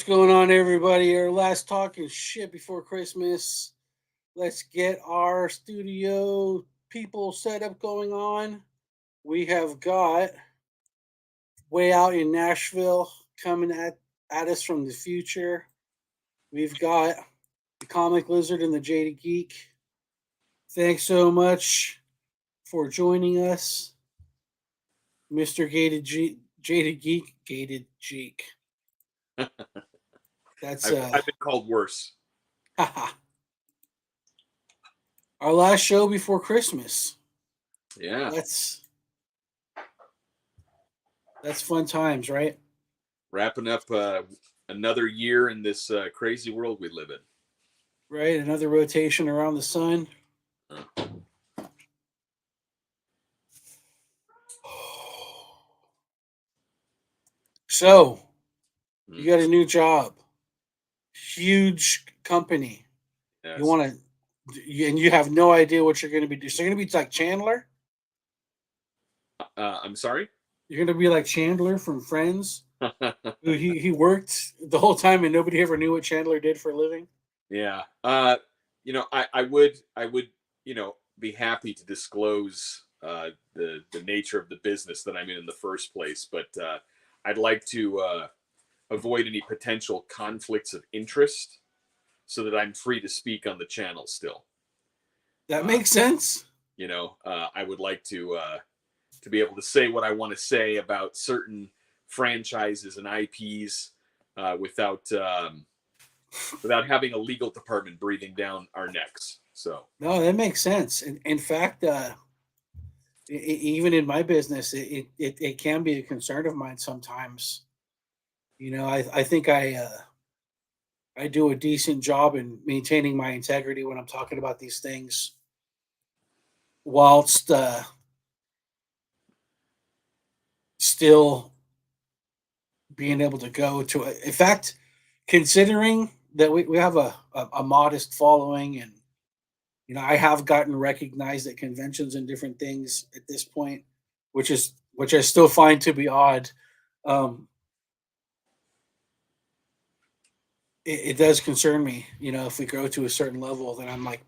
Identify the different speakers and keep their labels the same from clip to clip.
Speaker 1: going on, everybody? Our last talking shit before Christmas. Let's get our studio people set up going on. We have got way out in Nashville coming at us from the future. We've got the Comic Lizard and the Jaded Geek. Thanks so much for joining us, Mr. Jaded Geek, Gated Geek. That's
Speaker 2: I've been called worse.
Speaker 1: haha. Our last show before Christmas.
Speaker 2: Yeah,
Speaker 1: That's fun times, right?
Speaker 2: wrapping up another year in this crazy world we live in.
Speaker 1: Right, another rotation around the sun.
Speaker 2: Uh,
Speaker 1: So, you
Speaker 2: mm,
Speaker 1: got a new job, huge company. You
Speaker 2: yes.
Speaker 1: want to, and you have no idea what you're going to be doing. So, you're going to be like Chandler.
Speaker 2: I'm sorry.
Speaker 1: You're going to be like Chandler from Friends, who he worked the whole time and nobody ever knew what Chandler did for a living.
Speaker 2: Yeah. I would be happy to disclose the nature of the business that I'm in the first place, but I'd like to avoid any potential conflicts of interest so that I'm free to speak on the channel still.
Speaker 1: That
Speaker 2: Uh,
Speaker 1: makes sense.
Speaker 2: I would like to be able to say what I want to say about certain franchises and IPs without without having a legal department breathing down our necks. So
Speaker 1: No, that makes sense. In fact, even in my business, it can be a concern of mine sometimes. I think I do a decent job in maintaining my integrity when I'm talking about these things, whilst still being able to go to. In fact, considering that we have a modest following, and I have gotten recognized at conventions and different things at this point, which I still find to be odd. Um, it does concern me, if we grow to a certain level, then I'm like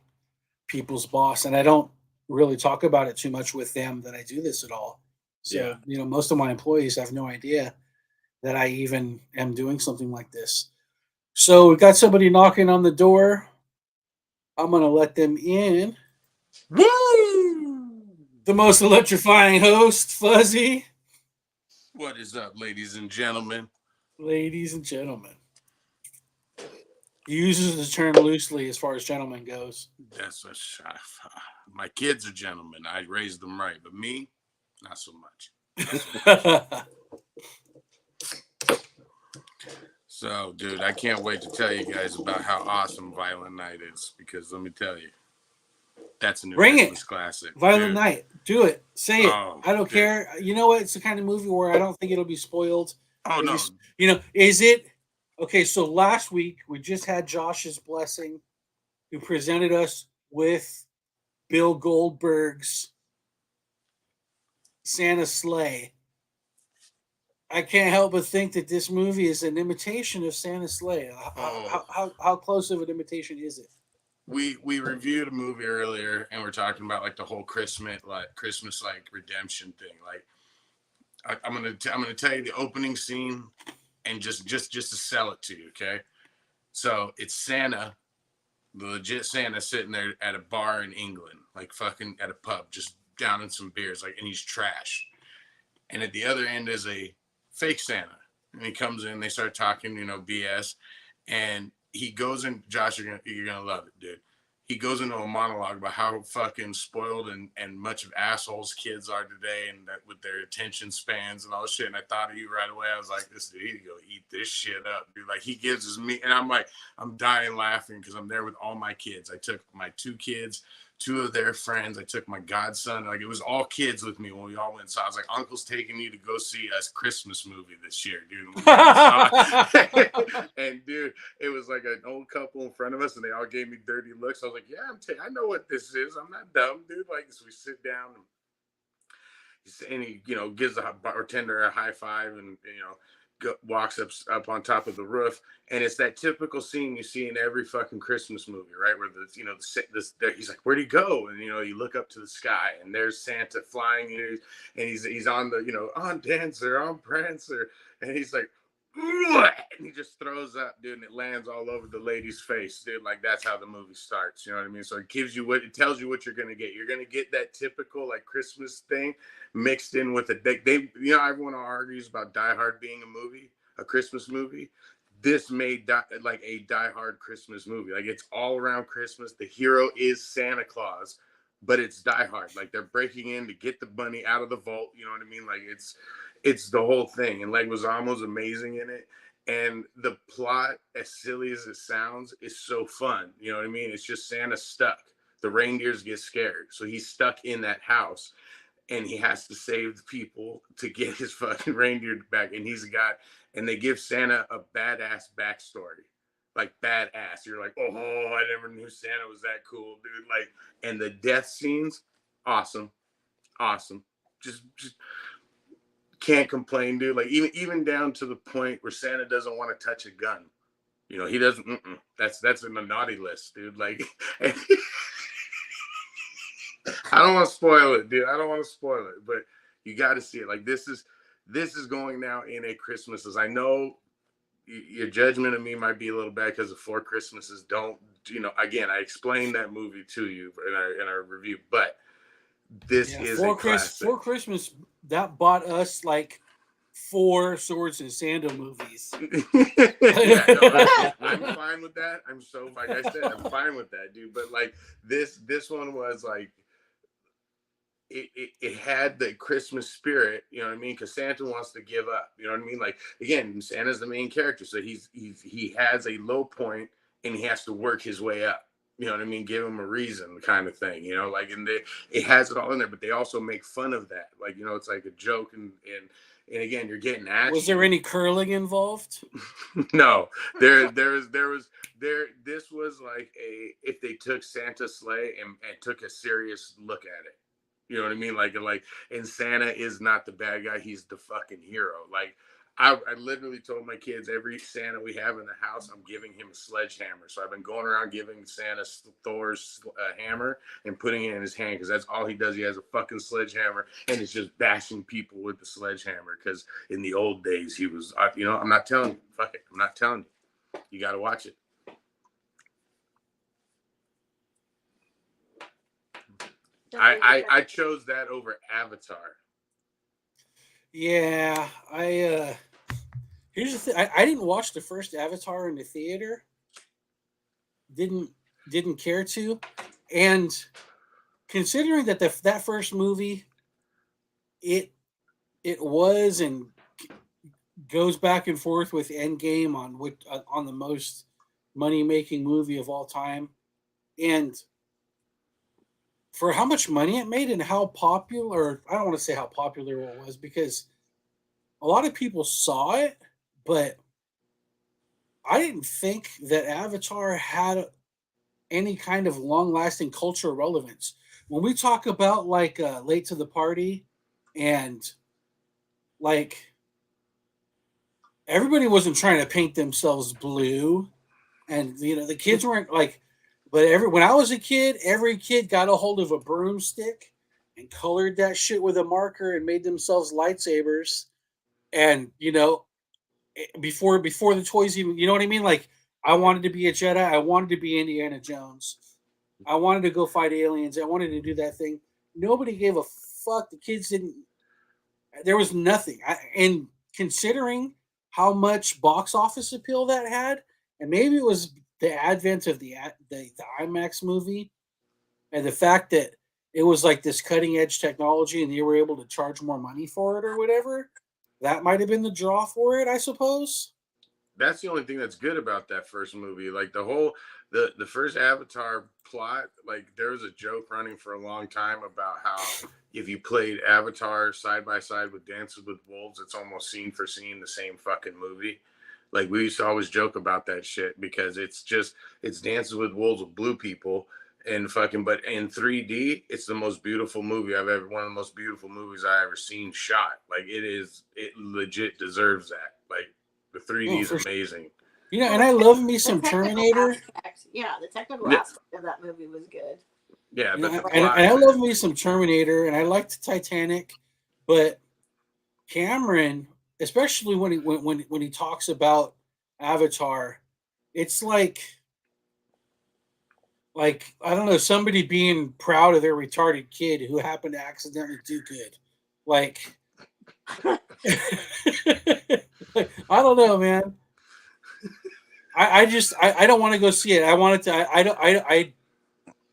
Speaker 1: people's boss, and I don't really talk about it too much with them that I do this at all.
Speaker 2: yeah,
Speaker 1: So, most of my employees have no idea that I even am doing something like this. So, we got somebody knocking on the door. I'm going to let them in.
Speaker 3: Woo!
Speaker 1: The most electrifying host, Fuzzy.
Speaker 3: What is up, ladies and gentlemen?
Speaker 1: Ladies and gentlemen. He uses the term loosely as far as gentleman goes.
Speaker 3: That's a my kids are gentlemen. I raised them right, but me, not so much. Not so much. So, dude, I can't wait to tell you guys about how awesome Violent Night is, because let me tell you, that's a new
Speaker 1: Bring
Speaker 3: Christmas
Speaker 1: it.
Speaker 3: classic.
Speaker 1: Violent
Speaker 3: dude.
Speaker 1: Night. Do it. Say it.
Speaker 3: Oh,
Speaker 1: I don't
Speaker 3: dude.
Speaker 1: care. You know what? It's the kind of movie where I don't think it'll be spoiled.
Speaker 3: Oh,
Speaker 1: If
Speaker 3: no.
Speaker 1: is it okay? So last week we just had Josh's blessing, who presented us with Bill Goldberg's Santa Sleigh. I can't help but think that this movie is an imitation of Santa Sleigh.
Speaker 3: Oh,
Speaker 1: How close of an imitation is it?
Speaker 3: we reviewed a movie earlier, and we're talking about like the whole Christmas like redemption thing. Like, I'm gonna tell you the opening scene, and just to sell it to you, okay? So it's Santa, the legit Santa, sitting there at a bar in England, like fucking at a pub, just downing some beers, like, and he's trash. And at the other end is a fake Santa, and he comes in, they start talking, BS, and he goes in. Josh, you're gonna love it, dude. He goes into a monologue about how fucking spoiled and much of assholes kids are today, and that with their attention spans and all this shit. And I thought of you right away. I was like, this dude, he'd go eat this shit up, dude. Like, he gives his me, and I'm like, I'm dying laughing because I'm there with all my kids. I took my two kids, two of their friends. I took my godson. Like, it was all kids with me when we all went. So I was like, Uncle's taking you to go see a Christmas movie this year, dude. And we saw it. And dude, it was like an old couple in front of us, and they all gave me dirty looks. I was like, yeah, I know what this is. I'm not dumb, dude. Like, so we sit down, and he gives the bartender a high five, and walks up on top of the roof, and it's that typical scene you see in every fucking Christmas movie, right? Where he's like, "Where'd he go?" And you look up to the sky, and there's Santa flying, and he's on the on Dancer, on Prancer, and he's like, and he just throws up, dude, and it lands all over the lady's face, dude. Like that's how the movie starts. You know what I mean? So it tells you what you're gonna get. You're gonna get that typical like Christmas thing mixed in with everyone argues about Die Hard being a Christmas movie. This made like a Die Hard Christmas movie. Like it's all around Christmas. The hero is Santa Claus, but it's Die Hard. Like they're breaking in to get the money out of the vault. You know what I mean? Like it's the whole thing. And Leguizamo's amazing in it. And the plot, as silly as it sounds, is so fun. You know what I mean? It's just Santa stuck. The reindeers get scared. So he's stuck in that house. And he has to save the people to get his fucking reindeer back. And they give Santa a badass backstory. Like badass. You're like, oh, I never knew Santa was that cool, dude. Like, and the death scenes, awesome. Just can't complain, dude. Like even down to the point where Santa doesn't want to touch a gun. He doesn't. That's in the naughty list, dude. Like, I don't want to spoil it, dude. I don't want to spoil it, but you got to see it. Like this is going now in a Christmas. As I know, your judgment of me might be a little bad because of Four Christmases. Don't Again, I explained that movie to you in our review, but this is a classic.
Speaker 1: Four Christmas that bought us like 4 Swords and Sandal movies.
Speaker 3: I'm fine with that. Like I said, I'm fine with that, dude. But like this one was like. It had the Christmas spirit, you know what I mean? Because Santa wants to give up, you know what I mean? Like again, Santa's the main character, so he has a low point and he has to work his way up. You know what I mean? Give him a reason, kind of thing. Like it has it all in there, but they also make fun of that. Like it's like a joke, and again, you're getting action.
Speaker 1: Was there any curling involved?
Speaker 3: No, this was like if they took Santa's sleigh and took a serious look at it. You know what I mean? Like, and Santa is not the bad guy. He's the fucking hero. Like, I literally told my kids every Santa we have in the house, I'm giving him a sledgehammer. So I've been going around giving Santa Thor's hammer and putting it in his hand because that's all he does. He has a fucking sledgehammer and it's just bashing people with the sledgehammer. Because in the old days, he was, I'm not telling you. Fuck it. I'm not telling you. You got to watch it. I chose that over Avatar.
Speaker 1: Yeah, here's the thing. I didn't watch the first Avatar in the theater. Didn't care to, and considering that that first movie, it was and goes back and forth with Endgame on the most money making movie of all time, and for how much money it made and how popular, I don't want to say how popular it was because a lot of people saw it, but I didn't think that Avatar had any kind of long-lasting cultural relevance. When we talk about like Late to the Party and like everybody wasn't trying to paint themselves blue and the kids weren't like. But when I was a kid, every kid got a hold of a broomstick and colored that shit with a marker and made themselves lightsabers. And before the toys even, you know what I mean? Like I wanted to be a Jedi. I wanted to be Indiana Jones. I wanted to go fight aliens. I wanted to do that thing. Nobody gave a fuck. The kids didn't. There was nothing. And considering how much box office appeal that had, and maybe it was the advent of the IMAX movie and the fact that it was like this cutting edge technology and they were able to charge more money for it or whatever, that might have been the draw for it, I suppose.
Speaker 3: That's the only thing that's good about that first movie. Like the first Avatar plot, like there was a joke running for a long time about how if you played Avatar side by side with Dances with Wolves, it's almost scene for scene the same fucking movie. Like we used to always joke about that shit because it's Dances with Wolves with blue people and fucking, but in 3D, it's the most beautiful movie one of the most beautiful movies I ever seen shot. Like it legit deserves that. Like the 3D is
Speaker 1: Oh,
Speaker 3: amazing.
Speaker 1: you know, and I love me some
Speaker 4: The technical
Speaker 1: Terminator.
Speaker 4: aspect, yeah, the technical
Speaker 3: Yeah.
Speaker 4: aspect of that movie was good.
Speaker 3: Yeah,
Speaker 1: You
Speaker 3: but
Speaker 1: know,
Speaker 3: the
Speaker 1: and
Speaker 3: plot.
Speaker 1: I love me some Terminator, and I liked Titanic, but Cameron, especially when he talks about Avatar, it's like I don't know, somebody being proud of their retarded kid who happened to accidentally do good. Like, like, I don't know, man. I don't want to go see it. I wanted to. I don't.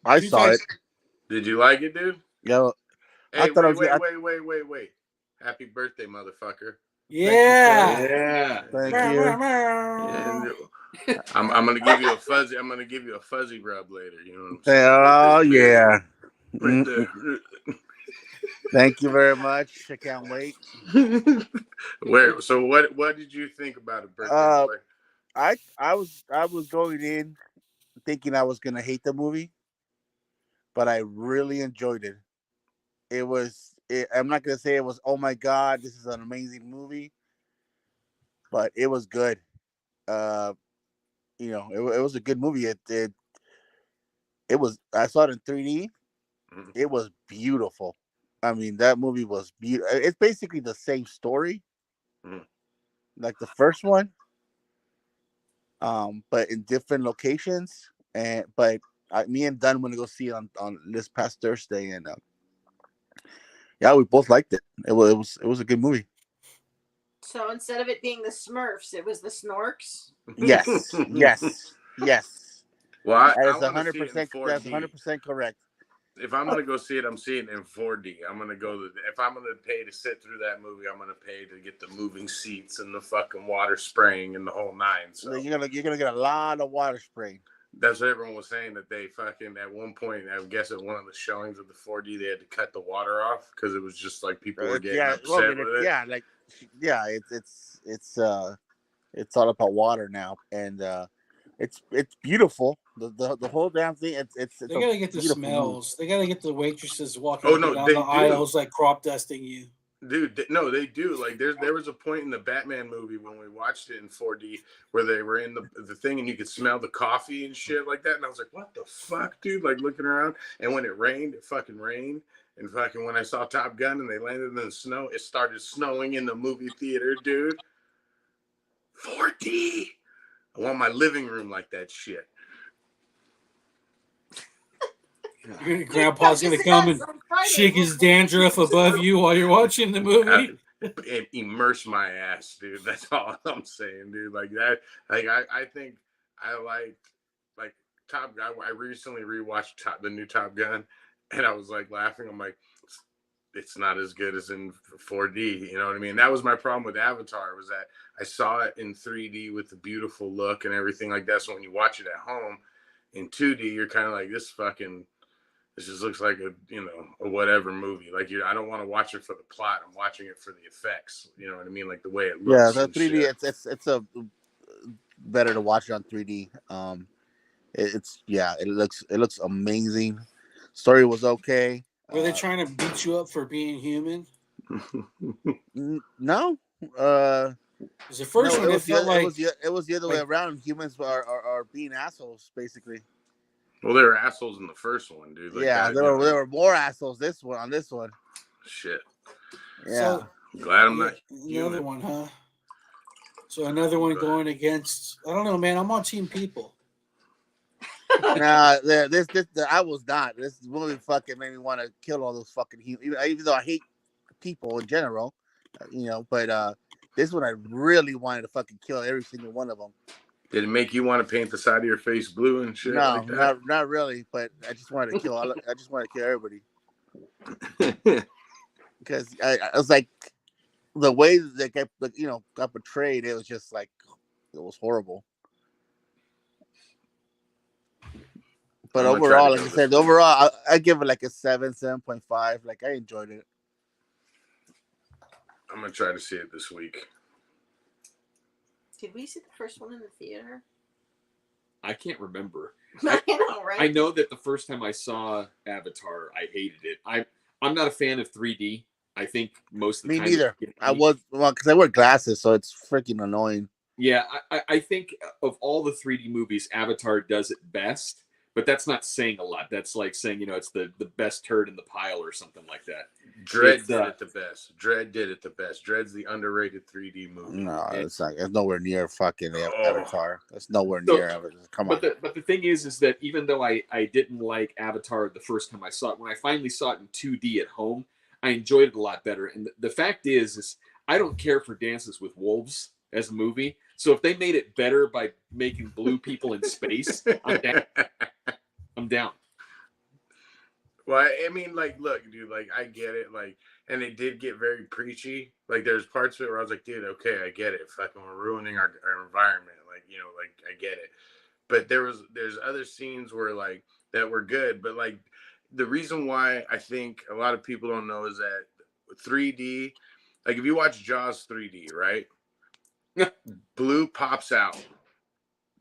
Speaker 5: I
Speaker 1: Two
Speaker 5: saw
Speaker 1: Tit-
Speaker 5: it.
Speaker 3: Did you like it, dude?
Speaker 5: Yeah, I
Speaker 3: Hey,
Speaker 5: thought
Speaker 3: wait,
Speaker 5: it was.
Speaker 3: wait. Happy birthday, motherfucker.
Speaker 5: Thank you, sir.
Speaker 1: Yeah.
Speaker 2: Yeah.
Speaker 5: Thank
Speaker 1: Meow,
Speaker 5: you.
Speaker 1: meow, meow.
Speaker 3: And I'm gonna give you a fuzzy. I'm gonna give you a fuzzy rub later. You know what I'm saying?
Speaker 5: Oh yeah.
Speaker 3: Right
Speaker 5: Mm-mm. Thank you very much. I can't wait.
Speaker 3: there. Where? So what did you think about it, birthday
Speaker 5: Uh,
Speaker 3: boy?
Speaker 5: I was going in thinking I was gonna hate the movie, but I really enjoyed it. It was. I'm not gonna say it was. Oh my god, this is an amazing movie, but it was good. Uh, it was a good movie. It was. I saw it in 3D.
Speaker 3: Mhm.
Speaker 5: It was beautiful. I mean, that movie was beautiful. It's basically the same story,
Speaker 3: Mhm.
Speaker 5: like the first one, but in different locations. And but me and Dunn went to go see it on this past Thursday, and yeah, we both liked it. It was a good movie.
Speaker 4: So instead of it being the Smurfs, it was the Snorks.
Speaker 5: Yes, yes, yes.
Speaker 3: Well,
Speaker 5: That
Speaker 3: I
Speaker 5: is
Speaker 3: want to see it in
Speaker 5: 100%. That's
Speaker 3: 4D.
Speaker 5: 100% correct.
Speaker 3: If I'm gonna go see it, I'm seeing it in 4D. I'm gonna go. If I'm gonna pay to sit through that movie, I'm gonna pay to get the moving seats and the fucking water spraying and the whole nine. So
Speaker 5: You're gonna get a lot of water spray.
Speaker 3: that's what everyone was saying, that they fucking at one point, I guess at one of the showings of the 4D, they had to cut the water off because it was just like people were getting
Speaker 5: Yeah, well, I
Speaker 3: upset
Speaker 5: mean,
Speaker 3: with it.
Speaker 5: yeah, like yeah, it's all about water now, and it's beautiful. The whole damn thing. It's
Speaker 1: They
Speaker 5: a
Speaker 1: gotta get the
Speaker 5: beautiful movie.
Speaker 1: smells. They gotta get the waitresses walking
Speaker 3: Oh
Speaker 1: up and
Speaker 3: no,
Speaker 1: down the
Speaker 3: they do.
Speaker 1: aisles like crop dusting you.
Speaker 3: Dude, no, they do. Like there was a point in the Batman movie when we watched it in 4D where they were in the thing and you could smell the coffee and shit like that. And I was like, what the fuck, dude? Like looking around. And when it rained, it fucking rained. And fucking when I saw Top Gun and they landed in the snow, it started snowing in the movie theater, dude. 4D. I want my living room like that shit.
Speaker 1: Grandpa's gonna come and shake his dandruff above you while you're watching the movie.
Speaker 3: Immerse my ass, dude. That's all I'm saying, dude. Like that. Like I think I like Top Gun. I recently rewatched the new Top Gun, and I was like laughing. I'm like, it's not as good as in 4D. You know what I mean? That was my problem with Avatar, was that I saw it in 3D with the beautiful look and everything like that. So when you watch it at home in 2D, you're kind of like, this just looks like a whatever movie. Like I don't want to watch it for the plot. I'm watching it for the effects. You know what I mean? Like the way it
Speaker 5: Yeah,
Speaker 3: looks.
Speaker 5: the
Speaker 3: And
Speaker 5: 3D.
Speaker 3: shit.
Speaker 5: It's a better to watch it on 3D. It looks amazing. Story was okay.
Speaker 1: Were they trying to beat you up for being human?
Speaker 5: No,
Speaker 1: Because the first
Speaker 5: no,
Speaker 1: one, it felt like
Speaker 5: it was the other way
Speaker 1: like
Speaker 5: around. Humans are being assholes, basically.
Speaker 3: Well, they were assholes in the first one, dude. Like
Speaker 5: Yeah,
Speaker 3: that.
Speaker 5: there were more assholes on this one.
Speaker 3: Shit.
Speaker 5: Yeah.
Speaker 1: so.
Speaker 3: I'm glad I'm not
Speaker 1: Another
Speaker 3: human.
Speaker 1: one, huh? So another one going against. I don't know, man. I'm on Team People.
Speaker 5: Nah, I was not. This movie fucking made me want to kill all those fucking humans. Even though I hate people in general, but this one I really wanted to fucking kill every single one of them.
Speaker 3: Did it make you want to paint the side of your face blue and shit
Speaker 5: No,
Speaker 3: like that?
Speaker 5: not really. But I just wanted to kill. I just wanted to kill everybody because I was like, the way that got portrayed, it was just like, it was horrible. But
Speaker 3: I'm gonna try to
Speaker 5: overall, like
Speaker 3: go
Speaker 5: I
Speaker 3: this
Speaker 5: said,
Speaker 3: week.
Speaker 5: I give it like a 7.5. Like, I enjoyed it.
Speaker 3: I'm gonna try to see it this week.
Speaker 4: Did we see the first one in the theater?
Speaker 2: I can't remember.
Speaker 4: I know, right?
Speaker 2: I know that the first time I saw Avatar, I hated it. I'm not a fan of 3D. I think most of the
Speaker 5: Me
Speaker 2: time.
Speaker 5: neither. Because I wear glasses, so it's freaking annoying.
Speaker 2: Yeah, I think of all the 3D movies, Avatar does it best, but that's not saying a lot. That's like saying, it's the best turd in the pile or something like that.
Speaker 3: Dread did it the best. Dread did it the best. Dread's the underrated 3D movie.
Speaker 5: No, it's like it's nowhere near fucking
Speaker 3: Oh.
Speaker 5: Avatar. That's nowhere
Speaker 2: So-
Speaker 5: near Avatar. Come on.
Speaker 2: But the thing is that even though I didn't like Avatar the first time I saw it, when I finally saw it in 2D at home, I enjoyed it a lot better. And the fact is I don't care for Dances with Wolves as a movie. So if they made it better by making blue people in space, I'm down. I'm down.
Speaker 3: Well, I mean, like, look, dude, like, I get it, like, and it did get very preachy. Like, there's parts of it where I was like, dude, okay, I get it. Fucking, we're ruining our environment. Like, like, I get it. But there's other scenes where, like, that were good. But, like, the reason why I think a lot of people don't know is that 3D, like, if you watch Jaws 3D, right? Blue pops out.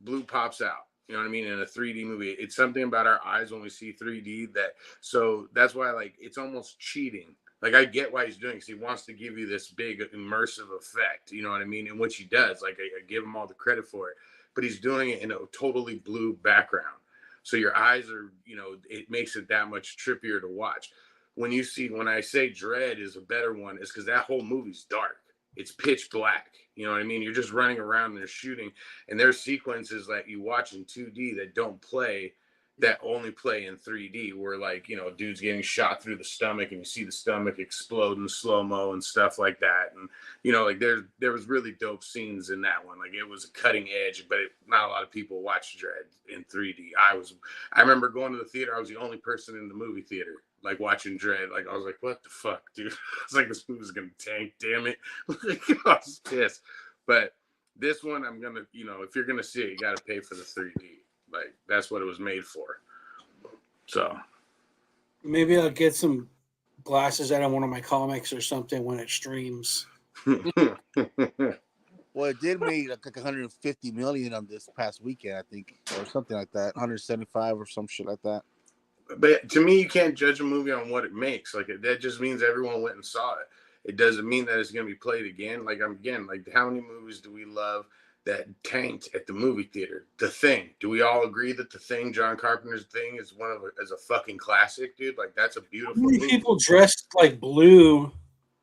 Speaker 3: Blue pops out. You know what I mean? In a 3D movie, it's something about our eyes when we see 3D so that's why, like, it's almost cheating. Like, I get why he's doing it, because he wants to give you this big immersive effect. You know what I mean? And which he does. Like, I give him all the credit for it. But he's doing it in a totally blue background. So your eyes are, it makes it that much trippier to watch. When I say Dread is a better one, it's because that whole movie's dark. It's pitch black. You know what I mean? You're just running around and they're shooting. And there's sequences that you watch in 2D that only play in 3D, where, like, dude's getting shot through the stomach and you see the stomach explode in slow-mo and stuff like that. And, like, there was really dope scenes in that one. Like, it was a cutting edge, but not a lot of people watch Dread in 3D. I remember going to the theater. I was the only person in the movie theater, like, watching Dread. Like, I was like, what the fuck, dude? I was like, this movie's gonna tank, damn it. Like, I was pissed. But this one, I'm gonna, if you're gonna see it, you gotta pay for the 3D. Like, that's what it was made for. So
Speaker 1: Maybe I'll get some glasses out of one of my comics or something when it streams.
Speaker 5: Well, it did make like 150 million on this past weekend, I think, or something like that. 175 or some shit like that.
Speaker 3: But to me, you can't judge a movie on what it makes. Like, that just means everyone went and saw it. It doesn't mean that it's going to be played again. Like, how many movies do we love that tanked at the movie theater? The Thing. Do we all agree that The Thing, John Carpenter's Thing, is a fucking classic, dude? Like, that's a beautiful
Speaker 1: How many
Speaker 3: movie.
Speaker 1: people dressed like blue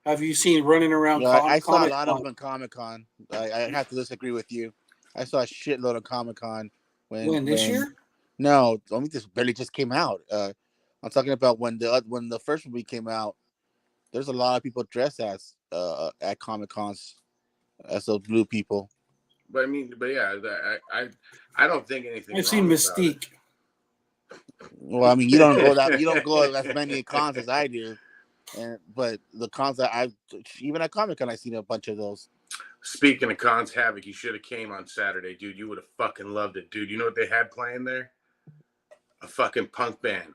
Speaker 1: have you seen running around?
Speaker 5: I saw a lot of them at Comic-Con. I have to disagree with you. I saw a shitload of Comic-Con
Speaker 1: When this year?
Speaker 5: No, I mean, this barely just came out. I'm talking about when the first movie came out. There's a lot of people dressed as at Comic-Cons as those blue people.
Speaker 3: But yeah, I don't think anything.
Speaker 1: I've seen Mystique.
Speaker 5: Well, I mean, you don't go as many cons as I do, but the cons that even at Comic-Con, I've seen a bunch of those.
Speaker 3: Speaking of cons, Havok, you should have came on Saturday, dude. You would have fucking loved it, dude. You know what they had playing there? A fucking punk band.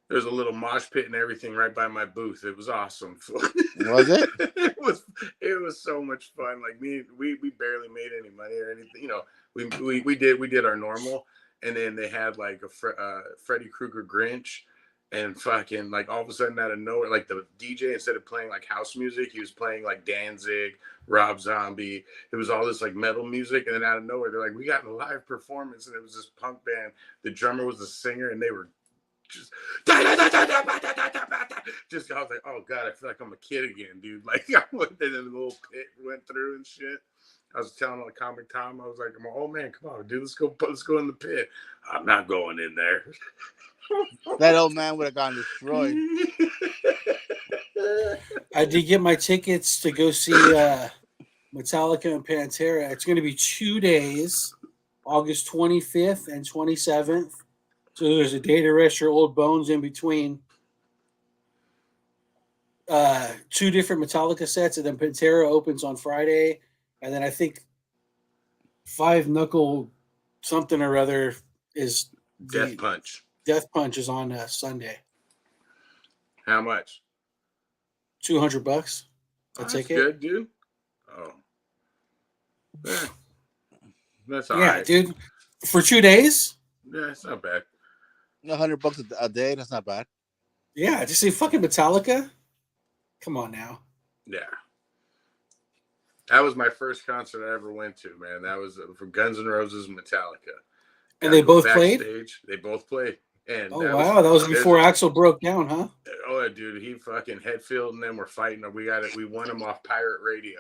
Speaker 3: There's a little mosh pit and everything right by my booth. It was awesome.
Speaker 5: Was it?
Speaker 3: It was so much fun. Like, we barely made any money or anything. We did our normal, and then they had like a Freddy Krueger Grinch, and fucking, like, all of a sudden out of nowhere, like, the DJ, instead of playing like house music, he was playing like Danzig, Rob Zombie. It was all this like metal music, and then out of nowhere they're like, we got a live performance, and it was this punk band. The drummer was the singer, and they were just I was like, oh god, I feel like I'm a kid again, dude. Like, I went in the little pit, went through and shit. I was telling the Comic Tom, I was like, I'm old man, come on, dude, let's go in the pit. I'm not going in there.
Speaker 5: That old man would have gotten destroyed.
Speaker 1: I did get my tickets to go see Metallica and Pantera. It's going to be 2 days, August 25th and 27th. So there's a day to rest your old bones in between. 2 different Metallica sets, and then Pantera opens on Friday, and then I think Five Knuckle something or other is
Speaker 3: Death Punch.
Speaker 1: Death Punch is on Sunday.
Speaker 3: How much?
Speaker 1: $200.
Speaker 3: That's good, dude. Oh, yeah. That's all right,
Speaker 1: dude. For 2 days.
Speaker 3: Yeah, it's not bad.
Speaker 5: $100 a day. That's not bad.
Speaker 1: Yeah, to see fucking Metallica. Come on now.
Speaker 3: Yeah. That was my first concert I ever went to, man. That was for Guns N' Roses and Metallica.
Speaker 1: And
Speaker 3: Got
Speaker 1: they
Speaker 3: to go
Speaker 1: both played?
Speaker 3: backstage. They both played. And
Speaker 1: Oh, wow. That was
Speaker 3: there's
Speaker 1: before Axel broke down, huh?
Speaker 3: Oh, dude, he fucking Hetfield and them were fighting. We got it. We won him off pirate radio,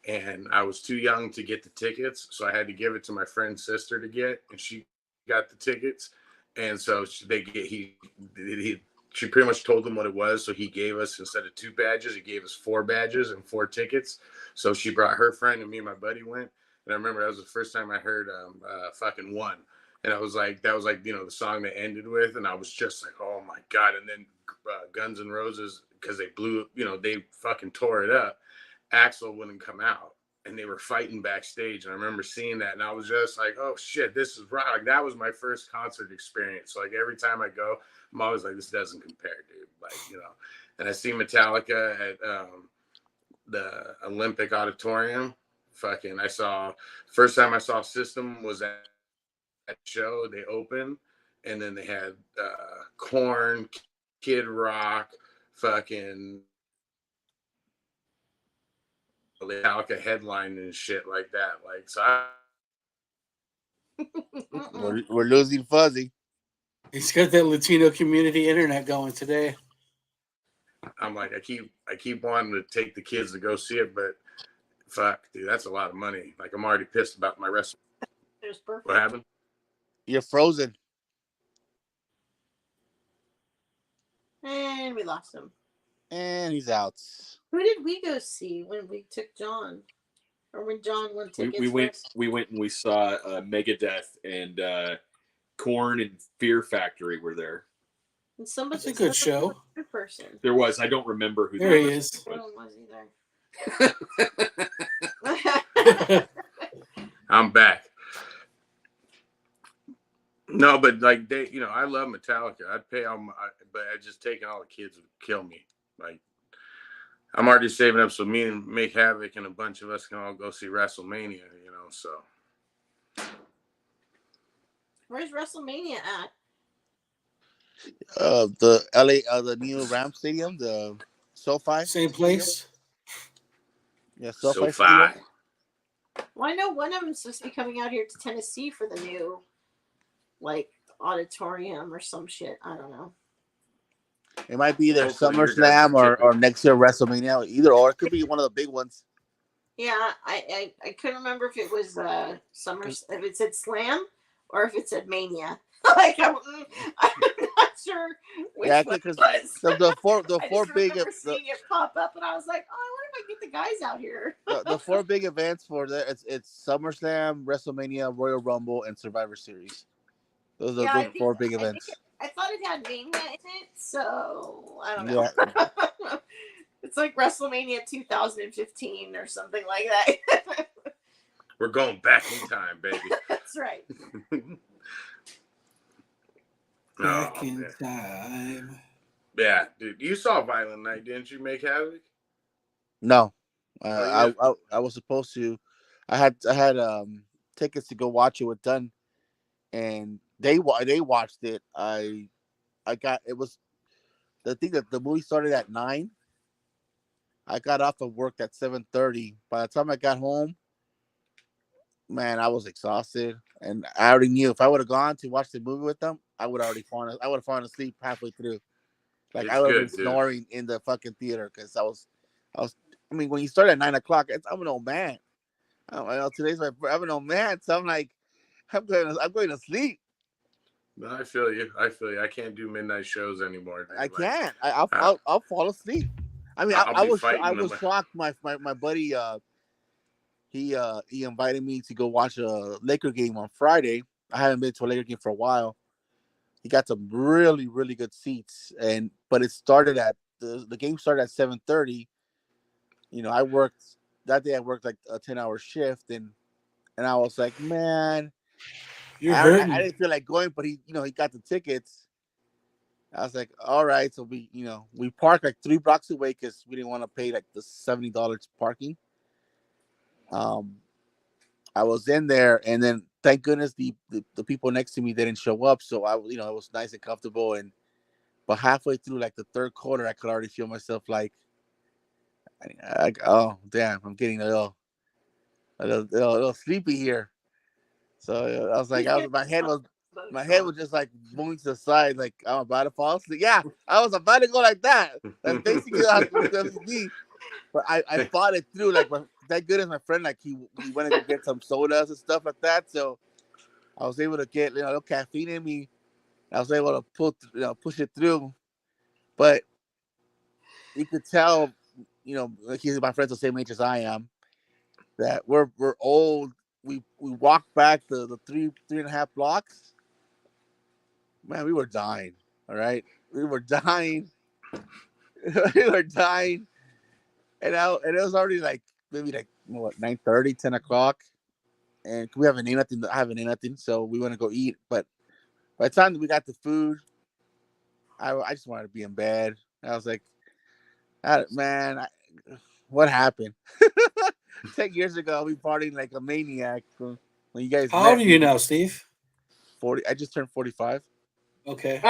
Speaker 3: and I was too young to get the tickets, so I had to give it to my friend's sister to get, and she got the tickets, and so she pretty much told him what it was, so he gave us, instead of 2 badges, he gave us 4 badges and 4 tickets. So she brought her friend, and me and my buddy went, and I remember that was the first time I heard fucking One. And I was like, that was like, the song they ended with. And I was just like, oh my God. And then Guns N' Roses, because they blew, they fucking tore it up. Axl wouldn't come out and they were fighting backstage. And I remember seeing that. And I was just like, oh shit, this is right. Like, that was my first concert experience. So like every time I go, I'm always like, this doesn't compare, dude. Like, and I see Metallica at the Olympic Auditorium. First time I saw System was at show. They opened, and then they had Korn, Kid Rock, fucking Metallica headline and shit like that. Like, so
Speaker 5: we're losing Fuzzy.
Speaker 1: He's got that Latino community internet going today.
Speaker 3: I'm like, I keep wanting to take the kids to go see it, but fuck, dude, that's a lot of money. Like, I'm already pissed about my rest. What happened?
Speaker 5: You're frozen.
Speaker 4: And we lost him.
Speaker 5: And he's out.
Speaker 4: Who did we go see when we took John? Or when John won tickets?
Speaker 2: We went and we saw Megadeth and Korn and Fear Factory were there.
Speaker 4: And somebody,
Speaker 1: That's a good show.
Speaker 4: Person.
Speaker 2: There was. I don't remember who.
Speaker 1: There he is.
Speaker 4: No one was either.
Speaker 3: I'm back. No, but like they, I love Metallica. I'd pay but I just taking all the kids would kill me. Like, I'm already saving up so me and Make Havoc and a bunch of us can all go see WrestleMania. So.
Speaker 4: Where's WrestleMania at?
Speaker 5: The LA, the new Ram Stadium, the SoFi.
Speaker 1: Same place.
Speaker 5: Yeah, SoFi.
Speaker 3: SoFi.
Speaker 4: Well, I know one of them's supposed to be coming out here to Tennessee for the new, auditorium or some shit. I don't know.
Speaker 5: It might be either
Speaker 3: Hopefully
Speaker 5: SummerSlam or next year WrestleMania. Either or, it could be one of the big ones.
Speaker 4: Yeah, I couldn't remember if it was if it said Slam or if it said Mania. I'm not sure which one it was.
Speaker 5: The four big
Speaker 4: seeing it pop up, and I was like, oh, I wonder if I can get the guys out here.
Speaker 5: the 4 big events for it's SummerSlam, WrestleMania, Royal Rumble, and Survivor Series. Those are the 4 big events.
Speaker 4: I thought it had Mania in it, so I don't know. Yeah. It's like WrestleMania 2015 or something like that.
Speaker 3: We're going back in time, baby.
Speaker 4: That's right.
Speaker 1: Back in time.
Speaker 3: Yeah, dude. You saw Violent Night, didn't you, Make Havoc?
Speaker 5: No. I was supposed to. I had tickets to go watch it with Dunn, and they watched it. I got, it was the thing that the movie started at 9. I got off of work at 7:30. By the time I got home, man, I was exhausted, and I already knew if I would have gone to watch the movie with them, I would have fallen asleep halfway through. Like, I would have been snoring in the fucking theater because I was. I mean, when you start at 9 o'clock, I'm an old man. Today's I'm an old man, so I'm like, I'm going to sleep.
Speaker 3: No, I feel you. I can't do midnight shows anymore.
Speaker 5: I can't. I'll fall asleep. I mean, I was shocked. My buddy, he invited me to go watch a Laker game on Friday. I haven't been to a Laker game for a while. He got some really, really good seats, but it started at the game started at 7:30. I worked that day. I worked like a 10-hour shift, and I was like, man, I didn't feel like going, but he got the tickets. I was like, all right. So we parked like 3 blocks away because we didn't want to pay like the $70 parking. I was in there, and then thank goodness the people next to me didn't show up. So it was nice and comfortable. But halfway through like the third quarter, I could already feel myself like Oh damn, I'm getting a little sleepy here. So I was like, my head was just like moving to the side, like I'm about to fall asleep. Yeah, I was about to go like that. That's basically how it was gonna be. But I fought it through. Like, that good is my friend. Like, he went to go get some sodas and stuff like that. So I was able to get, a little caffeine in me. I was able to push it through. But you could tell, like, he's my friend's the same age as I am, that we're old. We walked back the 3.5 blocks. Man, we were dying. All right, we were dying. We were dying, and it was already like maybe like what 9:30, 10 o'clock, and we haven't eaten nothing. I haven't eaten nothing, so we want to go eat. But by the time we got the food, I just wanted to be in bed. I was like, man, what happened? 10 years ago, we partied like a maniac. When you guys
Speaker 1: How
Speaker 5: met
Speaker 1: old are
Speaker 5: me.
Speaker 1: you now, Steve?
Speaker 5: 40. I just turned 45.
Speaker 1: Okay.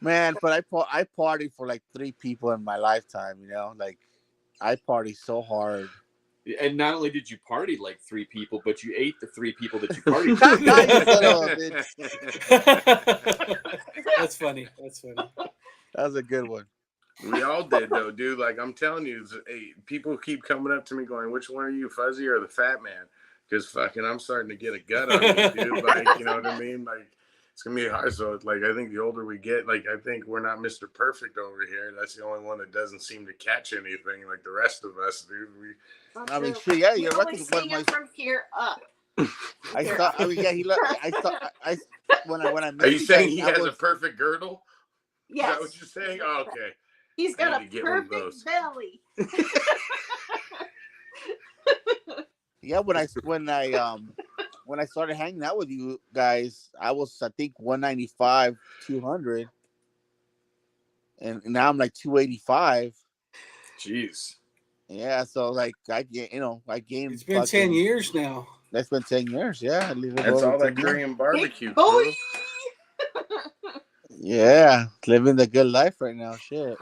Speaker 5: Man, but I partied for like 3 people in my lifetime. Like I party so hard.
Speaker 2: And not only did you party like 3 people, but you ate the 3 people that you partied
Speaker 5: You son of a bitch.
Speaker 1: That's funny. That's funny.
Speaker 5: That was a good one.
Speaker 3: We all did though, dude. Like I'm telling you, hey, people keep coming up to me going, "Which one are you, Fuzzy or the Fat Man?" Because fucking, I'm starting to get a gut on me, dude. Like, you know what I mean? Like, it's gonna be hard. So, like, I think the older we get, like, I think we're not Mr. Perfect over here. That's the only one that doesn't seem to catch anything, like the rest of us, dude.
Speaker 5: I mean, shit, yeah, you're
Speaker 4: only
Speaker 5: right.
Speaker 4: seen him from here up.
Speaker 5: I thought. I mean, yeah, I thought. When I met
Speaker 3: Are you saying
Speaker 5: guys,
Speaker 3: he has a perfect girdle?
Speaker 4: Yes.
Speaker 3: Is that what you're saying? Oh, okay.
Speaker 4: He's got a perfect belly.
Speaker 5: Yeah, when I started hanging out with you guys, I was, I think, 195, 200, and now I'm like 285.
Speaker 2: Jeez.
Speaker 5: Yeah, so like I gained.
Speaker 1: It's been 10 years now.
Speaker 5: That's been 10 years. Yeah,
Speaker 3: that's all that Korean barbecue.
Speaker 5: Yeah, living the good life right now. Shit.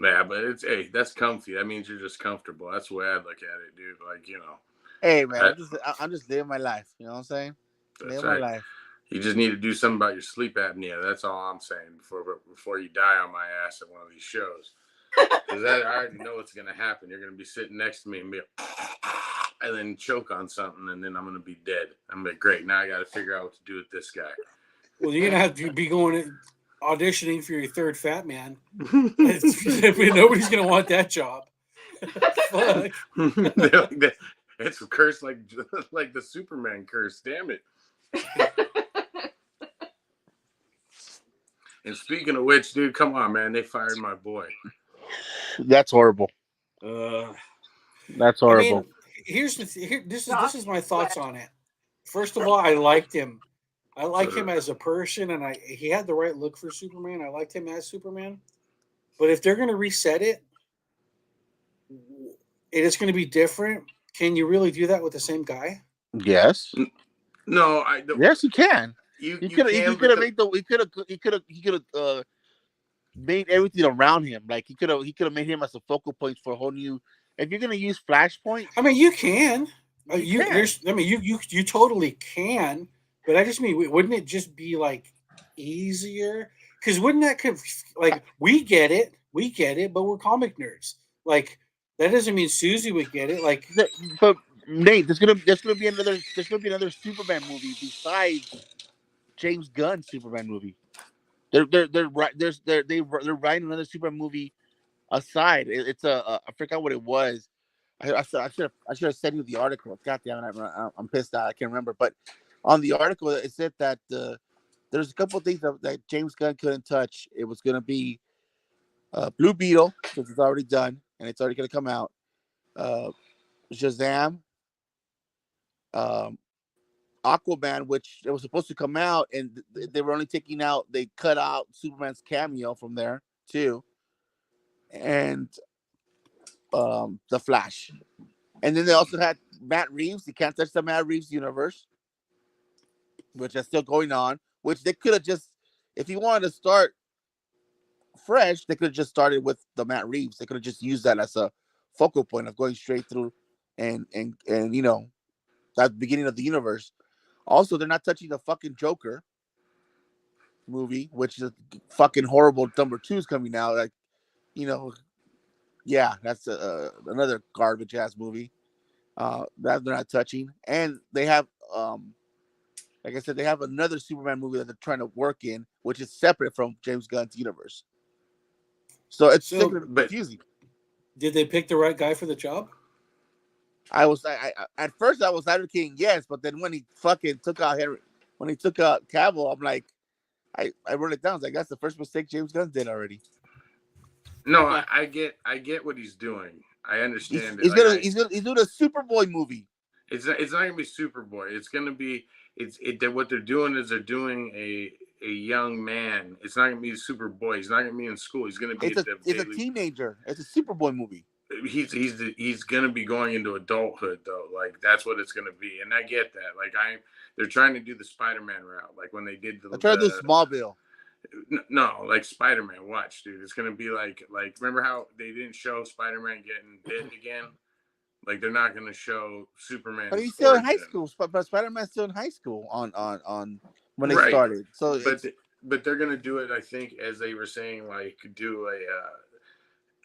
Speaker 3: Yeah, but that's comfy. That means you're just comfortable. That's the way I look at it, dude. Like,
Speaker 5: Hey man, I'm just living my life. You know what I'm saying? Living my life.
Speaker 3: You just need to do something about your sleep apnea. That's all I'm saying before you die on my ass at one of these shows. Because I already know what's gonna happen. You're gonna be sitting next to me and be and then choke on something, and then I'm gonna be dead. I'm like, great. Now I got to figure out what to do with this guy.
Speaker 1: Well, you're gonna have to be auditioning for your third Fat Man. Nobody's gonna want that job. Fuck.
Speaker 3: It's a curse like the Superman curse. Damn it. And speaking of which, dude, come on, man. They fired my boy.
Speaker 5: That's horrible. That's horrible.
Speaker 1: I mean, this is my thoughts on it. First of all, I liked him. I like him as a person, and he had the right look for Superman. I liked him as Superman. But if they're going to reset it, it is going to be different. Can you really do that with the same guy?
Speaker 5: Yes.
Speaker 3: No,
Speaker 5: yes, you can.
Speaker 3: He
Speaker 5: could have made everything around him. Like he could have made him as a focal point for a whole new. If you're gonna use Flashpoint,
Speaker 1: I mean, you can. You totally can. But I just mean, wouldn't it just be like easier? Because wouldn't that like we get it, but we're comic nerds. Like that doesn't mean Susie would get it. Like,
Speaker 5: but Nate, there's gonna be another Superman movie besides James Gunn's Superman movie. They're writing another Superman movie aside. It's I forgot what it was. I should have sent you the article. God damn it, I'm pissed out. I can't remember. But on the article, it said that there's a couple of things that James Gunn couldn't touch. It was going to be Blue Beetle, because it's already done and it's already going to come out. Shazam, Aquaman, which it was supposed to come out, and they were only they cut out Superman's cameo from there too, and the Flash. And then they also had Matt Reeves. You can't touch the Matt Reeves universe, which is still going on. Which they could have just, if you wanted to start fresh, they could have just started with the Matt Reeves. They could have just used that as a focal point of going straight through and you know, that beginning of the universe. Also, they're not touching the fucking Joker movie, which is fucking horrible. #2 is coming out. Like, you know, yeah, that's another garbage ass movie. That they're not touching, and they have, like I said, they have another Superman movie that they're trying to work in, which is separate from James Gunn's universe. So it's
Speaker 1: So,
Speaker 5: confusing.
Speaker 1: did they pick the right guy for the job?
Speaker 5: I at first I was advocating yes, but then when he fucking took out Cavill, I'm like, I wrote it down. I was like, that's the first mistake James Gunn did already.
Speaker 3: No, I get what he's doing. I understand
Speaker 5: He's
Speaker 3: it.
Speaker 5: he's doing a Superboy movie.
Speaker 3: It's not gonna be Superboy. It's gonna be what they're doing is they're doing a young man. It's not gonna be Superboy. He's not gonna be in school. He's gonna be
Speaker 5: It's a teenager. It's a Superboy movie.
Speaker 3: He's gonna be going into adulthood though. Like that's what it's gonna be, and I get that. Like they're trying to do the Spider-Man route, like when they did
Speaker 5: I tried to do Smallville.
Speaker 3: No, like Spider-Man. Watch, dude. It's gonna be like remember how they didn't show Spider-Man getting bit again? Like they're not gonna show Superman.
Speaker 5: But he's still in high school. But Spider-Man's still in high school on when they started. So
Speaker 3: but they're gonna do it. I think as they were saying, like do a.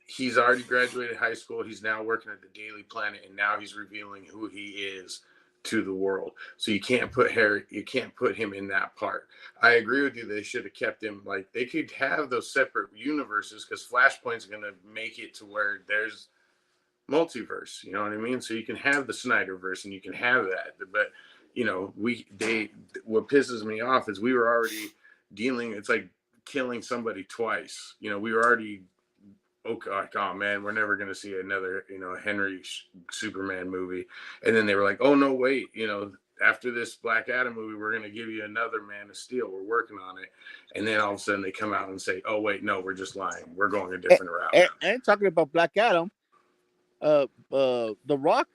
Speaker 3: He's already graduated high school. He's now working at the Daily Planet, and now he's revealing who he is to the world. So you can't put him in that part. I agree with you. They should have kept him. Like they could have those separate universes because Flashpoint's going to make it to where there's multiverse. You know what I mean? So you can have the Snyderverse, and you can have that. But you know, what pisses me off is we were already dealing. It's like killing somebody twice. You know, we were already. Oh man, we're never gonna see another, Henry Superman movie. And then they were like, oh no, wait, after this Black Adam movie, we're gonna give you another Man of Steel. We're working on it. And then all of a sudden they come out and say, oh wait, no, we're just lying. We're going a different route.
Speaker 5: And talking about Black Adam, The Rock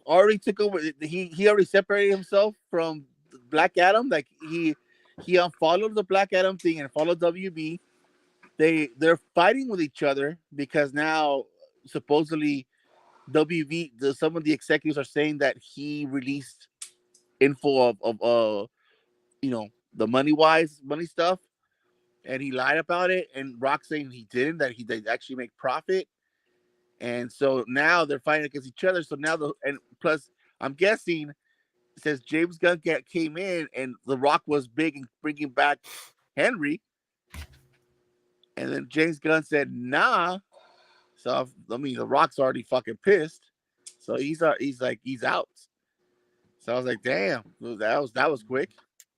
Speaker 5: already took over. He already separated himself from Black Adam. Like he unfollowed the Black Adam thing and followed WB. They're fighting with each other because now supposedly WB, some of the executives are saying that he released info of the money stuff, and he lied about it. And Rock saying he didn't, that they actually make profit, and so now they're fighting against each other. So now and plus I'm guessing since James Gunn came in and The Rock was big in bringing back Henry. And then James Gunn said, nah. So, I mean, The Rock's already fucking pissed. So he's out. So I was like, damn, that was quick.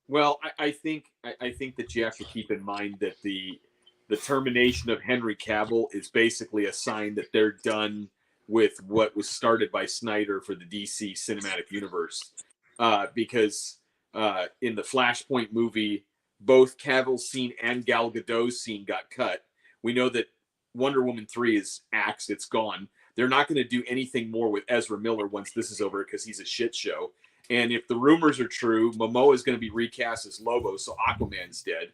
Speaker 2: Well, I think that you have to keep in mind that the termination of Henry Cavill is basically a sign that they're done with what was started by Snyder for the DC cinematic universe. Because in the Flashpoint movie, both Cavill's scene and Gal Gadot's scene got cut. We know that Wonder Woman 3 is axed. It's gone. They're not going to do anything more with Ezra Miller once this is over because he's a shit show. And if the rumors are true, Momoa is going to be recast as Lobo, so Aquaman's dead.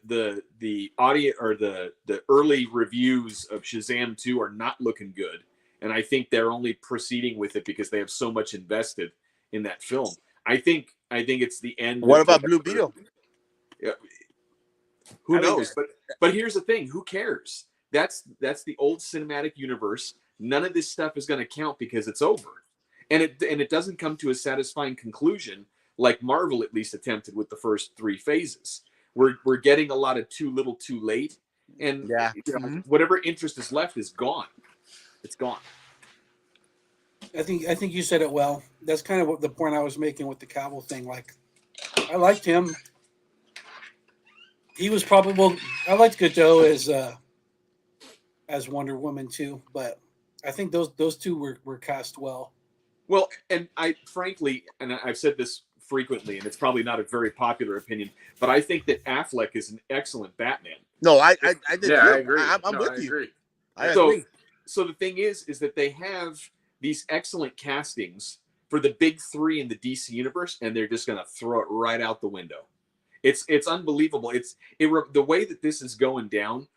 Speaker 2: The audio or the early reviews of Shazam 2 are not looking good. And I think they're only proceeding with it because they have so much invested in that film. I think it's the end.
Speaker 5: What about Blue Beetle?
Speaker 2: Yeah. Who knows? But here's the thing: who cares? That's the old cinematic universe. None of this stuff is going to count because it's over, and it doesn't come to a satisfying conclusion like Marvel at least attempted with the first 3 phases. We're getting a lot of too little, too late, and whatever interest is left is gone. It's gone.
Speaker 1: I think you said it well. That's kind of what the point I was making with the Cavill thing. Like, I liked him. He was probably I liked Godot as Wonder Woman too, but I think those two were cast well.
Speaker 2: Well, and I frankly, and I've said this frequently, and it's probably not a very popular opinion, but I think that Affleck is an excellent Batman.
Speaker 5: No, I did.
Speaker 3: Yeah, I agree.
Speaker 5: I'm with you.
Speaker 3: Agree.
Speaker 5: I agree.
Speaker 2: So the thing is that they have these excellent castings for the big 3 in the DC universe, and they're just going to throw it right out the window. It's unbelievable. The way that this is going down,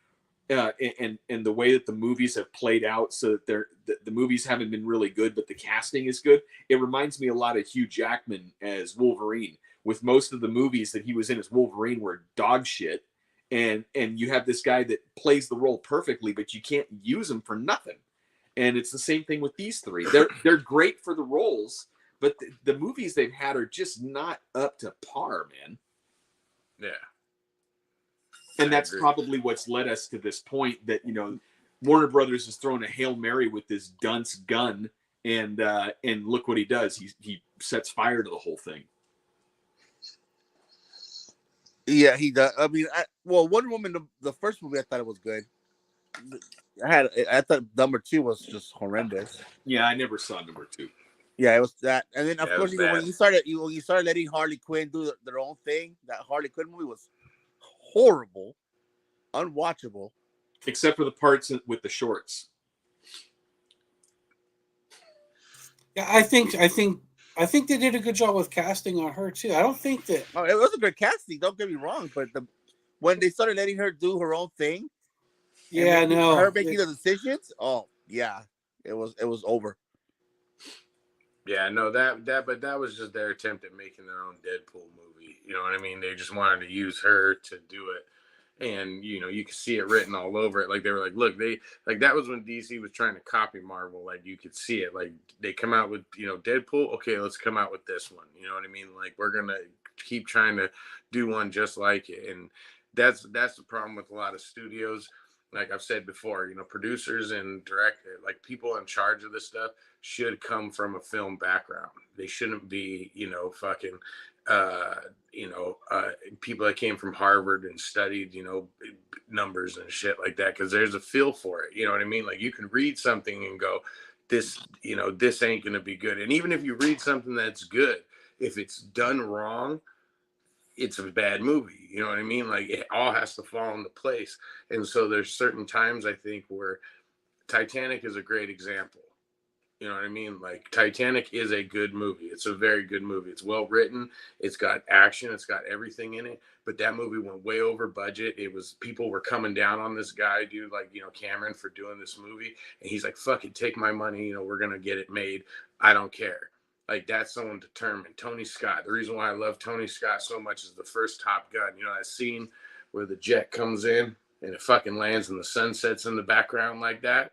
Speaker 2: and the way that the movies have played out, so that the movies haven't been really good, but the casting is good. It reminds me a lot of Hugh Jackman as Wolverine. With most of the movies that he was in as Wolverine were dog shit, and you have this guy that plays the role perfectly, but you can't use him for nothing. And it's the same thing with these three. They're great for the roles, but the movies they've had are just not up to par, man.
Speaker 3: Yeah.
Speaker 2: And that's probably what's led us to this point that, Warner Brothers is throwing a Hail Mary with this dunce gun, and look what he does. He sets fire to the whole thing.
Speaker 5: Yeah, he does. I mean, Wonder Woman, the first movie, I thought it was good. I thought number 2 was just horrendous.
Speaker 2: Yeah, I never saw number 2.
Speaker 5: Yeah, it was that, and then of course, when you started letting Harley Quinn do their own thing, that Harley Quinn movie was horrible, unwatchable,
Speaker 2: except for the parts with the shorts.
Speaker 1: Yeah, I think they did a good job with casting on her too. I don't think that.
Speaker 5: Oh, it was a good casting. Don't get me wrong, but when they started letting her do her own thing,
Speaker 1: yeah,
Speaker 5: her making the decisions. Oh yeah, it was over.
Speaker 3: Yeah, no, but that was just their attempt at making their own Deadpool movie. You know what I mean? They just wanted to use her to do it, and you could see it written all over it. Like they were like, look, that was when DC was trying to copy Marvel. Like you could see it. Like they come out with Deadpool. Okay, let's come out with this one. You know what I mean? Like we're gonna keep trying to do one just like it, and that's the problem with a lot of studios. Like I've said before, producers and directors, like people in charge of this stuff, should come from a film background. They shouldn't be, fucking, people that came from Harvard and studied, numbers and shit like that. Cause there's a feel for it. You know what I mean? Like you can read something and go, this ain't going to be good. And even if you read something that's good, if it's done wrong, it's a bad movie. You know what I mean? Like it all has to fall into place. And so there's certain times I think where Titanic is a great example. You know what I mean? Like Titanic is a good movie. It's a very good movie. It's well written. It's got action. It's got everything in it. But that movie went way over budget. People were coming down on this guy, dude, like, Cameron, for doing this movie. And he's like, fuck it, take my money. We're going to get it made. I don't care. Like that's someone determined. Tony Scott. The reason why I love Tony Scott so much is the first Top Gun. That scene where the jet comes in and it fucking lands and the sun sets in the background like that.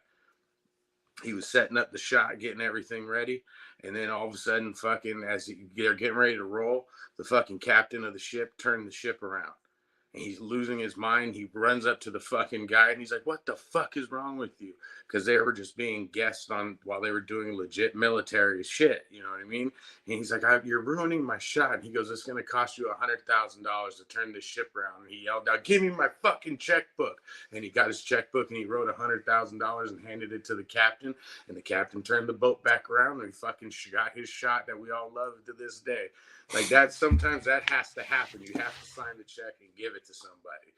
Speaker 3: He was setting up the shot, getting everything ready. And then all of a sudden, fucking, as they're getting ready to roll, the fucking captain of the ship turned the ship around. And he's losing his mind. He runs up to the fucking guy and he's like, what the fuck is wrong with you? Because they were just being guests on while they were doing legit military shit. You know what I mean? And he's like, you're ruining my shot. And he goes, it's going to cost you $100,000 to turn this ship around. And he yelled out, give me my fucking checkbook. And he got his checkbook and he wrote $100,000 and handed it to the captain. And the captain turned the boat back around and he fucking got his shot that we all love to this day. Like that, sometimes that has to happen. You have to sign the check and give it to somebody.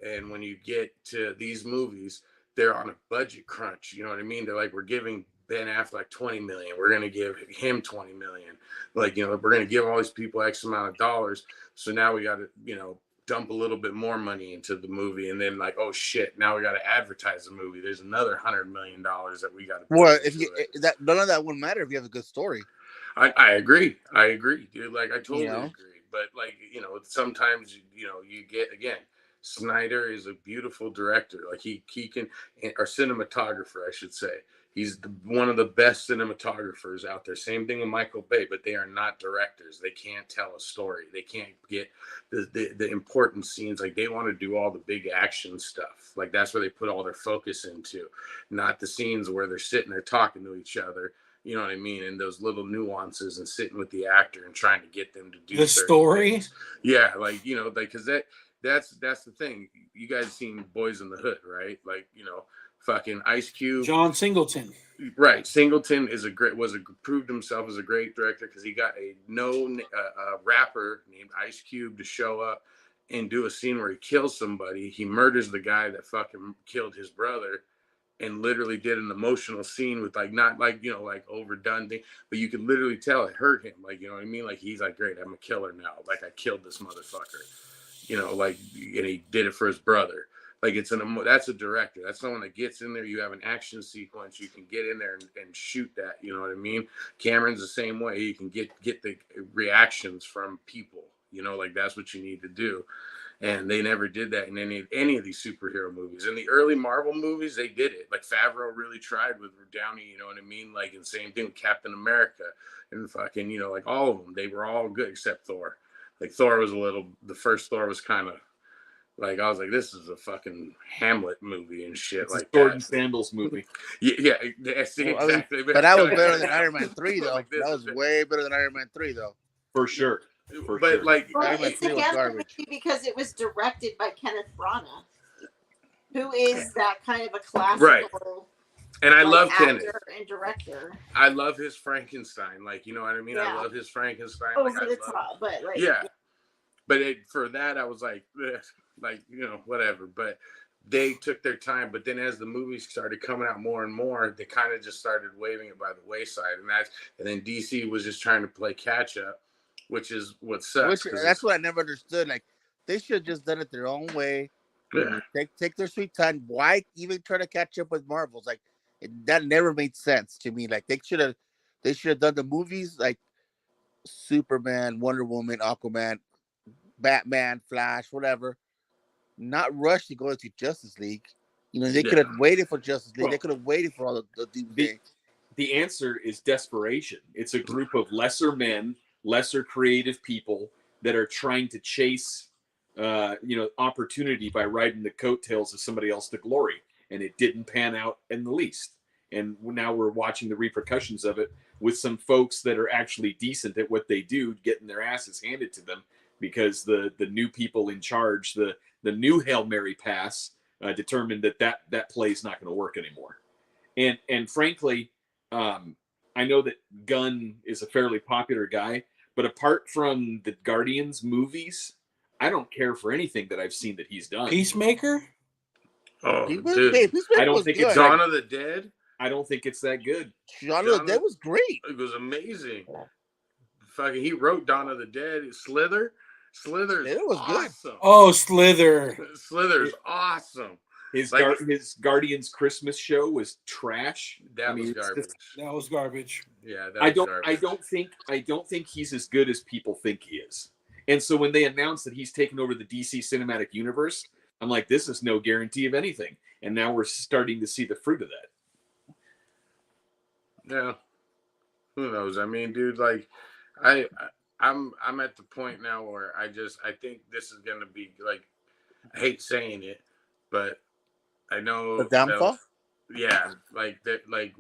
Speaker 3: And when you get to these movies, they're on a budget crunch. You know what I mean? They're like, we're giving Ben Affleck $20 million. We're going to give him $20 million. Like, we're going to give all these people X amount of dollars. So now we got to, dump a little bit more money into the movie. And then like, oh shit, now we got to advertise the movie. There's another $100 million that we got to.
Speaker 5: Well, none of that wouldn't matter if you have a good story.
Speaker 3: I agree, dude. Like I totally agree. But like, sometimes, you get, again, Snyder is a beautiful director. Like he can, or cinematographer, I should say. He's one of the best cinematographers out there. Same thing with Michael Bay, but they are not directors. They can't tell a story. They can't get the important scenes. Like they want to do all the big action stuff. Like that's where they put all their focus into, not the scenes where they're sitting there talking to each other. You know what I mean? And those little nuances and sitting with the actor and trying to get them to do
Speaker 1: the story.
Speaker 3: Things. Yeah, like because that's the thing. You guys seen Boys in the Hood, right? Like fucking Ice Cube,
Speaker 1: John Singleton.
Speaker 3: Right, Singleton proved himself as a great director because he got a rapper named Ice Cube to show up and do a scene where he kills somebody. He murders the guy that fucking killed his brother. And literally did an emotional scene with not overdone thing, but you could literally tell it hurt him. Like, you know what I mean? Like he's like, great, I'm a killer now. Like I killed this motherfucker. you know, like, and he did it for his brother. Like that's a director. That's someone that gets in there. You have an action sequence. You can get in there and shoot that. You know what I mean? Cameron's the same way. You can get the reactions from people. You know, like that's what you need to do. And they never did that in any of these superhero movies. In the early Marvel movies, they did it. Like Favreau really tried with Downey. You know what I mean? Like, and same thing with Captain America and fucking, you know, like all of them. They were all good except Thor. Like Thor was the first Thor was kind of like, I was like, this is a fucking Hamlet movie and shit.
Speaker 2: It's
Speaker 3: like
Speaker 2: a sword
Speaker 3: that.
Speaker 2: and sandals movie.
Speaker 3: Yeah, exactly.
Speaker 5: But that was better than Iron Man 3, though. That was way better than Iron Man 3, though.
Speaker 2: For sure.
Speaker 3: But like,
Speaker 4: well,
Speaker 5: Iron Man
Speaker 4: it's
Speaker 5: 3 was
Speaker 4: again
Speaker 5: garbage.
Speaker 4: because it was directed by Kenneth Branagh, who is that kind of a classical.
Speaker 3: Right. And I love Kenneth
Speaker 4: and director.
Speaker 3: I love his Frankenstein. Like, you know what I mean?
Speaker 4: Yeah.
Speaker 3: I love his Frankenstein.
Speaker 4: Oh,
Speaker 3: like,
Speaker 4: for the top, but like,
Speaker 3: yeah. But for that, I was like, you know, whatever. But they took their time. But then as the movies started coming out more and more, they kind of just started waving it by the wayside. And then DC was just trying to play catch up, which is what sucks.
Speaker 5: That's what I never understood. Like, they should have just done it their own way.
Speaker 3: Yeah.
Speaker 5: Take their sweet time. Why even try to catch up with Marvels? Like, that never made sense to me. Like, they should have done the movies like Superman, Wonder Woman, Aquaman, Batman, Flash, whatever. Not rush to go into Justice League. You know, they could have waited for Justice League.
Speaker 2: Well,
Speaker 5: they could have waited for all the Doomsday.
Speaker 2: The answer is desperation. It's a group of lesser men, lesser creative people that are trying to chase, opportunity by riding the coattails of somebody else to glory, and it didn't pan out in the least. And now we're watching the repercussions of it with some folks that are actually decent at what they do, getting their asses handed to them because the new people in charge, the new Hail Mary pass, determined that play is not going to work anymore. And frankly, I know that Gunn is a fairly popular guy, but apart from the Guardians movies, I don't care for anything that I've seen that he's done.
Speaker 1: Peacemaker?
Speaker 3: Oh,
Speaker 5: Peacemaker
Speaker 2: I don't
Speaker 5: was
Speaker 2: think
Speaker 5: good.
Speaker 2: it's
Speaker 3: Dawn of the Dead.
Speaker 2: I don't think it's that good.
Speaker 5: Dawn of the Dead was great.
Speaker 3: It was amazing. Fucking, he wrote Dawn of the Dead. Slither's
Speaker 5: was
Speaker 3: awesome.
Speaker 5: good.
Speaker 1: Oh, Slither.
Speaker 3: Slither's awesome.
Speaker 2: His
Speaker 3: Like-
Speaker 2: his Guardians Christmas show was trash.
Speaker 3: That was
Speaker 2: it's
Speaker 3: garbage.
Speaker 1: That was garbage.
Speaker 3: Yeah, that
Speaker 2: I
Speaker 3: was
Speaker 2: don't
Speaker 3: garbage.
Speaker 2: I don't think he's as good as people think he is. And so when they announced that he's taken over the DC cinematic universe, I'm like, this is no guarantee of anything. And now we're starting to see the fruit of that.
Speaker 3: Yeah. Who knows? I mean, dude, like I'm at the point now where I think this is gonna be like, I hate saying it, but I know
Speaker 5: The downfall?
Speaker 3: Yeah, like that, like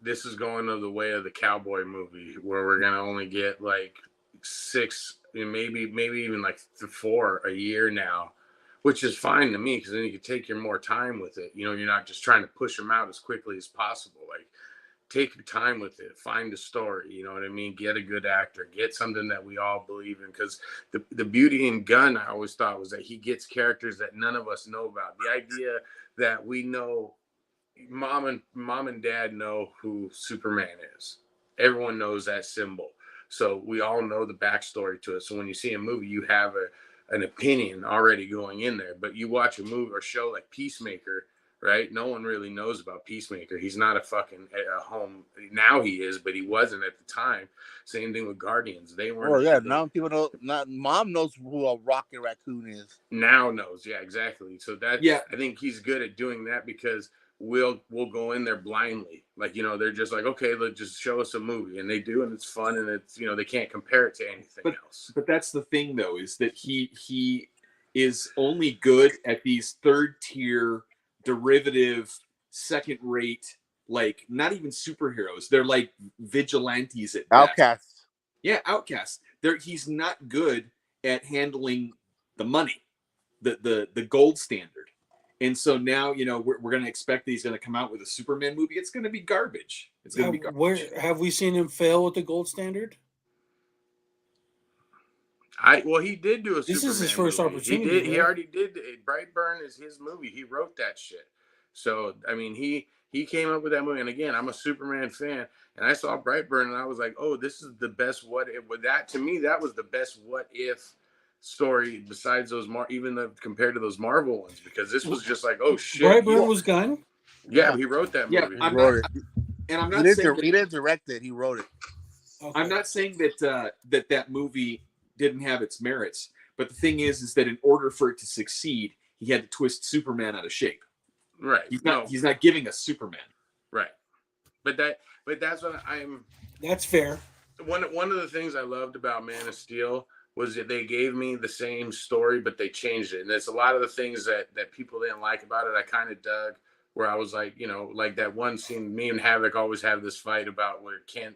Speaker 3: this is going to the way of the cowboy movie where we're gonna only get like 6, maybe even like 4 a year now, which is fine to me because then you can take your more time with it. You know, you're not just trying to push them out as quickly as possible. Like, take your time with it. Find a story. You know what I mean? Get a good actor. Get something that we all believe in. Because the beauty in Gunn, I always thought, was that he gets characters that none of us know about. The idea that we know, mom and dad know who Superman is. Everyone knows that symbol. So we all know the backstory to it. So when you see a movie, you have an opinion already going in there. But you watch a movie or show like Peacemaker, right? No one really knows about Peacemaker. He's not a fucking home. Now he is, but he wasn't at the time. Same thing with Guardians. They weren't.
Speaker 5: Oh yeah, now people know. Not Mom knows who a Rocket Raccoon is.
Speaker 3: Now knows, yeah, exactly. So that,
Speaker 2: Yeah,
Speaker 3: I think he's good at doing that because we'll go in there blindly. Like, you know, they're just like, okay, let's just show us a movie, and they do, and it's fun, and it's, you know, they can't compare it to anything else.
Speaker 2: But that's the thing, though, is that he is only good at these third-tier, derivative, second-rate, like, not even superheroes. They're like vigilantes at best.
Speaker 5: Outcasts.
Speaker 2: Yeah, outcasts. He's not good at handling the money, the gold standard. And so now, you know, we're going to expect that he's going to come out with a Superman movie. It's going to be garbage. It's going to be garbage.
Speaker 1: Where have we seen him fail with the gold standard?
Speaker 3: He did do a
Speaker 1: This
Speaker 3: Superman
Speaker 1: is his first
Speaker 3: movie.
Speaker 1: opportunity,
Speaker 3: He did. He
Speaker 1: right?
Speaker 3: already did. Brightburn is his movie. He wrote that shit. So I mean, he came up with that movie. And again, I'm a Superman fan, and I saw Brightburn, and I was like, oh, this is the best what if. With that, to me, that was the best what if story besides those compared to those Marvel ones, because this was just like, oh shit,
Speaker 1: Brightburn was Gunn.
Speaker 3: yeah, he wrote that
Speaker 2: Yeah,
Speaker 3: movie.
Speaker 5: He
Speaker 2: I'm
Speaker 5: wrote
Speaker 2: not,
Speaker 5: it.
Speaker 2: and I'm
Speaker 5: He
Speaker 2: not
Speaker 5: didn't,
Speaker 2: saying
Speaker 5: he
Speaker 2: that,
Speaker 5: didn't direct it. He wrote it.
Speaker 1: Okay.
Speaker 2: I'm not saying that that movie didn't have its merits, but the thing is that in order for it to succeed, he had to twist Superman out of shape.
Speaker 3: Right.
Speaker 2: He's not giving us Superman.
Speaker 3: Right. But that's what I'm.
Speaker 1: That's fair.
Speaker 3: One of the things I loved about Man of Steel was that they gave me the same story, but they changed it. And there's a lot of the things that people didn't like about it, I kind of dug. Where I was like, like that one scene, me and Havok always have this fight about where Kent,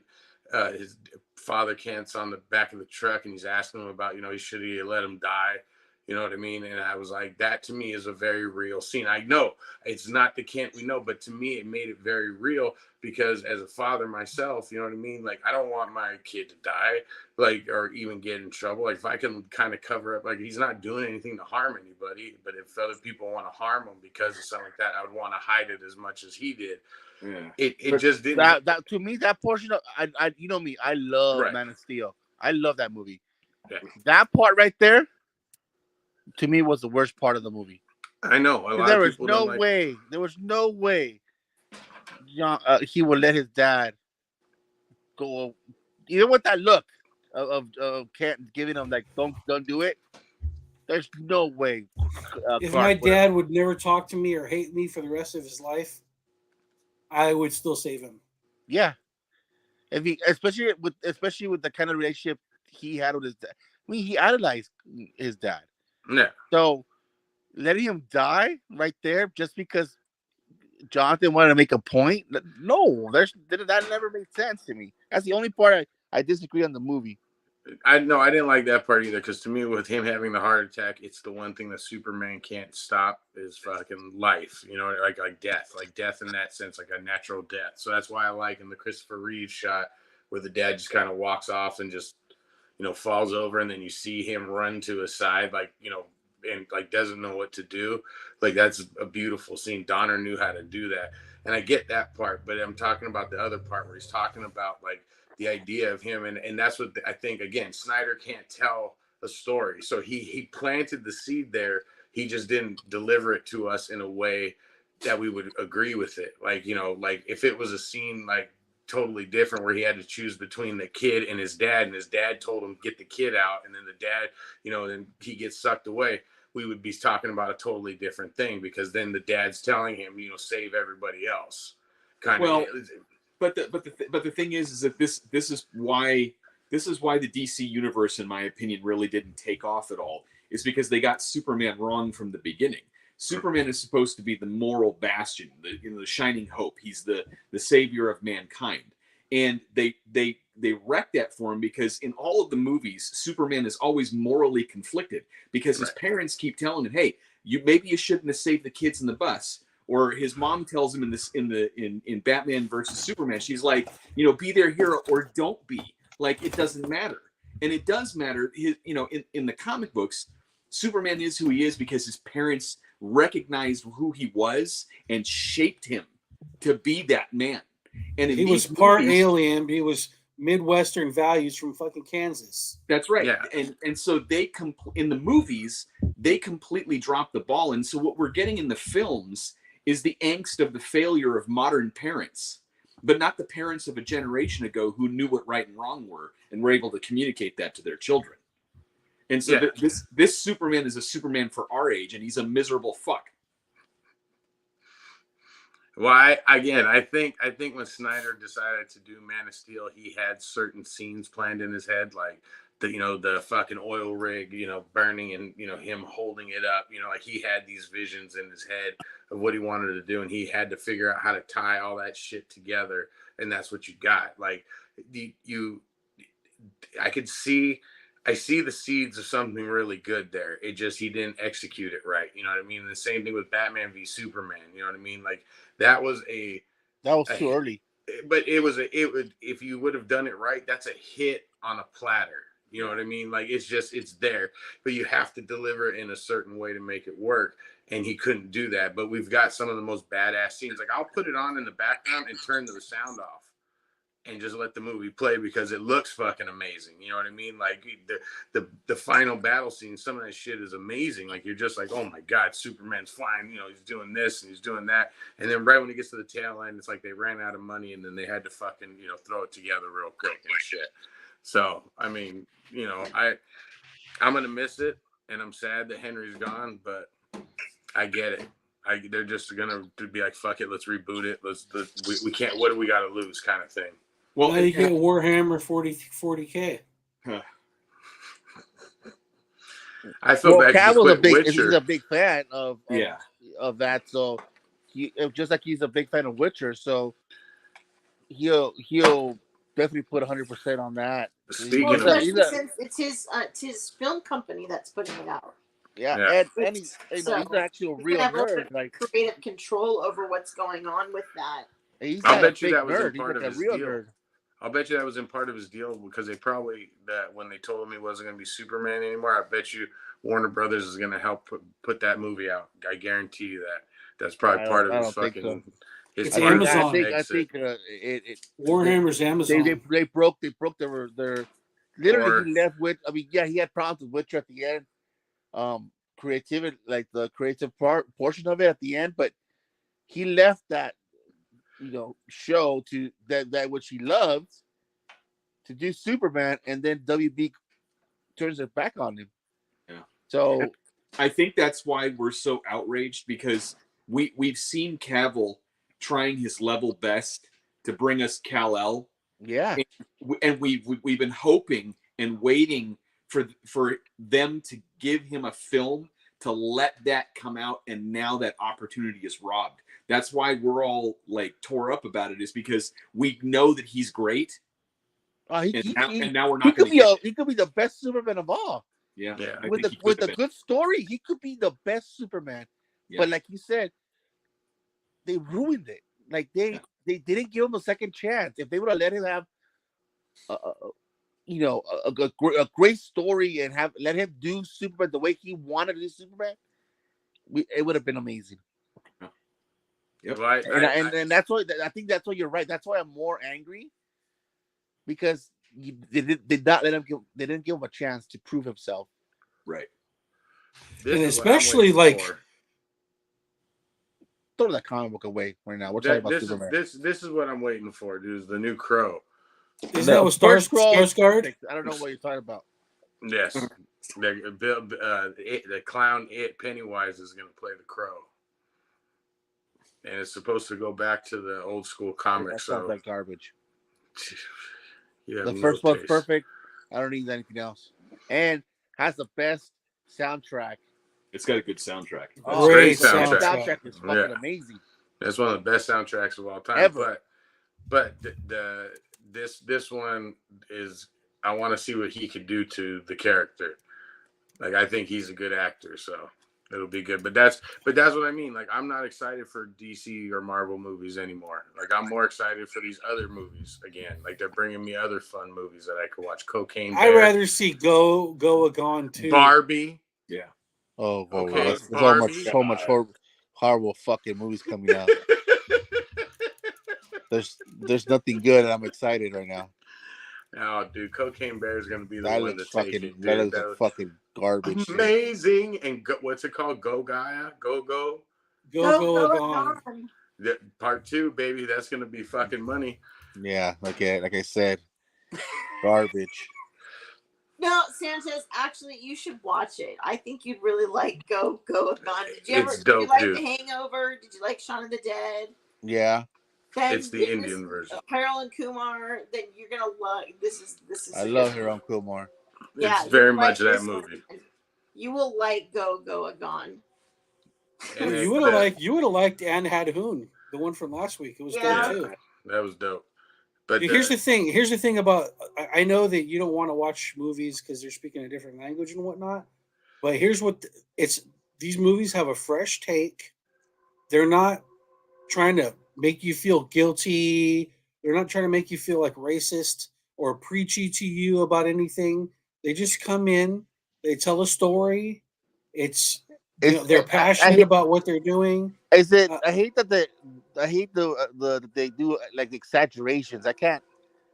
Speaker 3: his father Kent's on the back of the truck, and he's asking him about, he should have let him die. You know what I mean? And I was like, that to me is a very real scene. I know it's not the Kent we know, but to me, it made it very real, because as a father myself, you know what I mean? Like, I don't want my kid to die, like, or even get in trouble. Like, if I can kind of cover up, like, he's not doing anything to harm anybody, but if other people want to harm him because of something like that, I would want to hide it as much as he did.
Speaker 2: Yeah.
Speaker 3: It just didn't.
Speaker 5: That to me, that portion of I you know me, I love
Speaker 3: Right.
Speaker 5: Man of Steel. I love that movie.
Speaker 3: Yeah.
Speaker 5: That part right there, to me, was the worst part of the movie.
Speaker 3: I know a lot
Speaker 5: There
Speaker 3: of
Speaker 5: was
Speaker 3: people
Speaker 5: no
Speaker 3: don't like.
Speaker 5: way. There was no way. He would let his dad go, even with that look of Can't giving him like, don't do it. There's no way.
Speaker 1: If
Speaker 5: Clark
Speaker 1: my
Speaker 5: would've-
Speaker 1: dad would never talk to me or hate me for the rest of his life, I would still save him.
Speaker 5: yeah, if he, especially with the kind of relationship he had with his dad. I mean, he idolized his dad.
Speaker 3: Yeah.
Speaker 5: So letting him die right there just because Jonathan wanted to make a point, no, that never made sense to me. That's the only part I disagree on the movie.
Speaker 3: I didn't like that part either, because to me, with him having the heart attack, it's the one thing that Superman can't stop is fucking life. Like death in that sense, like a natural death. So that's why I like in the Christopher Reeve shot where the dad just kind of walks off and just falls over, and then you see him run to his side, like and like doesn't know what to do. Like, that's a beautiful scene. Donner knew how to do that, and I get that part, but I'm talking about the other part where he's talking about like the idea of him, and that's what I think. Again, Snyder can't tell a story, so he planted the seed there. He just didn't deliver it to us in a way that we would agree with it. Like, like if it was a scene like totally different where he had to choose between the kid and his dad told him get the kid out, and then the dad, then he gets sucked away, we would be talking about a totally different thing, because then the dad's telling him, save everybody else.
Speaker 2: But the thing is that this is why the DC universe, in my opinion, really didn't take off at all. Is because they got Superman wrong from the beginning. Superman is supposed to be the moral bastion, the shining hope. He's the savior of mankind, and they wrecked that for him, because in all of the movies, Superman is always morally conflicted, because his parents keep telling him, "Hey, maybe you shouldn't have saved the kids in the bus." Or his mom tells him in Batman versus Superman, she's like, be their hero or don't be. Like, it doesn't matter, and it does matter. In the comic books, Superman is who he is because his parents recognized who he was and shaped him to be that man. And
Speaker 1: he was part alien, but he was Midwestern values from fucking Kansas.
Speaker 2: That's right.
Speaker 3: Yeah.
Speaker 2: And so in the movies, they completely dropped the ball. And so what we're getting in the films is the angst of the failure of modern parents, but not the parents of a generation ago who knew what right and wrong were and were able to communicate that to their children. And so this Superman is a Superman for our age, and he's a miserable fuck.
Speaker 3: Well, I think when Snyder decided to do Man of Steel, he had certain scenes planned in his head, like the fucking oil rig, burning, and him holding it up, like he had these visions in his head of what he wanted to do, and he had to figure out how to tie all that shit together, and that's what you got. Like, I see the seeds of something really good there. It just, he didn't execute it right. You know what I mean? And the same thing with Batman v Superman. You know what I mean? Like, that was
Speaker 5: too early.
Speaker 3: But if you would have done it right, that's a hit on a platter. You know what I mean? Like, it's there, but you have to deliver it in a certain way to make it work. And he couldn't do that. But we've got some of the most badass scenes. Like, I'll put it on in the background and turn the sound off. and just let the movie play because it looks fucking amazing. You know what I mean? Like the final battle scene, some of that shit is amazing. Like you're just like, oh my god, Superman's flying. You know, he's doing this and he's doing that, and then right when he gets to the tail end, it's like they ran out of money and then they had to fucking throw it together real quick and shit. So I mean, I'm gonna miss it, and I'm sad that Henry's gone, but I get it. They're just gonna be like, fuck it, let's reboot it. We can't. What do we got to lose, kind of thing.
Speaker 1: Well, now you get Warhammer 40K.
Speaker 2: Huh.
Speaker 3: I feel bad.
Speaker 5: He's a big fan of that. So he just like he's a big fan of Witcher. So he'll definitely put 100% on that.
Speaker 4: It's his film company that's putting it out.
Speaker 5: And he's actually a real nerd. Like
Speaker 4: creative control over what's going on with that.
Speaker 3: I'll bet you that was in part of his deal. Nerd. I'll bet you that was in part of his deal because they probably when they told him he wasn't going to be Superman anymore. I bet you Warner Brothers is going to help put that movie out. I guarantee you that. That's probably part of his fucking.
Speaker 1: It's Amazon.
Speaker 5: I think
Speaker 1: Warhammer's Amazon.
Speaker 5: They broke their. Literally, he left with. I mean, he had problems with Witcher at the end. Creativity, like the creative portion of it at the end, but he left that show to that which he loved to do Superman, and then WB turns it back on him.
Speaker 2: Yeah.
Speaker 5: So
Speaker 2: I think that's why we're so outraged, because we've seen Cavill trying his level best to bring us Kal-El.
Speaker 5: Yeah.
Speaker 2: And we've been hoping and waiting for them to give him a film to let that come out, and now that opportunity is robbed. That's why we're all like tore up about it, is because we know that he's great. And now we're not going to.
Speaker 5: He could be the best Superman of all.
Speaker 2: Yeah.
Speaker 5: With a good story, he could be the best Superman. Yeah. But like you said, they ruined it. Like they didn't give him a second chance. If they would have let him have a great story and let him do Superman the way he wanted to do Superman, it would have been amazing.
Speaker 2: Yep.
Speaker 5: And that's why I think that's why you're right. That's why I'm more angry, because they did not let him. They didn't give him a chance to prove himself.
Speaker 2: Right.
Speaker 1: And especially like
Speaker 5: throw that comic book away right now. We're talking about Superman.
Speaker 3: This is what I'm waiting for, dude. Is the new Crow.
Speaker 1: Isn't that what Skarsgård?
Speaker 5: I don't know what you're talking about.
Speaker 3: Yes, the clown Pennywise is going to play the Crow, and it's supposed to go back to the old school comics.
Speaker 5: That sounds like garbage.
Speaker 3: The
Speaker 5: first one's perfect. I don't need anything else, and has the best soundtrack.
Speaker 2: It's got a good soundtrack.
Speaker 3: Great soundtrack.
Speaker 5: The soundtrack is fucking amazing.
Speaker 3: That's one of the best soundtracks of all time.
Speaker 5: Ever.
Speaker 3: But this one is, I want to see what he could do to the character. Like, I think he's a good actor, so it'll be good. But that's what I mean. Like, I'm not excited for DC or Marvel movies anymore. Like, I'm more excited for these other movies again. Like, they're bringing me other fun movies that I could watch. Cocaine Bear.
Speaker 1: I'd rather see Go a Gone too.
Speaker 3: Barbie.
Speaker 2: Yeah.
Speaker 5: Oh, okay. So much horrible fucking movies coming out. There's nothing good, and I'm excited right now.
Speaker 3: Oh, dude, Cocaine Bear is gonna be the one to take it.
Speaker 5: That looks like fucking garbage.
Speaker 3: Amazing. And what's it called? Go Gaia? Go
Speaker 1: Gone.
Speaker 3: Part 2, baby. That's gonna be fucking money.
Speaker 5: Yeah, like I said, garbage.
Speaker 4: No, Sanchez, actually, you should watch it. I think you'd really like Go Gone. Did you like The Hangover? Did you like Shaun of the Dead?
Speaker 5: Yeah.
Speaker 4: Then
Speaker 3: it's the Indian version.
Speaker 4: Harold and Kumar. Then you're gonna love this. Is.
Speaker 5: I love Harold and Kumar.
Speaker 3: Yeah, it's very much that movie.
Speaker 4: You will like Go Gone.
Speaker 1: You would have liked Anne Hadhoon, the one from last week. It was dope too.
Speaker 3: That was dope. But
Speaker 1: here's the thing. Here's the thing about. I know that you don't want to watch movies because they're speaking a different language and whatnot. But here's what it's. These movies have a fresh take. They're not trying to make you feel guilty. They're not trying to make you feel like racist or preachy to you about anything. They just come in. They tell a story. They're passionate about what they're doing.
Speaker 5: I hate that they do like exaggerations. I can't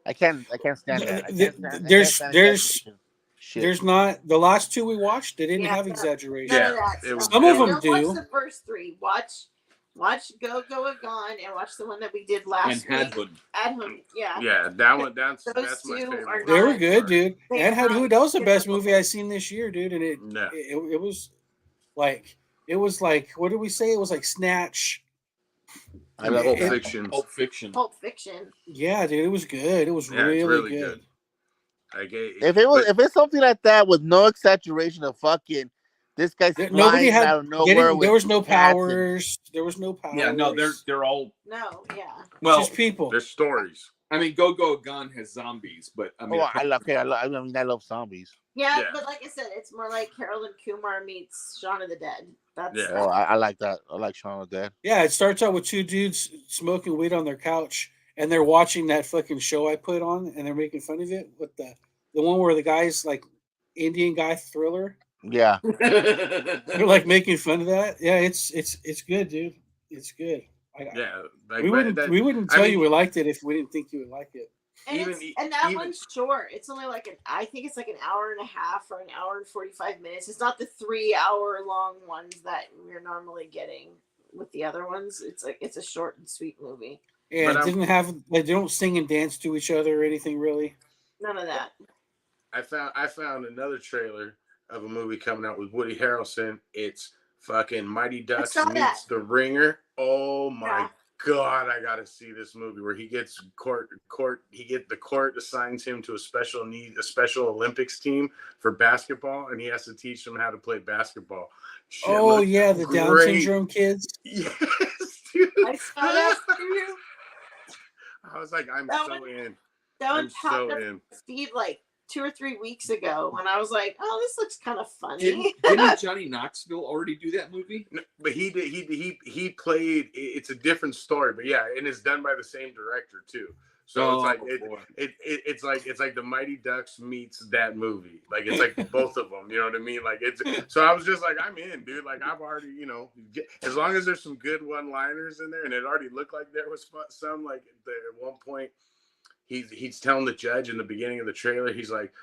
Speaker 5: I can't stand that. I can't stand
Speaker 1: There's
Speaker 5: exaggeration. Shit.
Speaker 1: there's not the last two we watched. They didn't
Speaker 4: Yeah,
Speaker 1: have
Speaker 4: none
Speaker 1: exaggeration.
Speaker 4: of that
Speaker 3: it was-
Speaker 4: stuff.
Speaker 1: Some of
Speaker 4: And
Speaker 1: them
Speaker 4: don't
Speaker 1: do.
Speaker 4: watch the first three. Watch Go Go a Gone and watch the one that we did last
Speaker 2: And
Speaker 4: week.
Speaker 2: Hadwood.
Speaker 4: Adhood. Yeah.
Speaker 3: Yeah, that one. That's
Speaker 4: Those
Speaker 3: my
Speaker 4: two
Speaker 3: favorite.
Speaker 4: are
Speaker 3: one.
Speaker 1: They were
Speaker 4: not-
Speaker 1: good, dude.
Speaker 4: They
Speaker 1: And
Speaker 4: are
Speaker 1: had
Speaker 4: not
Speaker 1: who? That was the best
Speaker 4: typical.
Speaker 1: movie I seen this year, dude. And
Speaker 3: Yeah.
Speaker 1: it was like what did we say? It was like Snatch.
Speaker 5: I love
Speaker 2: Pulp
Speaker 1: it-
Speaker 2: Fiction. Pulp Fiction.
Speaker 4: Pulp Fiction.
Speaker 1: Yeah, dude, it was good. It was
Speaker 3: Yeah, it's
Speaker 1: really,
Speaker 3: really
Speaker 1: good.
Speaker 3: Like,
Speaker 5: if it's something like that with no exaggeration of fucking this guy's
Speaker 1: Nobody
Speaker 5: flying
Speaker 1: had
Speaker 5: out of nowhere.
Speaker 1: there was no
Speaker 5: with cats and-
Speaker 1: powers. There was no powers.
Speaker 2: Yeah, no, they're all
Speaker 4: No, yeah.
Speaker 2: well.
Speaker 1: just people.
Speaker 3: there's stories.
Speaker 2: I mean, Go Go Gone has zombies, but I mean,
Speaker 5: Oh, I love zombies.
Speaker 4: Yeah,
Speaker 3: Yeah.
Speaker 4: but like I said, it's more like Harold and Kumar meets Shaun of the Dead. That's
Speaker 3: Yeah.
Speaker 5: Oh, I like that. I like Shaun of the Dead.
Speaker 1: Yeah, it starts out with two dudes smoking weed on their couch, and they're watching that fucking show I put on, and they're making fun of it with the one where the guy's like Indian guy thriller.
Speaker 5: Yeah.
Speaker 1: They're like making fun of that. Yeah, it's good, dude. It's good.
Speaker 3: Yeah, like,
Speaker 1: we wouldn't
Speaker 3: that-
Speaker 1: we wouldn't
Speaker 3: I
Speaker 1: tell
Speaker 3: mean-
Speaker 1: you we liked it if we didn't think you would like it.
Speaker 4: And,
Speaker 3: Even-
Speaker 4: and that
Speaker 3: even-
Speaker 4: one's short. It's only like I think it's like an hour and a half or an hour and 45 minutes. It's not the 3 hour long ones that we're normally getting with the other ones. It's like it's a short and sweet movie.
Speaker 1: And
Speaker 3: But
Speaker 1: it didn't have they don't sing and dance to each other or anything really.
Speaker 4: None of that.
Speaker 3: I found another trailer of a movie coming out with Woody Harrelson. It's fucking Mighty Ducks
Speaker 4: saw
Speaker 3: meets
Speaker 4: that.
Speaker 3: The Ringer. Oh my
Speaker 4: Yeah.
Speaker 3: God, I gotta see this movie where he gets the court assigns him to a special Olympics team for basketball, and he has to teach them how to play basketball. Shit
Speaker 1: Oh
Speaker 3: looks
Speaker 1: yeah, the Down
Speaker 3: great.
Speaker 1: syndrome kids.
Speaker 3: Yes, dude.
Speaker 4: I saw that too.
Speaker 3: I was like, I'm
Speaker 4: That
Speaker 3: so
Speaker 4: one-
Speaker 3: in.
Speaker 4: That
Speaker 3: I'm
Speaker 4: one popped
Speaker 3: so
Speaker 4: up
Speaker 3: in.
Speaker 4: on feed like 2 or 3 weeks ago when I was like, oh, this looks kind of funny.
Speaker 2: didn't Johnny Knoxville already do that movie?
Speaker 3: No, but he did. He played. It's a different story, but yeah, and it's done by the same director too. So it's like
Speaker 2: boy.
Speaker 3: it's like the Mighty Ducks meets that movie. Like it's like both of them. You know what I mean? Like it's. So I was just like, I'm in, dude. Like I've already, as long as there's some good one-liners in there, and it already looked like there was some. Like at one point, he's telling the judge in the beginning of the trailer, he's like,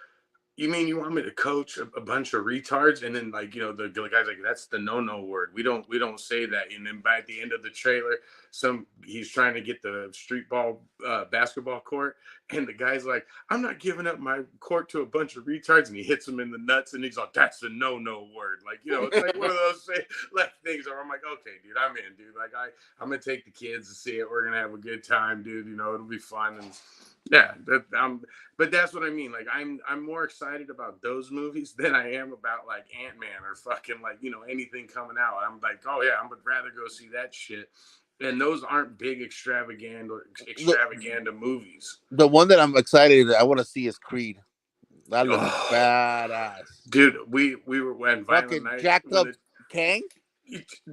Speaker 3: you mean you want me to coach a bunch of retards? And then the guy's like, that's the no word. We don't say that. And then by the end of the trailer, he's trying to get the street ball basketball court, and the guy's like, I'm not giving up my court to a bunch of retards, and he hits him in the nuts, and he's like, that's the no word. Like, it's like one of those things where I'm like, okay, dude, I'm in, dude. Like I'm gonna take the kids to see it. We're gonna have a good time, dude. It'll be fun. And yeah, but that's what I mean. Like I'm more excited about those movies than I am about like Ant-Man or fucking like, anything coming out. I'm like, oh yeah, I would rather go see that shit. And those aren't big extravaganza movies.
Speaker 5: The one that I'm excited I want to see is Creed. That looks
Speaker 3: Oh.
Speaker 5: badass.
Speaker 3: Dude, we were when
Speaker 5: Fucking
Speaker 3: Violent Night
Speaker 5: jacked up Kang.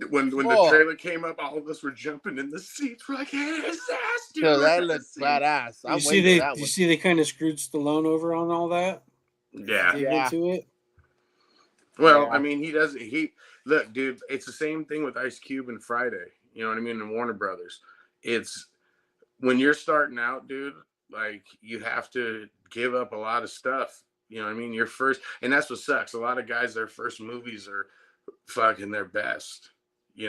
Speaker 3: when the trailer came up, all of us were jumping in the seats. We're like, hey, it's ass, dude.
Speaker 5: So that
Speaker 3: We're
Speaker 5: looks
Speaker 3: gonna
Speaker 5: badass. I'm
Speaker 1: You
Speaker 5: waiting for that
Speaker 1: you
Speaker 5: one.
Speaker 1: see they kind of screwed Stallone over on all that.
Speaker 3: Yeah.
Speaker 1: Dig
Speaker 5: Yeah.
Speaker 1: into it.
Speaker 3: Well,
Speaker 5: Yeah.
Speaker 3: I mean, look, dude, it's the same thing with Ice Cube and Friday. You know what I mean? And Warner Brothers. It's when you're starting out, dude, like you have to give up a lot of stuff. You know what I mean? Your first, and that's what sucks. A lot of guys, their first movies are fucking their best. They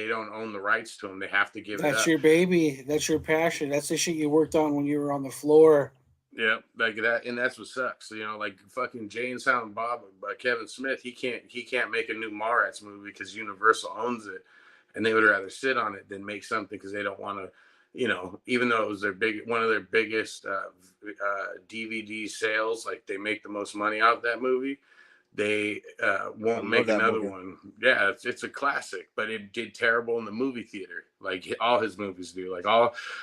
Speaker 3: don't own the rights to them. They have to give it
Speaker 1: That's
Speaker 3: up.
Speaker 1: your baby. That's your passion. That's the shit you worked on when you were on the floor.
Speaker 3: Yeah, like that, and that's what sucks. Like fucking Jay and Silent Bob by Kevin Smith. He can't make a new Mallrats movie because Universal owns it, and they would rather sit on it than make something because they don't want to. Even though it was one of their biggest DVD sales, like they make the most money out of that movie, they won't make another one. Yeah, it's a classic, but it did terrible in the movie theater, like all his movies do.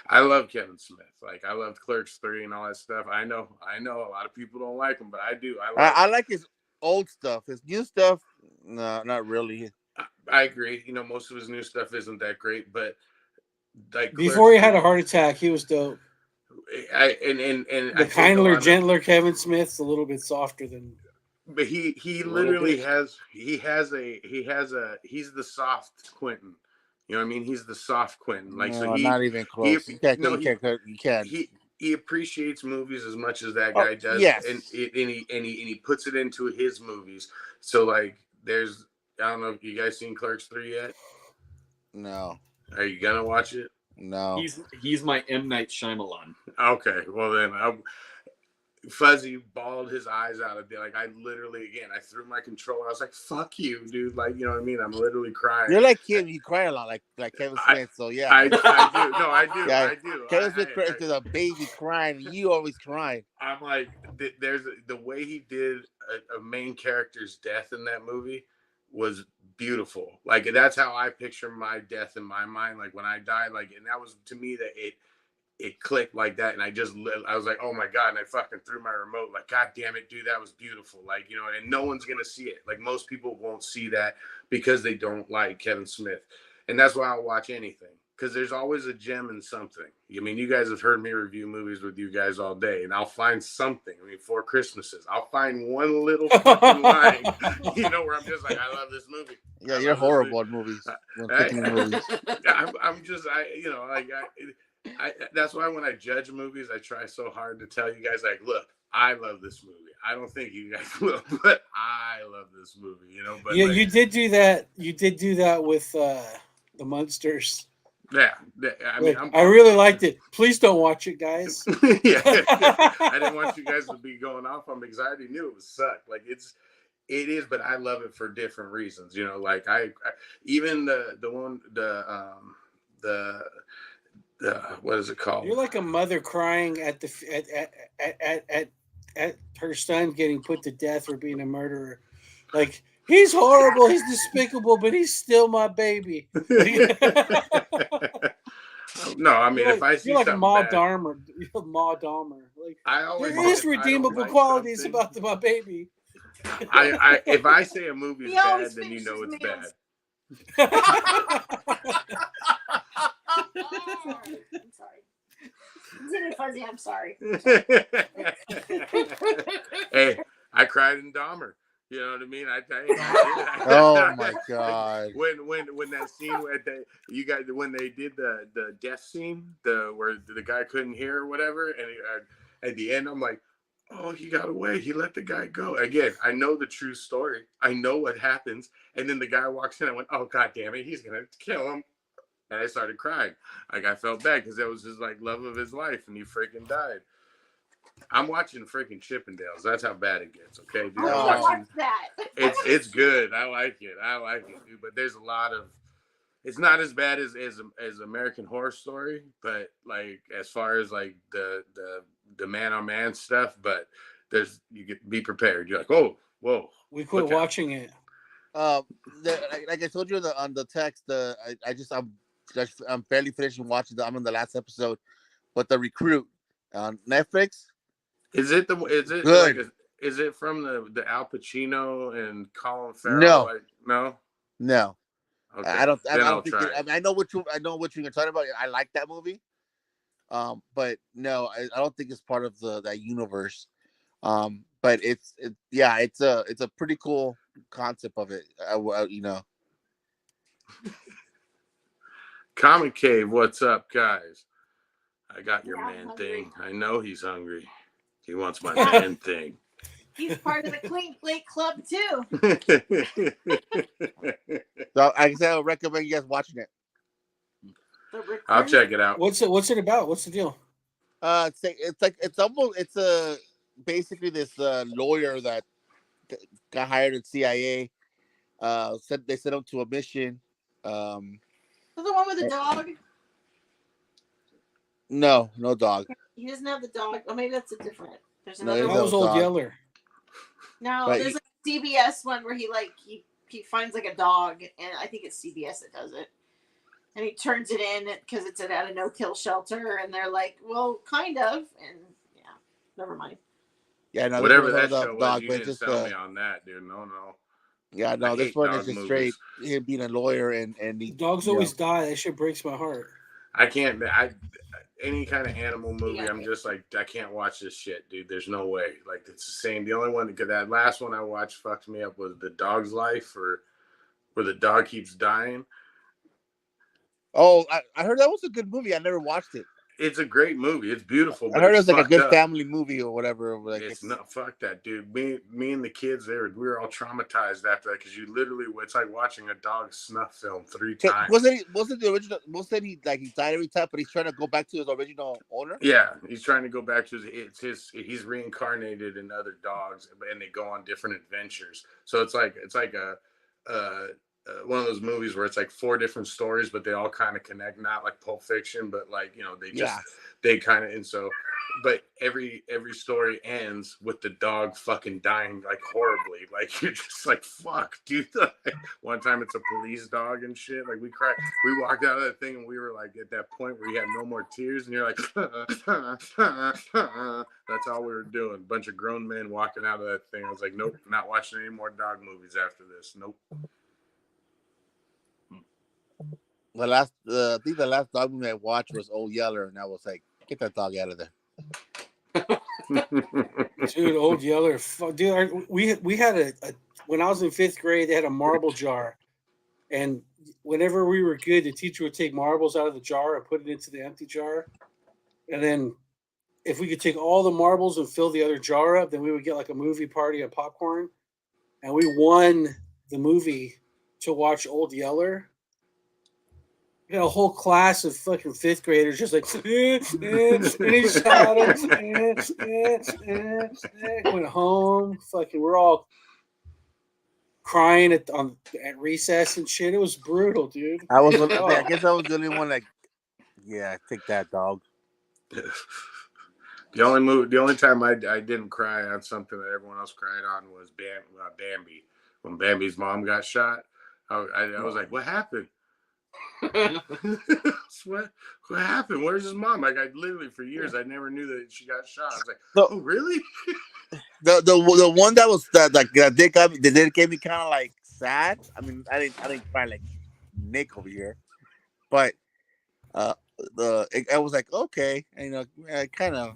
Speaker 3: I love Kevin Smith. Like I loved Clerks 3 and all that stuff. I know a lot of people don't like him, but I do.
Speaker 5: I like his old stuff. His new stuff, no, not really.
Speaker 3: I agree. Most of his new stuff isn't that great, but like
Speaker 1: Before he had a heart attack, he was dope. The kindler, gentler Kevin Smith's a little bit softer than.
Speaker 3: But he literally he's the soft Quentin. You know what I mean? He's the soft Quentin. Like
Speaker 5: No,
Speaker 3: so he
Speaker 5: not even close. You can't.
Speaker 3: he appreciates movies as much as that
Speaker 5: Oh,
Speaker 3: guy does,
Speaker 5: yes.
Speaker 3: and he puts it into his movies. So like, there's I don't know if you guys seen Clerks 3 yet.
Speaker 5: No,
Speaker 3: Are you gonna watch it?
Speaker 5: no.
Speaker 2: He's my M. Night Shyamalan.
Speaker 3: Okay, well then Fuzzy bawled his eyes out of there. Like I literally, again, I threw my controller. I was like, "Fuck you, dude!" Like you know what I mean? I'm literally crying.
Speaker 5: You're like him. You cry a lot, like Kevin Smith. So yeah,
Speaker 3: I do. No, I do.
Speaker 5: Yeah,
Speaker 3: I do.
Speaker 5: Kevin Smith cries to the baby crying. You always crying.
Speaker 3: I'm like, there's the way he did a main character's death in that movie was beautiful. Like that's how I picture my death in my mind. Like when I died, like, and that was to me that it clicked like that, and I was like, oh my god, and I fucking threw my remote, like, god damn it, dude, that was beautiful. Like, you know, and no one's gonna see it. Like most people won't see that because they don't like Kevin Smith, and that's why I'll watch anything, because there's always a gem in something. I mean, you guys have heard me review movies with you guys all day, and I'll find something. I mean, 4 Christmases, I'll find one little fucking line, you know, where I'm just like, I love this movie.
Speaker 5: Yeah, you're horrible at movies. Movies.
Speaker 3: I'm just, you know, like that's why when I judge movies, I try so hard to tell you guys, like, look, I love this movie. I don't think you guys will, but I love this movie, you know. But
Speaker 1: yeah,
Speaker 3: like,
Speaker 1: you did do that. You did do that with the Munsters.
Speaker 3: yeah, I mean,
Speaker 1: I really liked it. Please don't watch it, guys.
Speaker 3: Yeah, I didn't want you guys to be going off on me because I already knew it would suck. Like it is, but I love it for different reasons, you know. Like I even the what is it called?
Speaker 1: You're like a mother crying at her son getting put to death for being a murderer. Like he's horrible, he's despicable, but he's still my baby.
Speaker 3: No, I mean, if I see
Speaker 1: you're like
Speaker 3: something
Speaker 1: Ma
Speaker 3: bad,
Speaker 1: Dahmer. You're Ma Dahmer. Like there is redeemable qualities about my baby.
Speaker 3: If I say a movie's bad, then you know it's bad.
Speaker 4: I'm sorry. Continue, Fuzzy. I'm sorry.
Speaker 3: Hey, I cried in Dahmer. You know what I mean?
Speaker 5: Oh my god!
Speaker 3: When that scene where when they did the death scene, where the guy couldn't hear or whatever, and at the end, I'm like, oh, he got away. He let the guy go. Again, I know the true story. I know what happens. And then the guy walks in. I went, oh god damn it, he's gonna kill him. And I started crying. Like I felt bad because that was his like love of his life, and he freaking died. I'm watching freaking Chippendales. That's how bad it gets. Okay, dude.
Speaker 4: Watch that.
Speaker 3: It's good. I like it, dude. But there's a lot of. It's not as bad as American Horror Story, but like as far as like the man on man stuff. But you get be prepared. You're like, oh, whoa.
Speaker 1: We quit watching it.
Speaker 5: Like I told you on the text, I'm barely finishing watching. I'm in the last episode, but The Recruit on Netflix.
Speaker 3: Is it
Speaker 5: good?
Speaker 3: Like is it from the Al Pacino and Colin Farrell? No. Okay.
Speaker 5: I don't think. I know what you're talking about. I like that movie. But no, I don't think it's part of that universe. But it's a pretty cool concept of it. You know.
Speaker 3: Comic Cave, what's up, guys? I got your man
Speaker 4: hungry.
Speaker 3: thing. I know he's hungry. He wants my man thing.
Speaker 4: He's part of the Clean Plate Club too.
Speaker 5: So I recommend you guys watching it.
Speaker 3: I'll check it out.
Speaker 1: What's it about? What's the deal?
Speaker 5: It's basically this lawyer that got hired at CIA. Said they sent him to a mission.
Speaker 4: The one with the dog?
Speaker 5: No dog.
Speaker 4: He doesn't have the dog. Oh, maybe that's a different. There's
Speaker 5: No,
Speaker 4: another
Speaker 1: That
Speaker 4: one.
Speaker 1: was Old Yeller.
Speaker 4: No,
Speaker 5: But
Speaker 4: there's a CBS one where he finds like a dog, and I think it's CBS that does it. And he turns it in because it's at a no-kill shelter, and they're like, well, kind of, and yeah, never mind.
Speaker 5: Yeah, no.
Speaker 3: Whatever that show was, you didn't sell me on that, dude. No.
Speaker 5: Yeah, no. This one is just straight him being a lawyer, and
Speaker 1: dogs always die. That shit breaks my heart.
Speaker 3: I can't. Any kind of animal movie, I'm just like, I can't watch this shit, dude. There's no way. Like it's the same. The only one that last one I watched fucked me up was The Dog's Life, where the dog keeps dying.
Speaker 5: Oh, I heard that was a good movie. I never watched it.
Speaker 3: It's a great movie. It's beautiful,
Speaker 5: I
Speaker 3: but
Speaker 5: heard
Speaker 3: it's
Speaker 5: it's like a good
Speaker 3: up.
Speaker 5: family movie or whatever. Like
Speaker 3: It's not, fuck that, dude. Me and the kids there, we were all traumatized after that because you literally, it's like watching a dog snuff film 3 times.
Speaker 5: Wasn't the original? Wasn't he like he died every time, but he's trying to go back to his original owner?
Speaker 3: Yeah, he's trying to go back to he's reincarnated in other dogs, and they go on different adventures. So it's like one of those movies where it's like 4 different stories, but they all kind of connect. Not like Pulp Fiction, but like they kind of, and so. But every story ends with the dog fucking dying like horribly. Like you're just like, fuck, dude. One time it's a police dog and shit. Like we cried. We walked out of that thing and we were like at that point where you have no more tears and you're like, that's all we were doing. Bunch of grown men walking out of that thing. I was like, nope, not watching any more dog movies after this. Nope.
Speaker 5: I think the last dog movie I watched was Old Yeller, and I was like, get that dog out of there.
Speaker 1: Dude, Old Yeller. Dude, we had a when I was in 5th grade, they had a marble jar. And whenever we were good, the teacher would take marbles out of the jar and put it into the empty jar. And then if we could take all the marbles and fill the other jar up, then we would get like a movie party of popcorn. And we won the movie to watch Old Yeller. You know, a whole class of fucking 5th graders just like in his shadow. Went home. Fucking, we're all crying at recess and shit. It was brutal, dude.
Speaker 5: I guess I was the only one like, yeah, take that dog.
Speaker 3: The only time I didn't cry on something that everyone else cried on was Bambi. When Bambi's mom got shot, I was like, what happened? what happened? Where's his mom? Like I literally for years I never knew that she got shot. I was like, oh really?
Speaker 5: The one that was that did get me kind of like sad. I mean, I didn't cry like Nick over here, but I was like, okay, and, you know,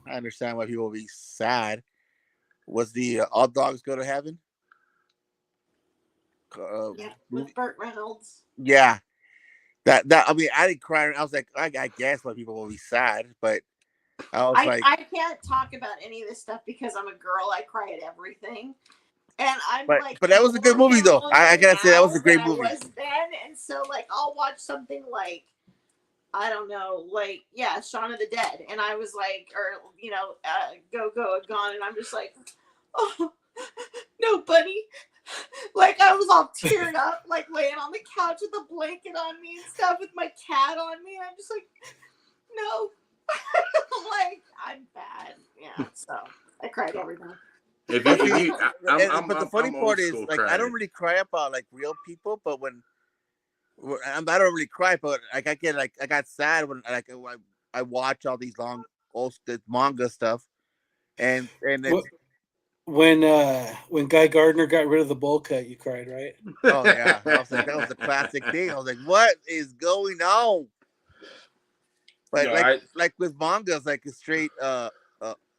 Speaker 5: I understand why people would be sad. Was the All Dogs Go to Heaven?
Speaker 4: With Burt Reynolds.
Speaker 5: Yeah, that I mean, I didn't cry. I was like, I guess why people will be sad, but I was like,
Speaker 4: I can't talk about any of this stuff because I'm a girl. I cry at everything. And
Speaker 5: but that was a good movie though. I gotta say that was a great movie.
Speaker 4: I was then, and so like I'll watch something like, I don't know, like Shaun of the Dead, and I was like, or Go Gone, and I'm just like, oh no, buddy. Like I was all teared up, like laying on the couch with a blanket on me and stuff, with my cat on me, and I'm just like, no. Like I'm bad, yeah. So I cried every time.
Speaker 5: But the funny part is, like, I don't really cry about like real people, but I don't really cry, but like I got sad when like I watch all these long old manga stuff, and
Speaker 1: when Guy Gardner got rid of the bowl cut, you cried, right?
Speaker 5: Oh yeah, I was like, that was a classic thing. I was like, what is going on? But like with mangas, like a straight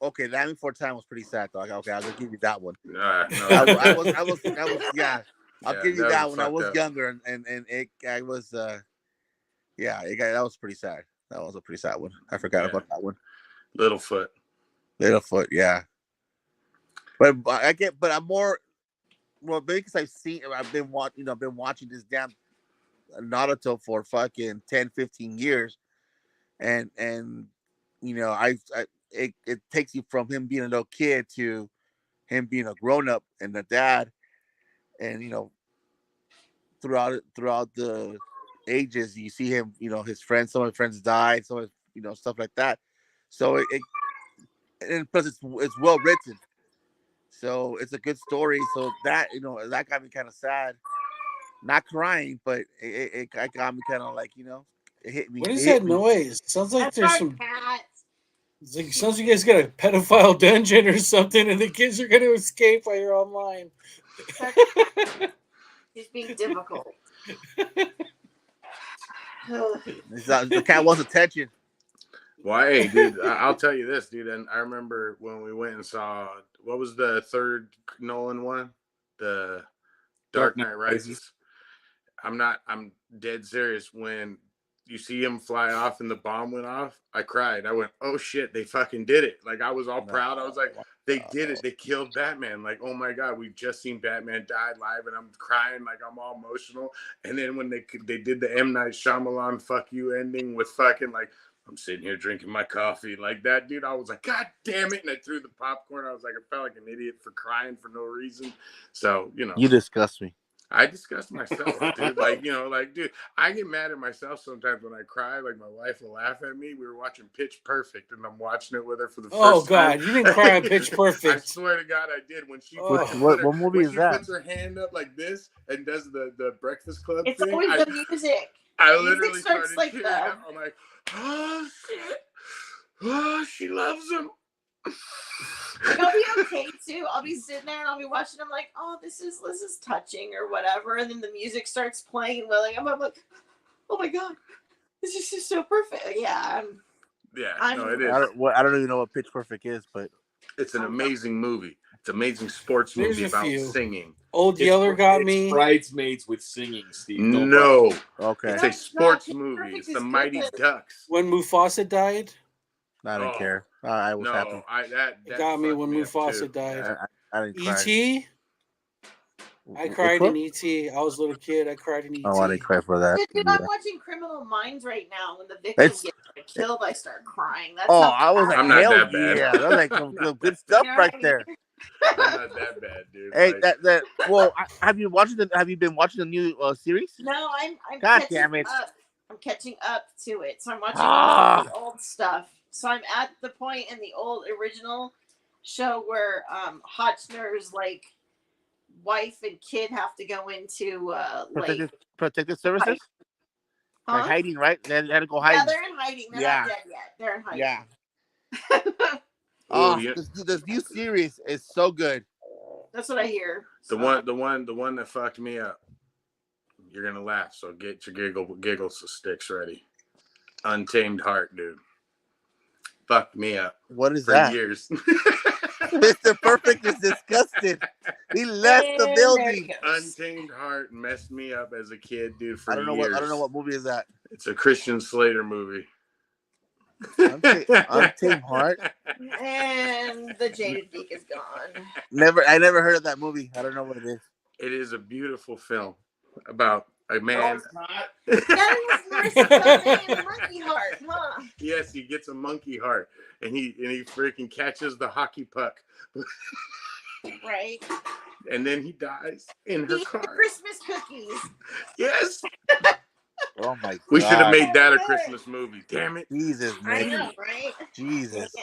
Speaker 5: okay, Land Before Time was pretty sad though. Okay, I'll give you that one. I was yeah. I'll give you that one. I was younger and that was pretty sad. That was a pretty sad one. I forgot about that one.
Speaker 3: Littlefoot,
Speaker 5: yeah. But I'm more maybe because I've been watching this damn Naruto for fucking 10, 15 years. And you know, it takes you from him being a little kid to him being a grown up and a dad, and you know, throughout the ages, you see him. You know, some of his friends died, some of stuff like that. So and plus it's well written, so it's a good story. So that that got me kind of sad, not crying, but it got me kind of like it hit me.
Speaker 1: What is that noise? Sounds like
Speaker 4: That's
Speaker 1: there's
Speaker 4: our cat.
Speaker 1: It's like, sounds like you guys got a pedophile dungeon or something, and the kids are going to escape while you're online.
Speaker 4: He's being difficult.
Speaker 5: The cat wants attention.
Speaker 3: Well, hey, dude, I'll tell you this, dude. And I remember when we went and saw, what was the third Nolan one? The Dark Knight Rises. I'm dead serious. When you see him fly off and the bomb went off, I cried. I went, oh shit, they fucking did it. Like I was all proud. I was like, they did it. They killed Batman. Like, oh my God, we've just seen Batman die live, and I'm crying, like I'm all emotional. And then when they did the M. Night Shyamalan fuck you ending with fucking like, I'm sitting here drinking my coffee like that, dude. I was like, God damn it. And I threw the popcorn. I was like, I felt like an idiot for crying for no reason. So,
Speaker 5: You disgust me.
Speaker 3: I disgust myself, dude. Like, dude, I get mad at myself sometimes when I cry. Like, my wife will laugh at me. We were watching Pitch Perfect, and I'm watching it with her for the first time.
Speaker 1: Oh, God, you didn't cry on Pitch Perfect.
Speaker 3: I swear to God, I did. When she
Speaker 5: what movie is that?
Speaker 3: Puts her hand up like this and does the Breakfast Club
Speaker 4: It's
Speaker 3: thing.
Speaker 4: always the music.
Speaker 3: I literally
Speaker 4: starts
Speaker 3: started
Speaker 4: like
Speaker 3: tearing
Speaker 4: that.
Speaker 3: up. I'm like, oh, shit. Oh, she loves him.
Speaker 4: Like, I'll be okay too. I'll be sitting there and I'll be watching. I'm like, oh, this is touching or whatever. And then the music starts playing, and I'm like, oh my God, this is just so perfect. Yeah,
Speaker 3: it is.
Speaker 5: I don't even know what Pitch Perfect is, but
Speaker 3: it's an amazing movie. It's an amazing sports movie about singing.
Speaker 1: Old Yeller got me.
Speaker 2: Bridesmaids with singing, Steve.
Speaker 3: No.
Speaker 5: Okay.
Speaker 3: It's a sports movie. It's the Mighty Ducks.
Speaker 1: When Mufasa died?
Speaker 5: I didn't care. I was happy.
Speaker 1: It got me when Mufasa died.
Speaker 5: I didn't cry.
Speaker 1: E.T.? I cried in E.T. I was a little kid. I cried in E.T.
Speaker 5: Oh, I didn't cry for that.
Speaker 4: Dude, I'm watching Criminal Minds right now. When the victim gets killed, I start crying. That's
Speaker 5: I was like,
Speaker 3: I'm not
Speaker 5: hell
Speaker 3: that bad.
Speaker 5: yeah. That was like some good stuff right there.
Speaker 3: I'm not that bad, dude.
Speaker 5: Hey, well, have you been watching the new series?
Speaker 4: No, I'm
Speaker 5: God
Speaker 4: catching
Speaker 5: damn it.
Speaker 4: up. I'm catching up to it. So I'm watching the old stuff. So I'm at the point in the old original show where Hotchner's like wife and kid have to go into
Speaker 5: protective services.
Speaker 4: Huh?
Speaker 5: Like hiding, right? They had to go hide.
Speaker 4: Yeah, they're in hiding. They're not dead yet. They're in hiding.
Speaker 5: Yeah. This new series is so good.
Speaker 4: That's what I hear.
Speaker 3: The one that fucked me up. You're gonna laugh, so get your giggle sticks ready. Untamed Heart, dude. Fucked me up.
Speaker 5: What is
Speaker 3: for
Speaker 5: that?
Speaker 3: Years.
Speaker 5: Mr. Perfect is disgusted. He left the building.
Speaker 3: Untamed Heart messed me up as a kid, dude. For
Speaker 5: I don't know what movie is that.
Speaker 3: It's a Christian Slater movie.
Speaker 5: Untamed Heart.
Speaker 4: And the Jaded Geek is gone.
Speaker 5: I never heard of that movie. I don't know what it is.
Speaker 3: It is a beautiful film about a man.
Speaker 4: Monkey heart, huh?
Speaker 3: Yes, he gets a monkey heart, and he freaking catches the hockey puck.
Speaker 4: Right.
Speaker 3: And then he dies in her car.
Speaker 4: Christmas cookies.
Speaker 3: Yes.
Speaker 5: Oh my God.
Speaker 3: We should have made that a Christmas movie. Damn it.
Speaker 5: Jesus, man.
Speaker 4: I know, right?
Speaker 5: Jesus.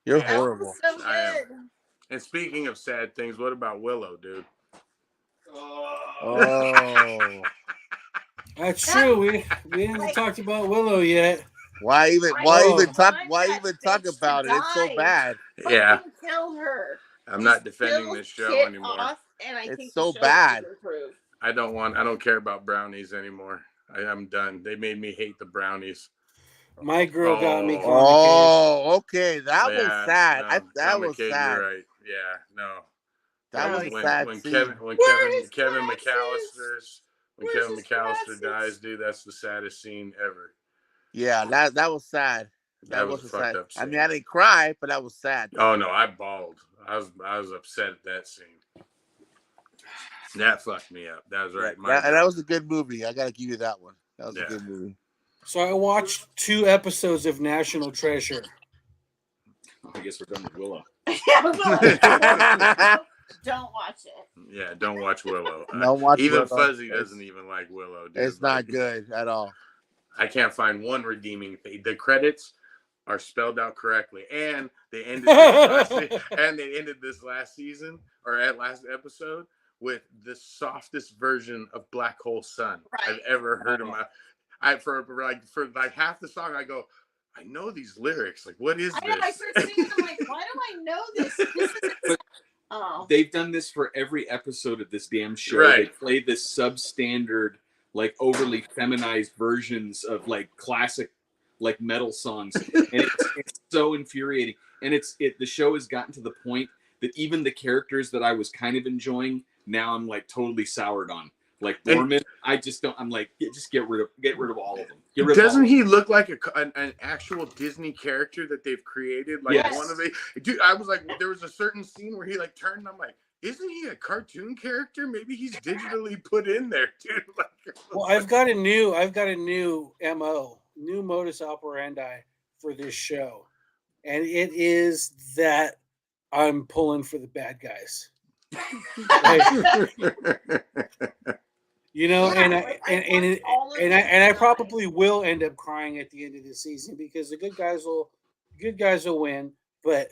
Speaker 5: You're horrible.
Speaker 4: So good.
Speaker 3: I am. And speaking of sad things, what about Willow, dude?
Speaker 5: Oh.
Speaker 1: That's true. We haven't talked about Willow yet.
Speaker 5: Why even talk about it? It's so bad.
Speaker 3: Yeah.
Speaker 4: Kill her.
Speaker 3: I'm not defending this show anymore.
Speaker 5: It's so bad.
Speaker 3: I don't care about brownies anymore. I'm done. They made me hate the brownies.
Speaker 1: My girl got me.
Speaker 5: Oh, okay. That was sad.
Speaker 3: No,
Speaker 5: that was sad.
Speaker 3: You're right. Yeah, no.
Speaker 5: That was a sad
Speaker 3: when
Speaker 5: scene.
Speaker 3: Kevin McAllister dies, dude, that's the saddest scene ever.
Speaker 5: Yeah, that was sad.
Speaker 3: That was a fucked up scene.
Speaker 5: I mean, I didn't cry, but that was sad.
Speaker 3: Oh no, I bawled. I was upset at that scene. That fucked me up. That was right.
Speaker 5: That was a good movie. I gotta give you that one. That was a good movie.
Speaker 1: So I watched 2 episodes of National Treasure.
Speaker 2: I guess we're done with Willow.
Speaker 4: Don't watch it.
Speaker 3: Yeah, don't watch Willow.
Speaker 5: Willow.
Speaker 3: Fuzzy doesn't even like Willow. Dude.
Speaker 5: It's not good at all.
Speaker 3: I can't find one redeeming thing. The credits are spelled out correctly, and they ended this last season or at last episode with the softest version of Black Hole Sun I've ever heard in my. For half the song, I go, I know these lyrics. Like, what is this?
Speaker 4: I start singing. I'm like, why do I know this?
Speaker 2: They've done this for every episode of this damn show.
Speaker 3: Right.
Speaker 2: They play this substandard, like overly feminized versions of like classic, like metal songs, and it's so infuriating. And the show has gotten to the point that even the characters that I was kind of enjoying, now I'm like totally soured on. like
Speaker 3: And-
Speaker 2: Borman. I just don't. I'm like, just get rid of all of them. Get rid of
Speaker 3: Doesn't
Speaker 2: all of
Speaker 3: he look like an actual Disney character that they've created? Like
Speaker 2: Yes.
Speaker 3: one of the dude. I was like, there was a certain scene where he like turned. And I'm like, isn't he a cartoon character? Maybe he's digitally put in there, dude. Like,
Speaker 1: Well, I've got a new MO, new modus operandi for this show, and it is that I'm pulling for the bad guys. You know,
Speaker 4: Yeah,
Speaker 1: and
Speaker 4: like, watched all of it.
Speaker 1: I probably will end up crying at the end of the season because the good guys will win, but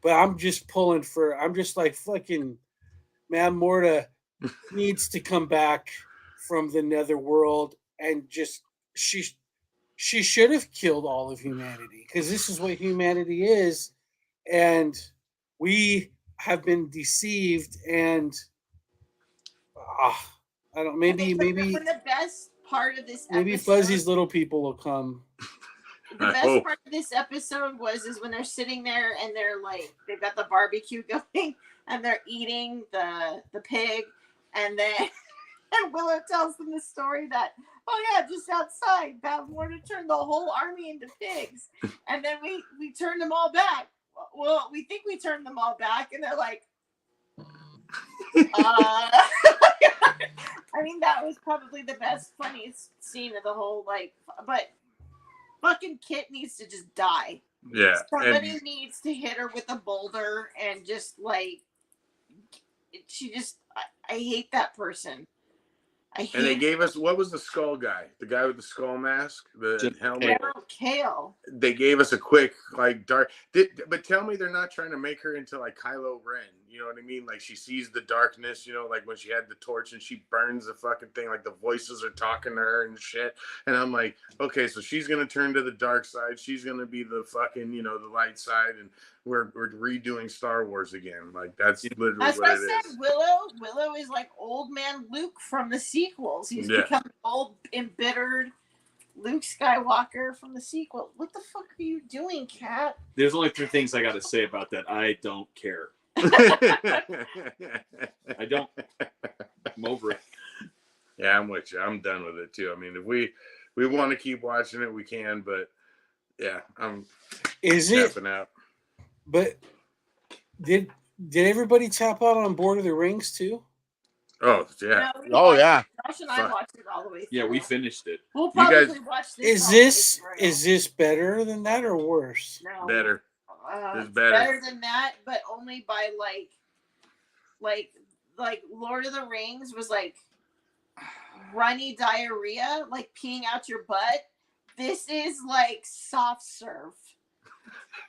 Speaker 1: I'm just pulling for. I'm just like fucking man. Morta needs to come back from the netherworld and just she should have killed all of humanity because this is what humanity is, and we have been deceived and I don't maybe
Speaker 4: when the best part of this
Speaker 1: maybe
Speaker 4: episode,
Speaker 1: Fuzzy's little people will come.
Speaker 4: the best part of this episode is when they're sitting there and they're like they've got the barbecue going and they're eating the pig, and then and Willow tells them the story that, oh yeah, just outside Bad Mortar turned the whole army into pigs, and then we turned them all back. Well, we think we turned them all back, and they're like, I mean, that was probably the best, funniest scene of the whole, like, but fucking Kit needs to just die.
Speaker 3: Yeah.
Speaker 4: Somebody needs to hit her with a boulder and just, like, I hate that person.
Speaker 3: And they gave us, what was the skull guy? The guy with the skull mask? The helmet?
Speaker 4: Kale.
Speaker 3: They gave us a quick, like, dark. But tell me they're not trying to make her into, like, Kylo Ren. You know what I mean? Like, she sees the darkness, you know, like when she had the torch and she burns the fucking thing. Like, the voices are talking to her and shit. And I'm like, okay, so she's going to turn to the dark side. She's going to be the fucking, you know, the light side. And we're redoing Star Wars again. Like, that's literally
Speaker 4: That's
Speaker 3: what
Speaker 4: why
Speaker 3: it
Speaker 4: I said
Speaker 3: is.
Speaker 4: Willow is like old man Luke from the sequels. He's
Speaker 3: Yeah.
Speaker 4: become old, embittered Luke Skywalker from the sequel. What the fuck are you doing, Kat?
Speaker 2: There's only 3 things I got to say about that. I don't care. I don't. I'm over it.
Speaker 3: Yeah, I'm with you. I'm done with it too. I mean, if we want to keep watching it, we can. But yeah, I'm tapping out.
Speaker 1: But did everybody tap out on Lord of the Rings too?
Speaker 3: Oh yeah.
Speaker 4: No,
Speaker 5: yeah.
Speaker 4: Josh and I watched it all the way through.
Speaker 2: Yeah, we finished it.
Speaker 4: We'll
Speaker 3: You guys-
Speaker 4: probably watch this.
Speaker 1: Is this better than that or worse?
Speaker 4: No.
Speaker 3: Better. It's
Speaker 4: It's
Speaker 3: better.
Speaker 4: better than that, but only by like Lord of the Rings was like runny diarrhea, like peeing out your butt. This is like soft serve.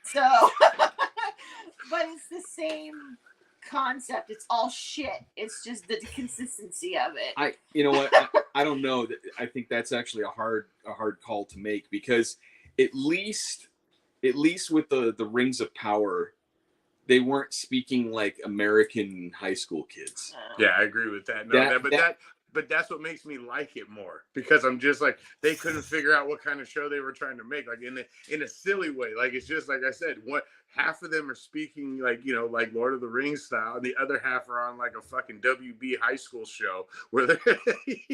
Speaker 4: So, but it's the same concept. It's all shit. It's just the consistency of it.
Speaker 2: You know what? I don't know. I think that's actually a hard call to make because at least with the Rings of Power, they weren't speaking like American high school kids.
Speaker 3: Yeah, I agree with that. No, but that's what makes me like it more because I'm just like they couldn't figure out what kind of show they were trying to make, like in a silly way. Like it's just like I said, half of them are speaking like, you know, like Lord of the Rings style, and the other half are on like a fucking WB high school show where they're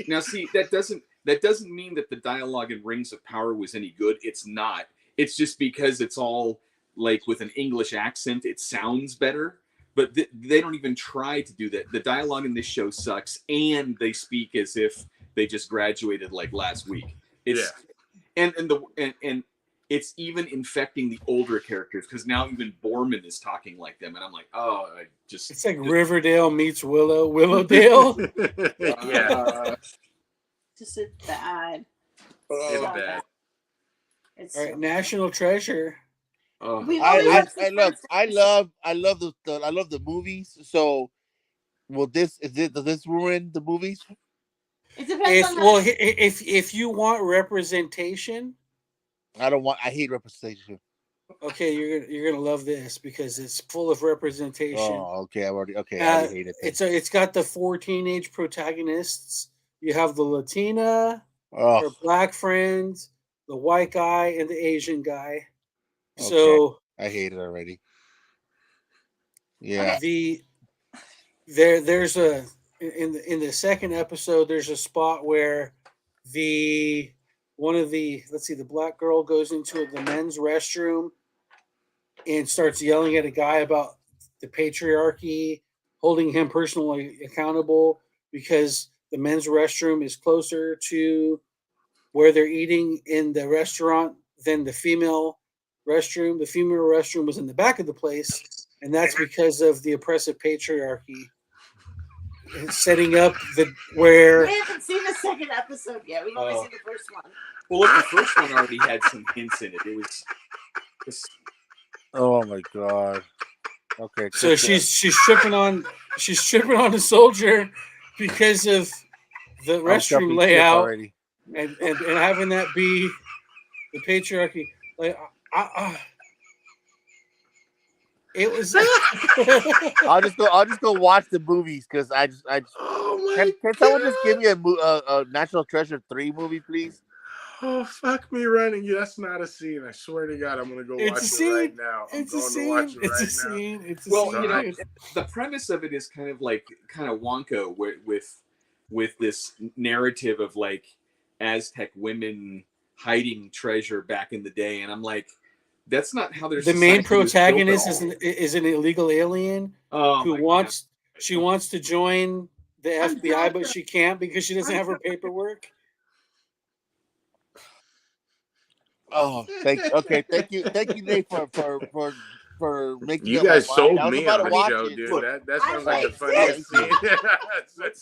Speaker 2: Now see, that doesn't mean that the dialogue in Rings of Power was any good. It's not. It's just because it's all like with an English accent, it sounds better. But they don't even try to do that. The dialogue in this show sucks, and they speak as if they just graduated like last week. It's and it's even infecting the older characters because now even Borman is talking like them, and I'm like, oh,
Speaker 1: it's like Riverdale meets Willowdale.
Speaker 3: Yeah,
Speaker 4: Just as bad.
Speaker 3: it's
Speaker 4: So
Speaker 3: bad.
Speaker 4: It's
Speaker 1: All right,
Speaker 4: so
Speaker 1: National Treasure.
Speaker 4: We've only watched the
Speaker 5: look.
Speaker 4: first
Speaker 5: I
Speaker 4: episode.
Speaker 5: love the movies. So, does this ruin the movies?
Speaker 4: It depends on how
Speaker 1: If you want representation,
Speaker 5: I hate representation.
Speaker 1: okay, you're gonna love this because it's full of representation.
Speaker 5: Oh, okay. I already hate it.
Speaker 1: It's got the 4 teenage protagonists. You have the Latina, her black friend, the white guy, and the Asian guy.
Speaker 5: Okay.
Speaker 1: So
Speaker 5: I hate it already. Yeah.
Speaker 1: there's a in the second episode, there's a spot where the black girl goes into the men's restroom and starts yelling at a guy about the patriarchy, holding him personally accountable because the men's restroom is closer to where they're eating in the restaurant than the female restroom. The female restroom was in the back of the place, and that's because of the oppressive patriarchy. Setting up where
Speaker 4: We haven't seen the second episode yet. We've only seen the first one.
Speaker 2: Well, look, the first one already had some hints in it. It was just...
Speaker 5: Oh my god. Okay.
Speaker 1: So she's tripping on a soldier because of the restroom layout and having that be the patriarchy. Like it was.
Speaker 5: I'll just go watch the movies because I just.
Speaker 3: Oh
Speaker 5: Can someone just give me a National Treasure 3 movie, please?
Speaker 3: Oh, fuck me running. That's not a scene. I swear to God, I'm going to go watch it right now. I'm going to watch it right now.
Speaker 2: Well, you know, the premise of it is kind of wonko with this narrative of like Aztec women hiding treasure back in the day. And I'm like, that's not how there's
Speaker 1: the main protagonist is an illegal alien who wants to join the FBI, but she can't because she doesn't have her paperwork.
Speaker 5: Oh, thank you, Nate, for making.
Speaker 3: You guys sold me on
Speaker 5: the
Speaker 3: show, dude. That sounds like the funniest scene.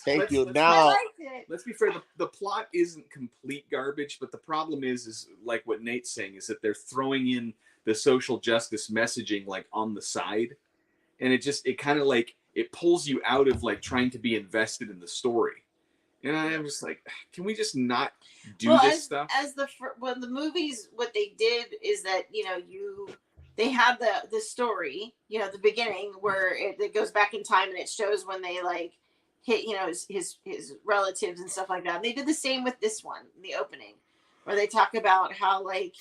Speaker 5: Thank you. Now,
Speaker 2: let's be fair. The plot isn't complete garbage, but the problem is like what Nate's saying is that they're throwing in the social justice messaging like on the side, and it kind of like it pulls you out of like trying to be invested in the story. And I'm just like, can we just not do this stuff?
Speaker 4: The movies, what they did is that they have the story, the beginning where it goes back in time and it shows when they like hit his relatives and stuff like that. And they did the same with this one, the opening, where they talk about how like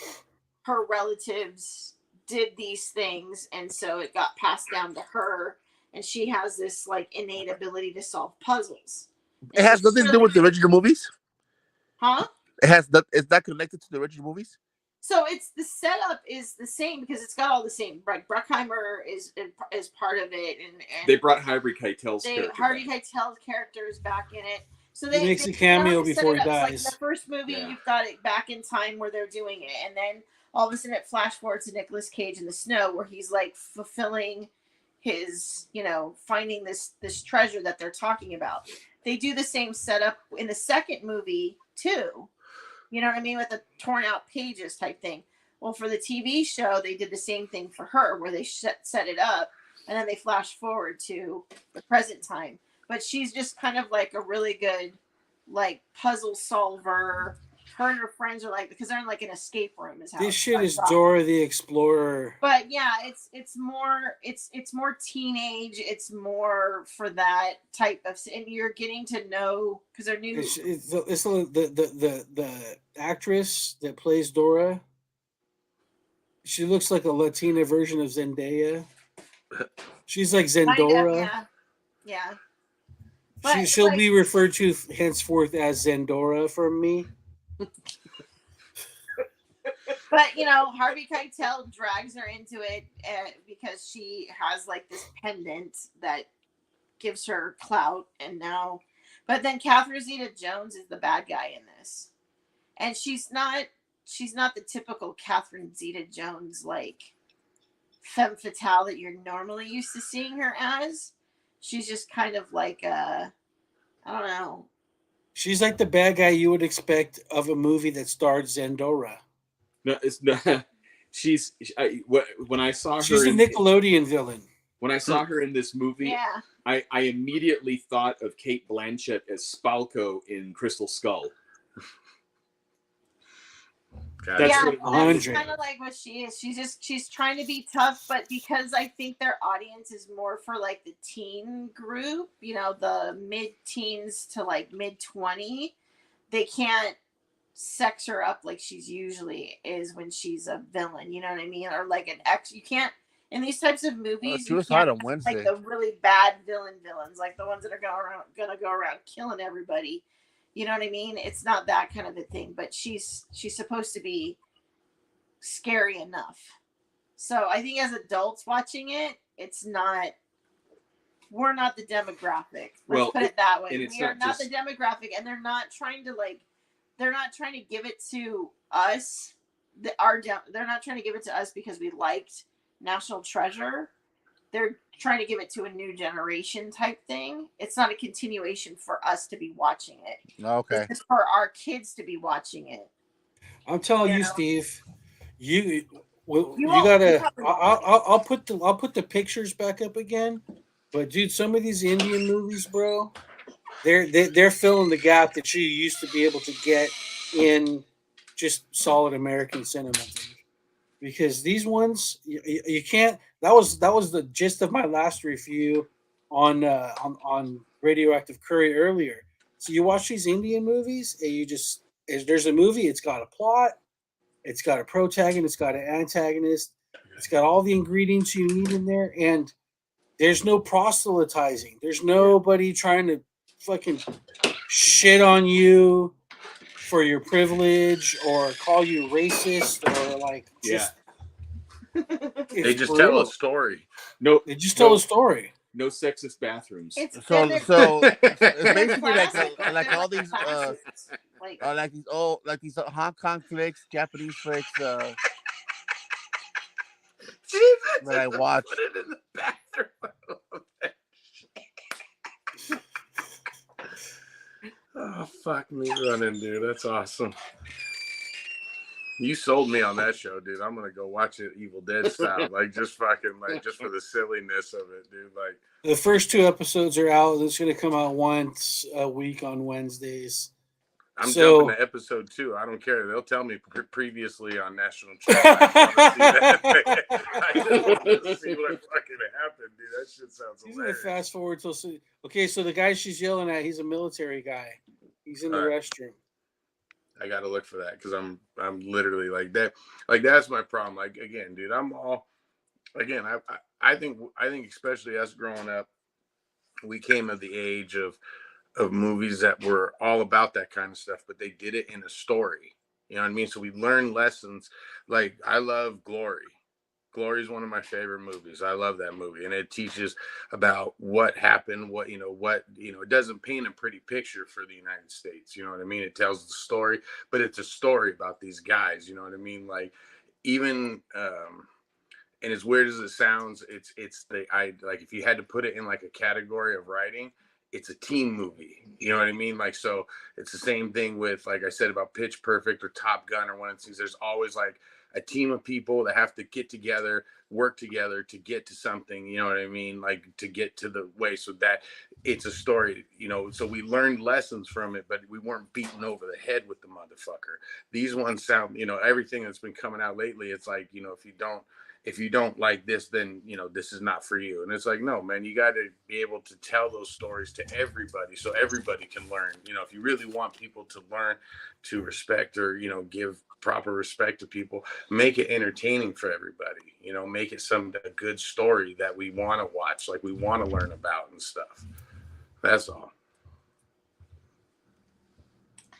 Speaker 4: her relatives did these things, and so it got passed down to her, and she has this like innate ability to solve puzzles.
Speaker 5: It has nothing to do with the original movies?
Speaker 4: Huh?
Speaker 5: Is that connected to the original movies?
Speaker 4: So the setup is the same because it's got all the same. Like Bruckheimer is part of it, and
Speaker 2: they brought Harvey Keitel's
Speaker 4: characters back in it. So
Speaker 1: he makes a cameo before he dies.
Speaker 4: Like in the first movie, you've got it back in time where they're doing it, and then all of a sudden it flash forwards to Nicolas Cage in the snow where he's like fulfilling his, finding this treasure that they're talking about. They do the same setup in the second movie too. You know what I mean? With the torn out pages type thing. Well, for the TV show, they did the same thing for her where they set it up and then they flash forward to the present time. But she's just kind of like a really good like puzzle solver. Her and her friends are like, because they're in like an escape room.
Speaker 1: This shit is Dora the Explorer.
Speaker 4: But yeah, it's more teenage. It's more for that type of, and you're getting to know because they're new.
Speaker 1: It's the actress that plays Dora. She looks like a Latina version of Zendaya. She's like Zendora.
Speaker 4: Yeah.
Speaker 1: She'll be referred to henceforth as Zendora from me.
Speaker 4: But Harvey Keitel drags her into it because she has like this pendant that gives her clout, but then Catherine Zeta-Jones is the bad guy in this, and she's not the typical Catherine Zeta-Jones like femme fatale that you're normally used to seeing her as. She's just kind of like I don't know.
Speaker 1: She's like the bad guy you would expect of a movie that starred Zendora.
Speaker 2: No, it's not. When I saw her,
Speaker 1: she's a Nickelodeon villain.
Speaker 2: When I saw her in this movie, I immediately thought of Kate Blanchett as Spalko in Crystal Skull.
Speaker 4: That's kind of like what she is. She's trying to be tough, but because I think their audience is more for like the teen group, the mid-teens to like mid-20, they can't sex her up like she's usually is when she's a villain. You know what I mean? Or like an ex. You can't In these types of movies,
Speaker 5: she
Speaker 4: you
Speaker 5: was hot
Speaker 4: can't
Speaker 5: on
Speaker 4: have,
Speaker 5: Wednesday.
Speaker 4: like the really bad villains, like the ones that are gonna go around killing everybody. You know what I mean? It's not that kind of a thing, but she's supposed to be scary enough. So I think as adults watching it, it's not. We're not the demographic. Let's put it that way. We are not the demographic, and they're not trying to give it to us. They're not trying to give it to us because we liked National Treasure. They're trying to give it to a new generation type thing. It's not a continuation for us to be watching it.
Speaker 5: Okay.
Speaker 4: It's for our kids to be watching it.
Speaker 1: I'm telling you, Steve, you
Speaker 4: won't-
Speaker 1: gotta.
Speaker 4: probably won't.
Speaker 1: I'll put the pictures back up again. But dude, some of these Indian movies, bro, they're filling the gap that you used to be able to get in just solid American cinema. Dude. Because these ones you can't. That was the gist of my last review on Radioactive Curry earlier. So you watch these Indian movies, and you just there's a movie. It's got a plot. It's got a protagonist. It's got an antagonist. It's got all the ingredients you need in there, and there's no proselytizing. There's nobody trying to fucking shit on you for your privilege or call you racist or like just.
Speaker 3: They just tell a story.
Speaker 2: No,
Speaker 1: they just tell a story.
Speaker 2: No sexist bathrooms.
Speaker 5: So it's basically like all these like these Hong Kong flicks, Japanese flicks that I watch.
Speaker 3: Put it in the bathroom. Oh, fuck me running, dude. That's awesome. You sold me on that show, dude. I'm gonna go watch it Evil Dead style. Like just fucking just for the silliness of it, dude. Like
Speaker 1: the first 2 episodes are out. It's gonna come out once a week on Wednesdays.
Speaker 3: I'm jumping to episode 2. I don't care. They'll tell me previously on National Treasure. I just want to see what fucking happened, dude. That shit sounds hilarious.
Speaker 1: He's gonna fast forward till okay. So the guy she's yelling at, he's a military guy. He's in the restroom.
Speaker 3: I gotta look for that because I'm literally like that. Like that's my problem. Like again, dude, I think especially us growing up, we came of the age of movies that were all about that kind of stuff, but they did it in a story. You know what I mean? So we learned lessons. Like I love Glory. Glory is one of my favorite movies. I love that movie, and it teaches about what happened. It doesn't paint a pretty picture for the United States. You know what I mean? It tells the story, but it's a story about these guys. You know what I mean? Like even, and as weird as it sounds, it's if you had to put it in like a category of writing, it's a team movie. You know what I mean? Like, so it's the same thing with, like I said, about Pitch Perfect or Top Gun or one of these things. There's always like a team of people that have to get together, work together to get to something, you know what I mean? Like to get to the way so that it's a story, so we learned lessons from it, but we weren't beaten over the head with the motherfucker. These ones sound, everything that's been coming out lately, it's like, if you don't like this, then, this is not for you. And it's like, no, man, you got to be able to tell those stories to everybody so everybody can learn. If you really want people to learn to respect or, give proper respect to people, make it entertaining for everybody, make it a good story that we want to watch, like we want to learn about and stuff. That's all.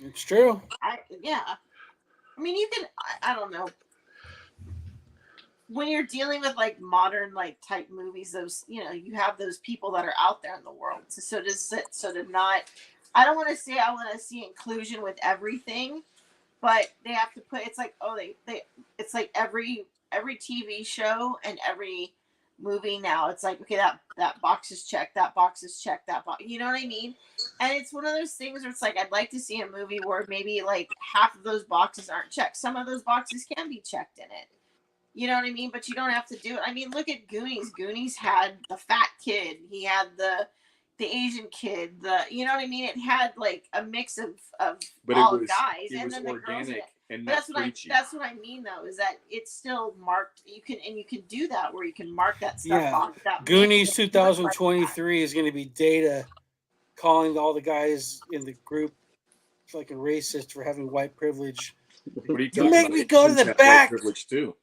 Speaker 1: It's true.
Speaker 4: I mean, you can, I don't know. When you're dealing with like modern like type movies, those you have those people that are out there in the world. So to not, I don't want to say I want to see inclusion with everything, but they have to put. It's like it's like every TV show and every movie now. It's like, okay, that box is checked, that box is checked, that box. You know what I mean? And it's one of those things where it's like I'd like to see a movie where maybe like half of those boxes aren't checked. Some of those boxes can be checked in it. You know what I mean? But you don't have to do it. I mean, look at Goonies. Goonies had the fat kid. He had the Asian kid. You know what I mean? It had like a mix of all guys. And then the girls. And that's what I mean though, is that it's still marked. You can do that where you can mark that stuff off. That
Speaker 1: Goonies 2023 is going to be Data calling all the guys in the group fucking racist for having white privilege.
Speaker 2: What are you
Speaker 1: make me go to the back.
Speaker 2: Privilege too.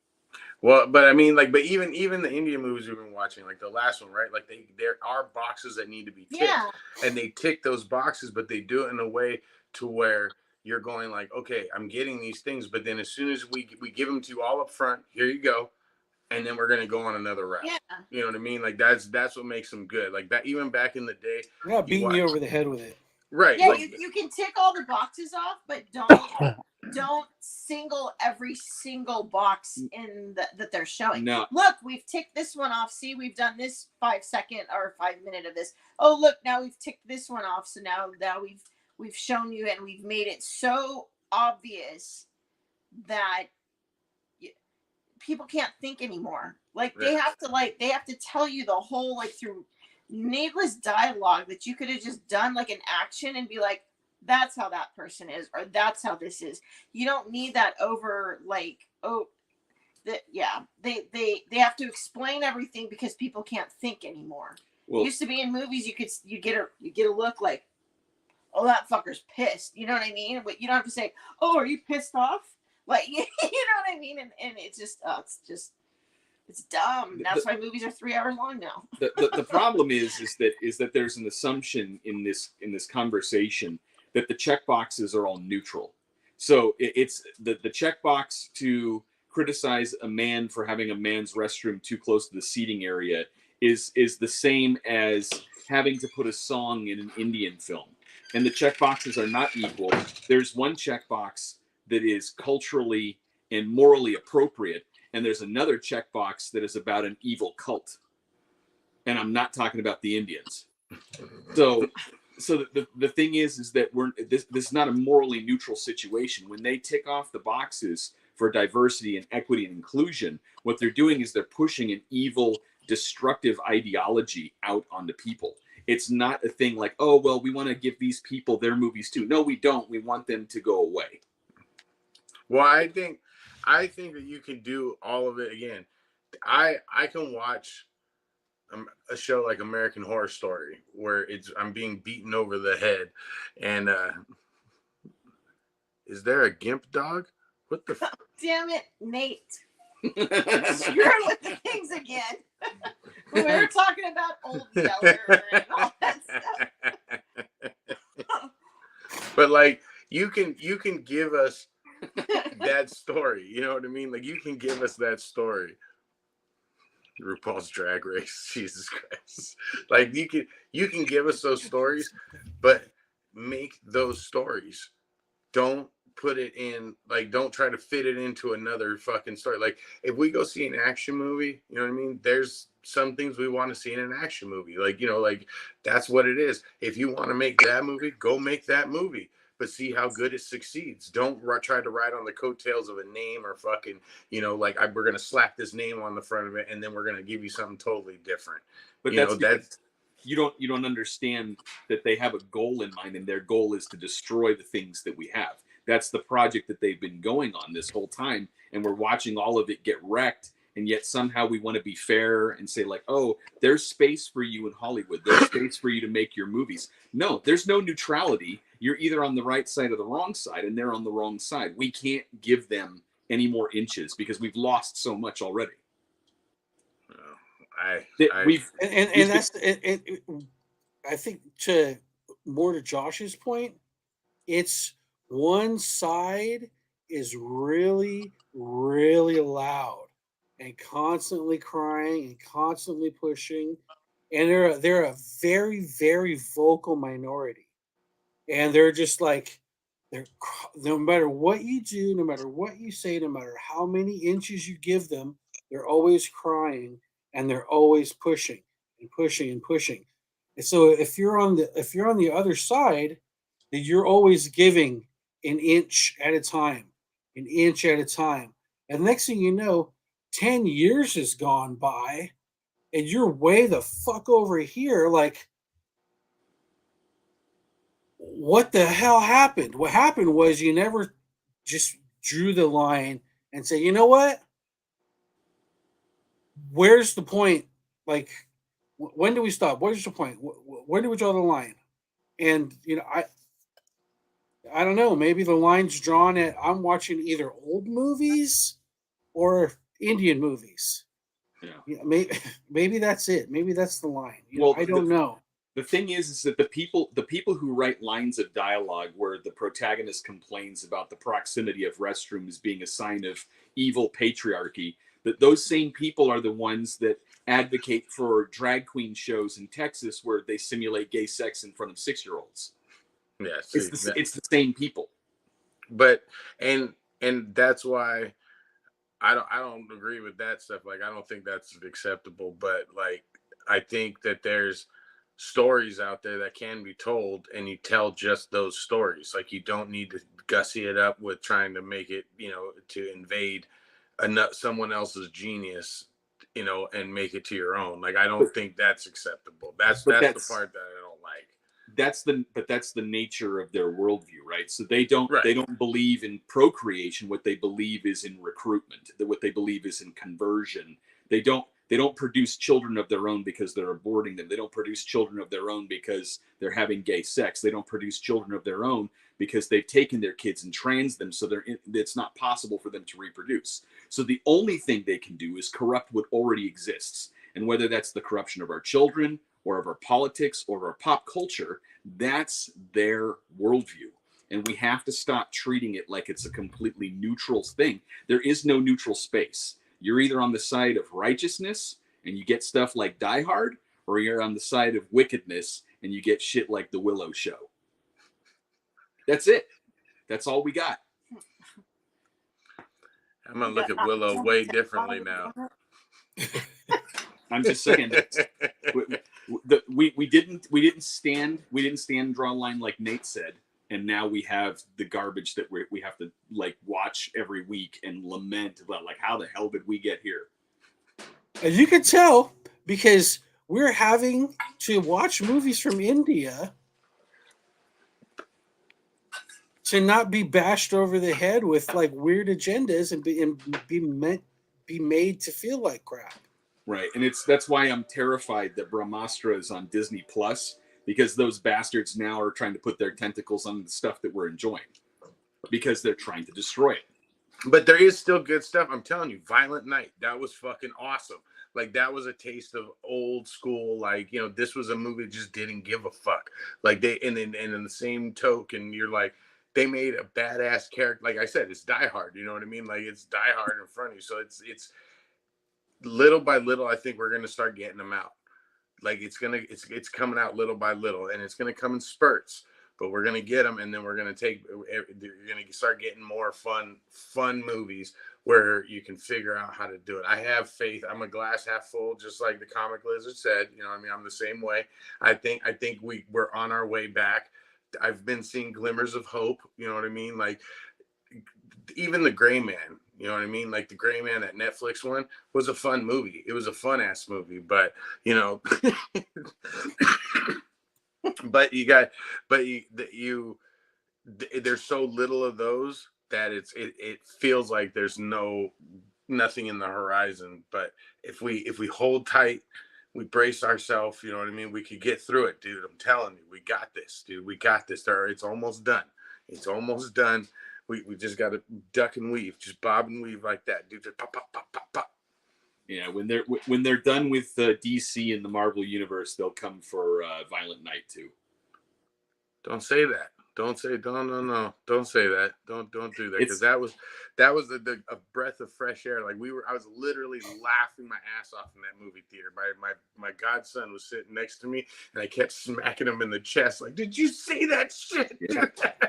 Speaker 3: Well, but I mean, like, but even the Indian movies we've been watching, like the last one, right? Like there are boxes that need to be ticked,
Speaker 4: Yeah.
Speaker 3: and they tick those boxes, but they do it in a way to where you're going like, okay, I'm getting these things, but then as soon as we give them to you all up front, here you go, and then we're gonna go on another route.
Speaker 4: Yeah.
Speaker 3: You know what I mean? Like that's what makes them good. Like that, even back in the day,
Speaker 1: They're not beating you over the head with it.
Speaker 3: right?
Speaker 4: Yeah,
Speaker 3: Like,
Speaker 4: you can tick all the boxes off, but don't single every single box in that they're showing.
Speaker 2: No.
Speaker 4: Look, we've ticked this one off. See, we've done this 5-second or 5-minute of this. Oh, look, now we've ticked this one off. So now we've shown you and we've made it so obvious that people can't think anymore. Like they have to tell you the whole like through needless dialogue that you could have just done like an action and be like, that's how that person is, or that's how this is. You don't need that over like, they have to explain everything because people can't think anymore.
Speaker 2: Well,
Speaker 4: Used to be in movies you get a look like, oh, that fucker's pissed. You know what I mean? But you don't have to say, oh, are you pissed off? Like you know what I mean? And it's just it's dumb. That's why movies are 3 hours long now.
Speaker 2: The problem is that there's an assumption in this conversation that the check boxes are all neutral. So it's the checkbox to criticize a man for having a man's restroom too close to the seating area is the same as having to put a song in an Indian film. And the checkboxes are not equal. There's one checkbox that is culturally and morally appropriate, and there's another checkbox that is about an evil cult. And I'm not talking about the Indians. So the thing is that this is not a morally neutral situation. When they tick off the boxes for diversity and equity and inclusion, what they're doing is they're pushing an evil, destructive ideology out onto people. It's not a thing like, oh, well, we want to give these people their movies too. No, we don't. We want them to go away.
Speaker 3: Well, I think that you can do all of it again. I can watch a show like American Horror Story where I'm being beaten over the head, and is there a gimp dog? What the?
Speaker 4: Damn it, Nate! Screwing with the things again. We were talking about Old Yeller and all that stuff.
Speaker 3: But like, you can give us that story. You know what I mean? Like, you can give us that story. RuPaul's Drag Race, Jesus Christ! Like, you can give us those stories, but make those stories. Don't put it in, like, don't try to fit it into another fucking story. Like, if we go see an action movie, you know what I mean? There's some things we want to see in an action movie. Like, you know, like, that's what it is. If you want to make that movie, go make that movie. But see how good it succeeds. Don't try to ride on the coattails of a name or fucking, you know, like, we're going to slap this name on the front of it and then we're going to give you something totally different.
Speaker 2: But that's you don't understand that they have a goal in mind, and their goal is to destroy the things that we have. That's the project that they've been going on this whole time, and we're watching all of it get wrecked. And yet somehow we want to be fair and say like, oh, there's space for you in Hollywood. There's space for you to make your movies. No, there's no neutrality. You're either on the right side or the wrong side, and they're on the wrong side. We can't give them any more inches because we've lost so much already.
Speaker 1: That's it. I think to Josh's point, it's one side is really, really loud and constantly crying and constantly pushing, and they're a very, very vocal minority, and they're just like no matter what you do, no matter what you say, no matter how many inches you give them, they're always crying and they're always pushing and pushing and pushing. And so if you're on the other side, then you're always giving an inch at a time, an inch at a time. And next thing you know, 10 years has gone by and you're way the fuck over here. Like, what the hell happened? What happened was you never just drew the line and say, you know what? Where's the point? Like, when do we stop? What is the point? Where do we draw the line? And, you know, I don't know. Maybe the line's drawn at I'm watching either old movies or Indian movies.
Speaker 2: Yeah.
Speaker 1: Maybe that's it. Maybe that's the line.
Speaker 2: Well,
Speaker 1: I don't know.
Speaker 2: The thing is that the people who write lines of dialogue where the protagonist complains about the proximity of restrooms being a sign of evil patriarchy, that those same people are the ones that advocate for drag queen shows in Texas where they simulate gay sex in front of 6-year-olds.
Speaker 3: Yeah, see,
Speaker 2: it's the same people.
Speaker 3: But and that's why I don't agree with that stuff. Like, I don't think that's acceptable. But like, I think that there's stories out there that can be told, and you tell just those stories. Like, you don't need to gussy it up with trying to make it, to invade someone else's genius, and make it to your own. Like, I don't think that's acceptable. That's the part that I don't like.
Speaker 2: That's the nature of their worldview, right? So they don't believe in procreation. What they believe is in recruitment. What they believe is in conversion. They don't produce children of their own because they're aborting them. They don't produce children of their own because they're having gay sex. They don't produce children of their own because they've taken their kids and trans them, so it's not possible for them to reproduce. So the only thing they can do is corrupt what already exists. And whether that's the corruption of our children or of our politics or of our pop culture, that's their worldview. And we have to stop treating it like it's a completely neutral thing. There is no neutral space. You're either on the side of righteousness and you get stuff like Die Hard, or you're on the side of wickedness and you get shit like The Willow Show. That's it. That's all we got.
Speaker 3: I'm gonna look at Willow way differently now.
Speaker 2: I'm just saying we didn't stand draw a line like Nate said, and now we have the garbage that we have to like watch every week and lament about like how the hell did we get here?
Speaker 1: As you can tell, because we're having to watch movies from India to not be bashed over the head with like weird agendas and be made to feel like crap.
Speaker 2: Right, and that's why I'm terrified that Brahmastra is on Disney Plus, because those bastards now are trying to put their tentacles on the stuff that we're enjoying because they're trying to destroy it.
Speaker 3: But there is still good stuff. I'm telling you, Violent Night, that was fucking awesome. Like, that was a taste of old school. Like, this was a movie that just didn't give a fuck. Like, and in the same token, you're like, they made a badass character. Like I said, it's Die Hard. You know what I mean? Like, it's Die Hard in front of you. So it's little by little. I think we're gonna start getting them out. Like, it's coming out little by little, and it's gonna come in spurts. But we're gonna get them, and then you're gonna start getting more fun movies where you can figure out how to do it. I have faith. I'm a glass half full, just like the comic lizard said. I'm the same way. I think we're on our way back. I've been seeing glimmers of hope. You know what I mean? Like, even The Gray Man. You know what I mean? Like, The Gray Man, that Netflix one, was a fun movie. It was a fun ass movie, but there's so little of those that it feels like there's nothing in the horizon. But if we hold tight, we brace ourselves, you know what I mean? We could get through it, dude. I'm telling you, we got this, dude. We got this. It's almost done. It's almost done. We just got to duck and weave, just bob and weave like that, dude. Just pop, pop, pop, pop, pop.
Speaker 2: Yeah, when they're done with DC and the Marvel universe, they'll come for Violent Night too.
Speaker 3: Don't say that. No. Don't say that. Don't do that, because that was a breath of fresh air. Like, I was literally laughing my ass off in that movie theater. My godson was sitting next to me, and I kept smacking him in the chest, like, "Did you see that shit?"
Speaker 2: Yeah.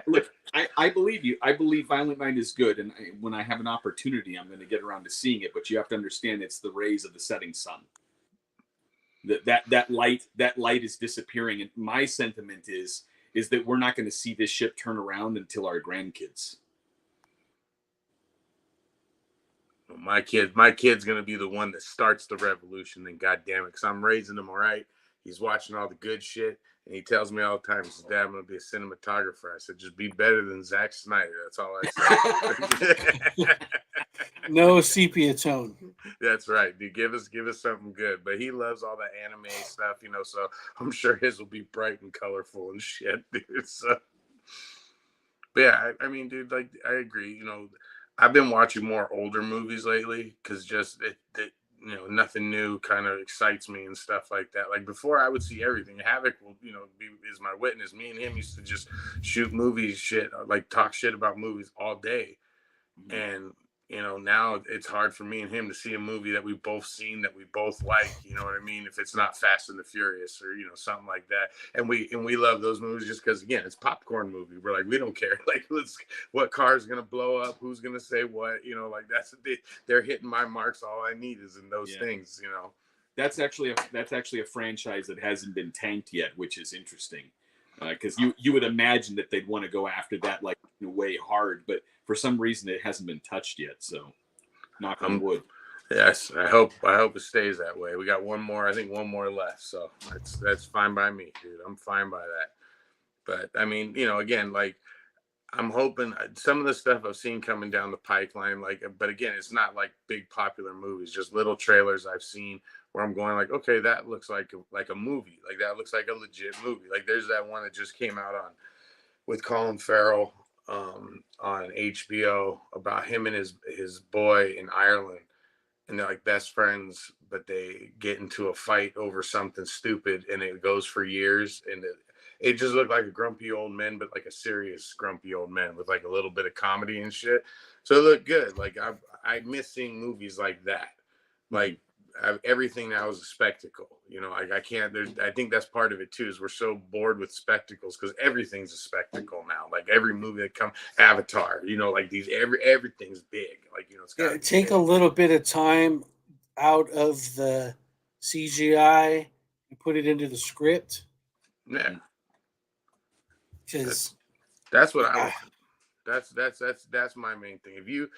Speaker 2: Look, I believe you. I believe Violent Night is good, and when I have an opportunity, I'm going to get around to seeing it. But you have to understand, it's the rays of the setting sun. That light is disappearing, and my sentiment is that we're not going to see this ship turn around until our grandkids.
Speaker 3: Well, my kid's going to be the one that starts the revolution, and goddamn it, because I'm raising him all right. He's watching all the good shit, and he tells me all the time, he says, "Dad, I'm going to be a cinematographer." I said, "Just be better than Zack Snyder." That's all I said.
Speaker 1: No sepia tone.
Speaker 3: That's right, dude. Give us something good. But he loves all the anime stuff, so I'm sure his will be bright and colorful and shit, dude. So, but yeah, I mean, dude, like, I agree. I've been watching more older movies lately because just nothing new kind of excites me and stuff like that. Like before, I would see everything. Havok will is my witness. Me and him used to just shoot movies, shit, like talk shit about movies all day. And now it's hard for me and him to see a movie that we've both seen that we both like. You know what I mean? If it's not Fast and the Furious or something like that, and we love those movies just because again it's popcorn movie. We're like we don't care like what car is gonna blow up, who's gonna say what. Like they're hitting my marks. All I need is in those things.
Speaker 2: That's actually a franchise that hasn't been tanked yet, which is interesting. Because you would imagine that they'd want to go after that like way hard, but for some reason it hasn't been touched yet. So, knock on wood.
Speaker 3: Yes, I hope it stays that way. We got one more, I think one more left, so that's fine by me, dude. I'm fine by that. But I mean, again, like I'm hoping some of the stuff I've seen coming down the pipeline, but again, it's not like big popular movies, just little trailers I've seen where I'm going like, okay, that looks like a movie, like that looks like a legit movie. Like there's that one that just came out with Colin Farrell on HBO about him and his boy in Ireland, and they're like best friends, but they get into a fight over something stupid, and it goes for years, and it just looked like a grumpy old man, but like a serious grumpy old man with like a little bit of comedy and shit. So it looked good. Like I miss seeing movies like that. Like everything now is a spectacle. I can't. I think that's part of it too. Is we're so bored with spectacles because everything's a spectacle now. Like every movie that comes, Avatar. Like these everything's big. Like it's got
Speaker 1: take
Speaker 3: big.
Speaker 1: a little bit of time out of the CGI and put it into the script.
Speaker 3: Yeah,
Speaker 1: Because
Speaker 3: that's what I. That's my main thing. If you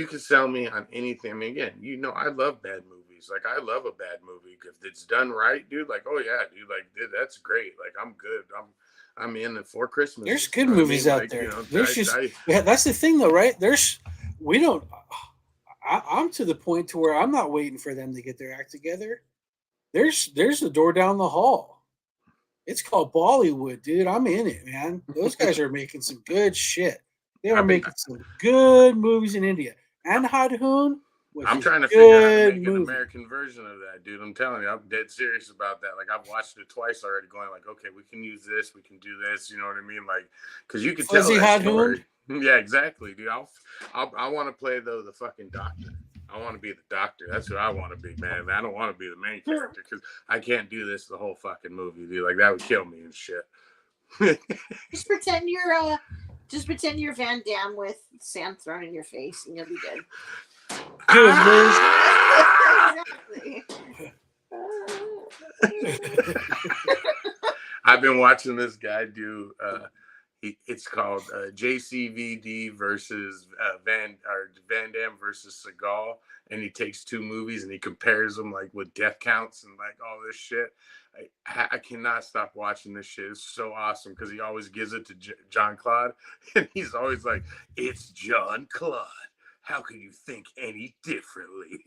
Speaker 3: can sell me on anything, I mean, again, I love bad movies. Like I love a bad movie if it's done right, dude. Like, oh yeah, dude, like dude, that's great. Like I'm good. I'm in it for Christmas.
Speaker 1: there's good movies out there. That's the thing, though, right? I'm to the point to where I'm not waiting for them to get their act together. There's the door down the hall. It's called Bollywood, dude. I'm in it, man. Those guys are making some good shit. They are making some good movies in India. And Hadhoon was
Speaker 3: I'm trying to
Speaker 1: figure
Speaker 3: out how to make
Speaker 1: movie.
Speaker 3: an American version of that, dude. I'm telling you, I'm dead serious about that. Like I've watched it twice already, going like, okay, we can use this, we can do this. You know what I mean? Like, because you can tell that story. Yeah, exactly, dude. I want to play the fucking doctor. I want to be the doctor. That's who I want to be, man. I don't want to be the main character because I can't do this the whole fucking movie, dude. Like that would kill me and shit.
Speaker 4: Just pretend you're Van Damme with sand thrown in your face, and you'll be good.
Speaker 1: Do it, Liz.
Speaker 4: Exactly.
Speaker 3: I've been watching this guy do. It's called JCVD versus Van Damme versus Seagal, and he takes two movies and he compares them like with death counts and like all this shit. I cannot stop watching this shit. It's so awesome because he always gives it to John Claude, and he's always like, "It's John Claude. How can you think any differently?"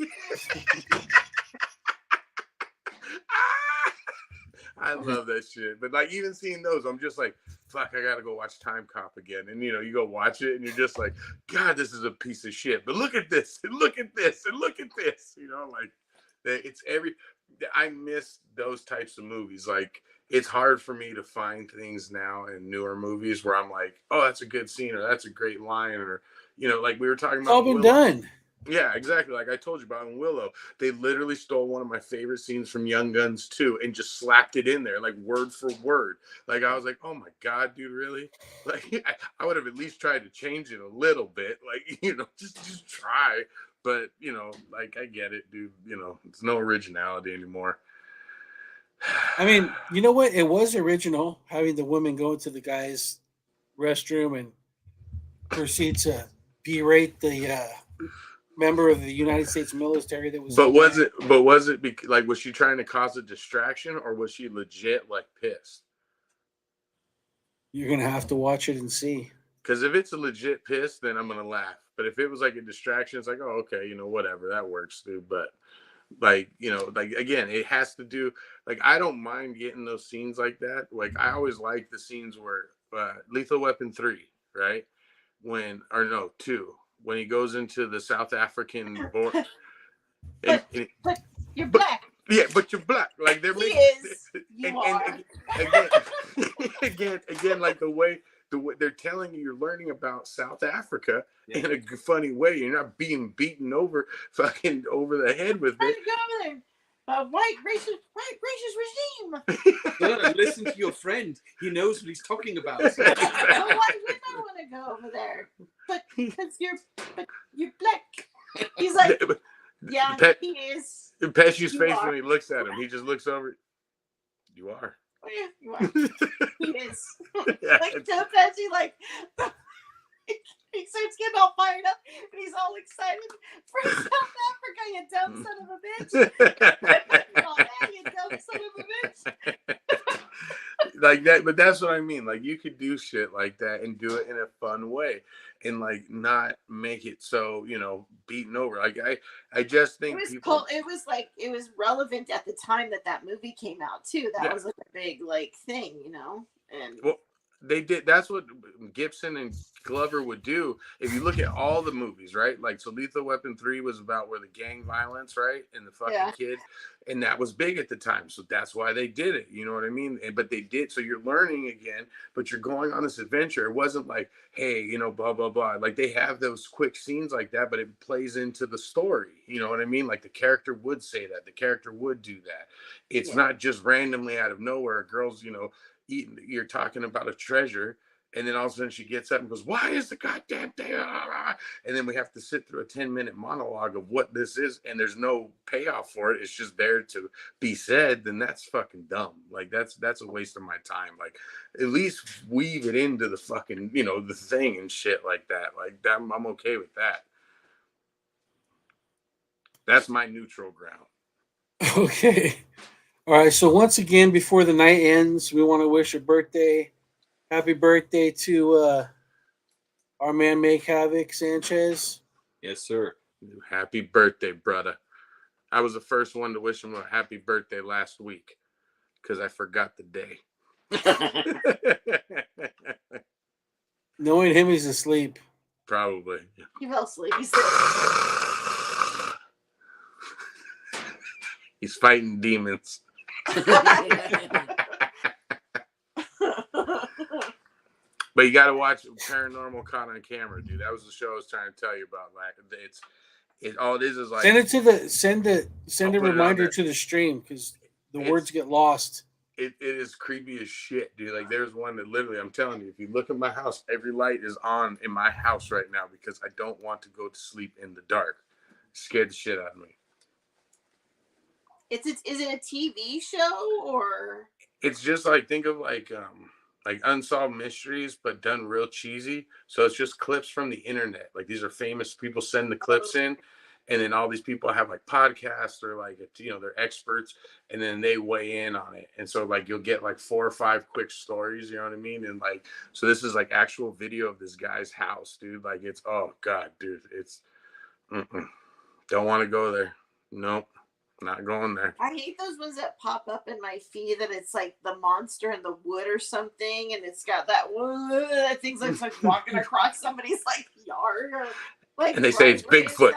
Speaker 3: I love that shit. But like even seeing those, I'm just like, fuck, I gotta go watch Time Cop again. And you go watch it and you're just like, God, this is a piece of shit. But look at this, and look at this, and look at this. Like it's I miss those types of movies. Like it's hard for me to find things now in newer movies where I'm like, oh, that's a good scene, or that's a great line, or like we were talking about.
Speaker 1: It's all been done.
Speaker 3: Yeah, exactly. Like I told you about in Willow, they literally stole one of my favorite scenes from Young Guns 2 and just slapped it in there, like word for word. Like I was like, oh my God, dude, really? Like I would have at least tried to change it a little bit, like just try. But like I get it, dude. It's no originality anymore.
Speaker 1: I mean, you know what? It was original having the woman go into the guy's restroom and proceed to berate the member of the United States military that was.
Speaker 3: But was it like, was she trying to cause a distraction, or was she legit like pissed?
Speaker 1: You're gonna have to watch it and see.
Speaker 3: Because if it's a legit piss, then I'm gonna laugh. But if it was like a distraction, it's like, oh, okay, whatever, that works, dude. But like, like again, it has to do. Like, I don't mind getting those scenes like that. Like, I always like the scenes where Lethal Weapon 3, right? 2. when he goes into the South African border.
Speaker 4: But you're black.
Speaker 3: Yeah, but you're black. Like they're
Speaker 4: He
Speaker 3: making,
Speaker 4: is. You
Speaker 3: and
Speaker 4: are.
Speaker 3: again, like the way they're telling you, you're learning about South Africa in a funny way. You're not being beaten over, fucking over the head with it.
Speaker 4: Go over there. White racist regime.
Speaker 2: Listen to your friend. He knows what he's talking about.
Speaker 4: So why would I want to go over there? But you're black. He's like, yeah, he is.
Speaker 3: Pesci's face when he looks at him, he just looks over. You are.
Speaker 4: Oh, yeah, you are. He is. Like Joe Pesci, like he starts getting all fired up and he's all excited for South Africa, you dumb son of a bitch. Oh, man, you dumb son of a bitch.
Speaker 3: Like that, but that's what I mean. Like you could do shit like that and do it in a fun way and like not make it so, beaten over. Like I just think
Speaker 4: it was relevant at the time that movie came out too. That was like a big thing, and
Speaker 3: well, they did. That's what Gibson and Glover would do. If you look at all the movies, right? Like, so Lethal Weapon 3 was about where the gang violence, right? And the fucking kid. And that was big at the time. So that's why they did it. You know what I mean? But they did. So you're learning again, but you're going on this adventure. It wasn't like, hey, blah, blah, blah. Like they have those quick scenes like that, but it plays into the story. You know what I mean? Like the character would say that. The character would do that. It's not just randomly out of nowhere. Girls, eating, you're talking about a treasure, and then all of a sudden she gets up and goes, why is the goddamn thing? And then we have to sit through a 10-minute monologue of what this is, and there's no payoff for it. It's just there to be said. Then that's fucking dumb. Like that's a waste of my time. Like at least weave it into the fucking the thing and shit like that. Like that, I'm okay with that. That's my neutral ground.
Speaker 1: Okay. All right, so once again, before the night ends, we want to wish happy birthday to our man Make Havoc Sanchez.
Speaker 2: Yes, sir.
Speaker 3: Happy birthday, brother. I was the first one to wish him a happy birthday last week because I forgot the day.
Speaker 1: Knowing him, he's asleep.
Speaker 3: Probably.
Speaker 4: He fell asleep.
Speaker 3: He's fighting demons. But you got to watch Paranormal Caught on Camera, dude. That was the show I was trying to tell you about. Like, all it is like
Speaker 1: send a reminder to the stream because the words get lost.
Speaker 3: It is creepy as shit, dude. Like there's one that literally, I'm telling you, if you look at my house, every light is on in my house right now because I don't want to go to sleep in the dark. It scared the shit out of me.
Speaker 4: Is it a TV show or?
Speaker 3: It's just like think of like Unsolved Mysteries, but done real cheesy. So it's just clips from the internet. Like these are famous people send the clips in, and then all these people have like podcasts or like they're experts, and then they weigh in on it. And so like you'll get like 4 or 5 quick stories. You know what I mean? And like so this is like actual video of this guy's house, dude. Like it's oh god, dude. It's don't want to go there. Nope. Not going there.
Speaker 4: I hate those ones that pop up in my feed that it's like the monster in the wood or something, and it's got that thing's like walking across somebody's like yard or like.
Speaker 3: And they say it's Bigfoot.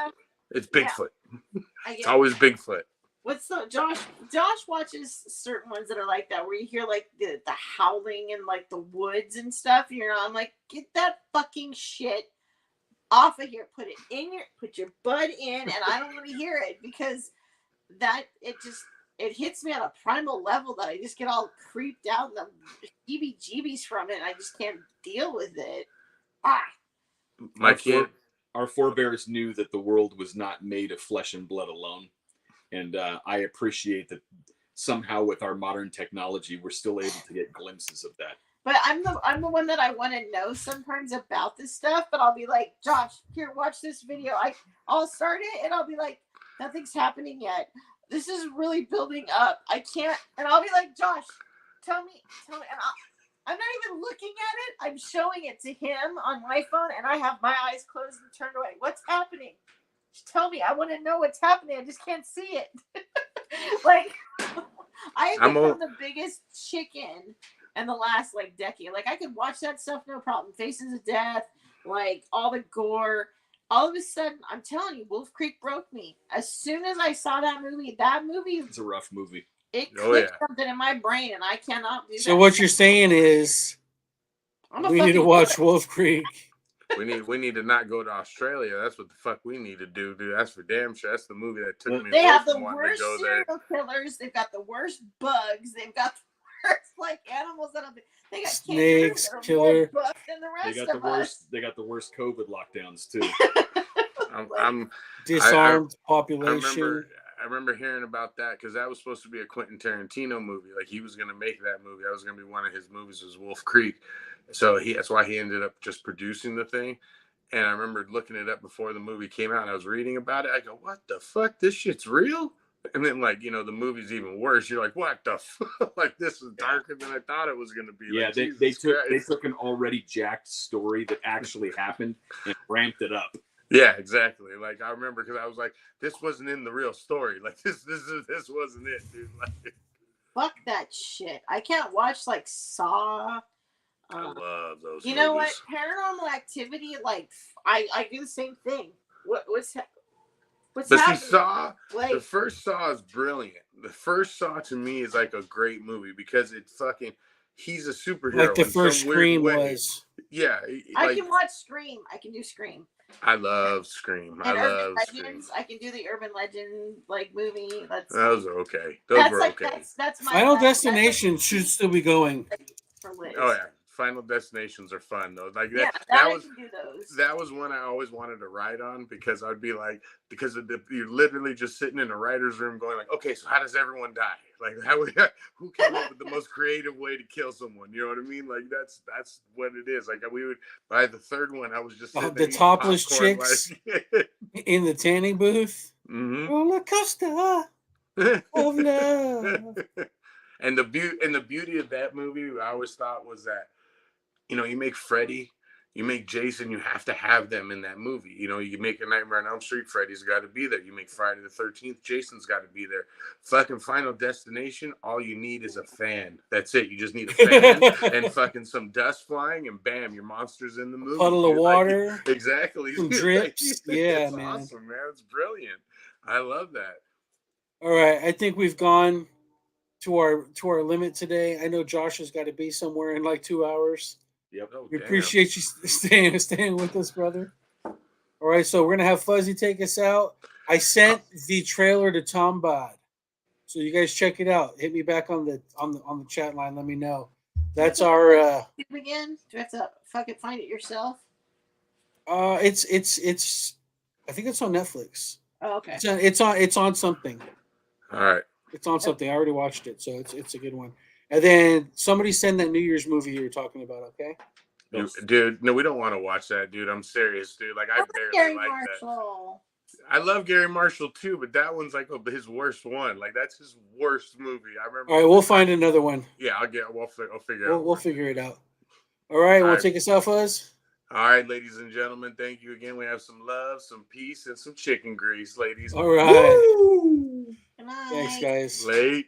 Speaker 3: It's Bigfoot. Yeah. It's always Bigfoot.
Speaker 4: What's the Josh watches certain ones that are like that where you hear like the howling in like the woods and stuff. I'm like, get that fucking shit off of here. Put your bud in, and I don't want to hear it because. That it hits me on a primal level that I just get all creeped out and the heebie-jeebies from it. And I just can't deal with it.
Speaker 2: Our forebears knew that the world was not made of flesh and blood alone, and I appreciate that somehow with our modern technology we're still able to get glimpses of that.
Speaker 4: But I'm the one that I want to know sometimes about this stuff. But I'll be like, Josh, here, watch this video. I'll start it and I'll be like. Nothing's happening yet. This is really building up. I can't. And I'll be like, Josh, tell me. And I'm not even looking at it. I'm showing it to him on my phone, and I have my eyes closed and turned away. What's happening? Just tell me. I want to know what's happening. I just can't see it. Like, I have become the biggest chicken in the last, decade. Like, I could watch that stuff, no problem. Faces of Death, all the gore. all of a sudden, I'm telling you, Wolf Creek broke me. As soon as I saw that movie,
Speaker 2: It's a rough movie.
Speaker 4: it
Speaker 3: Oh,
Speaker 4: clicked
Speaker 3: yeah.
Speaker 4: something in my brain, and I cannot do that.
Speaker 1: So what you're saying is
Speaker 4: I'm a
Speaker 1: we need to
Speaker 4: fucking
Speaker 1: watch
Speaker 4: killer.
Speaker 1: Wolf Creek.
Speaker 3: We need to not go to Australia. That's what the fuck we need to do, dude. That's for damn sure. That's the movie that took me
Speaker 4: They
Speaker 3: away
Speaker 4: have the
Speaker 3: from wanting to
Speaker 4: worst
Speaker 3: go there.
Speaker 4: serial killers. They've got the worst bugs. They've got the worst like animals that they got
Speaker 1: Snakes,
Speaker 4: kangaroos that are
Speaker 1: killer.
Speaker 4: more buff than the
Speaker 2: They
Speaker 4: rest
Speaker 2: got the
Speaker 4: of
Speaker 2: worst.
Speaker 4: us.
Speaker 2: They got the worst COVID lockdowns too.
Speaker 3: I'm
Speaker 1: Disarmed
Speaker 3: I
Speaker 1: population.
Speaker 3: remember hearing about that because that was supposed to be a Quentin Tarantino movie. Like he was going to make that movie. That was going to be one of his movies. Was Wolf Creek. So that's why he ended up just producing the thing. And I remember looking it up before the movie came out. And I was reading about it. I go, "What the fuck? This shit's real?" And then, like, you know, the movie's even worse. You're like, "What the fuck? Like, this is darker than I thought it was going to be."
Speaker 2: Yeah,
Speaker 3: like,
Speaker 2: they took an already jacked story that actually happened and ramped it up.
Speaker 3: Yeah, exactly. Like I remember because I was like, "This wasn't in the real story. Like this wasn't it, dude." Like,
Speaker 4: Fuck that shit. I can't watch like Saw.
Speaker 3: I love those.
Speaker 4: You know what?
Speaker 3: movies.
Speaker 4: Paranormal Activity. Like I do the same thing. What's
Speaker 3: But see,
Speaker 4: happening?
Speaker 3: Saw,
Speaker 4: Like,
Speaker 3: the first Saw is brilliant. The first Saw to me is like a great movie because it fucking he's a superhero
Speaker 1: Like the
Speaker 3: in
Speaker 1: first
Speaker 3: some weird
Speaker 1: Scream
Speaker 3: way.
Speaker 1: was.
Speaker 3: Yeah,
Speaker 4: I
Speaker 3: like
Speaker 4: can watch Scream. I can do Scream.
Speaker 3: I love Scream.
Speaker 4: And
Speaker 3: I
Speaker 4: Urban
Speaker 3: love Scream.
Speaker 4: Legends. I can do the Urban Legend like movie.
Speaker 3: Those are okay. Those were
Speaker 4: like
Speaker 3: okay.
Speaker 4: that's my
Speaker 1: Final
Speaker 4: that's
Speaker 1: Destination should still be going.
Speaker 4: for Liz.
Speaker 3: Oh yeah, Final Destinations are fun though. Like
Speaker 4: Yeah,
Speaker 3: that
Speaker 4: I
Speaker 3: was
Speaker 4: can do those.
Speaker 3: that was one I always wanted to write on because I'd be like, because you're literally just sitting in a writer's room going like, okay, so how does everyone die? Like who came up with the most creative way to kill someone? You know what I mean? Like that's what it is. Like we would by the third one, I was just sitting there
Speaker 1: The
Speaker 3: eating
Speaker 1: topless
Speaker 3: popcorn,
Speaker 1: chicks
Speaker 3: like,
Speaker 1: in the tanning booth.
Speaker 3: mm-hmm.
Speaker 1: Roller coaster of love.
Speaker 3: And the beauty of that movie, I always thought was that, you know, you make Freddy, you make Jason, you have to have them in that movie. You know, you make a Nightmare on Elm Street, Freddy's got to be there. You make Friday the 13th, Jason's got to be there. Fucking Final Destination, all you need is a fan. That's it. You just need a fan and fucking some dust flying, and bam, your monster's in the movie.
Speaker 1: Puddle of
Speaker 3: dude.
Speaker 1: water.
Speaker 3: Like, exactly.
Speaker 1: Some drips. Yeah,
Speaker 3: it's
Speaker 1: man.
Speaker 3: awesome, man. It's brilliant. I love that.
Speaker 1: All right, I think we've gone to our limit today. I know Josh has got to be somewhere in like 2 hours.
Speaker 2: Yep.
Speaker 3: Oh,
Speaker 1: We
Speaker 3: damn.
Speaker 1: appreciate you staying with us, brother. All right, so we're gonna have Fuzzy take us out. I sent the trailer to Tom Bod, so you guys check it out. Hit me back on the chat line. Let me know. That's our.
Speaker 4: Again, do I have to fucking find it yourself?
Speaker 1: It's. I think it's on Netflix.
Speaker 4: Oh, okay.
Speaker 1: It's on something.
Speaker 3: All right.
Speaker 1: It's on something. I already watched it, so it's a good one. And then somebody send that New Year's movie you were talking about, okay?
Speaker 3: Dude, no, we don't want to watch that, dude. I'm serious, dude. Like I barely
Speaker 4: Gary
Speaker 3: like
Speaker 4: Marshall.
Speaker 3: that. I love Gary Marshall too, but that one's like his worst one. Like that's his worst movie. I remember.
Speaker 1: All right, we'll find another one.
Speaker 3: Yeah, I'll figure out.
Speaker 1: We'll figure it out. All right, we'll take us out, Fuzz.
Speaker 3: All right, ladies and gentlemen, thank you again. We have some love, some peace, and some chicken grease, ladies.
Speaker 1: All right.
Speaker 4: Good night.
Speaker 1: Thanks, guys.
Speaker 3: Late.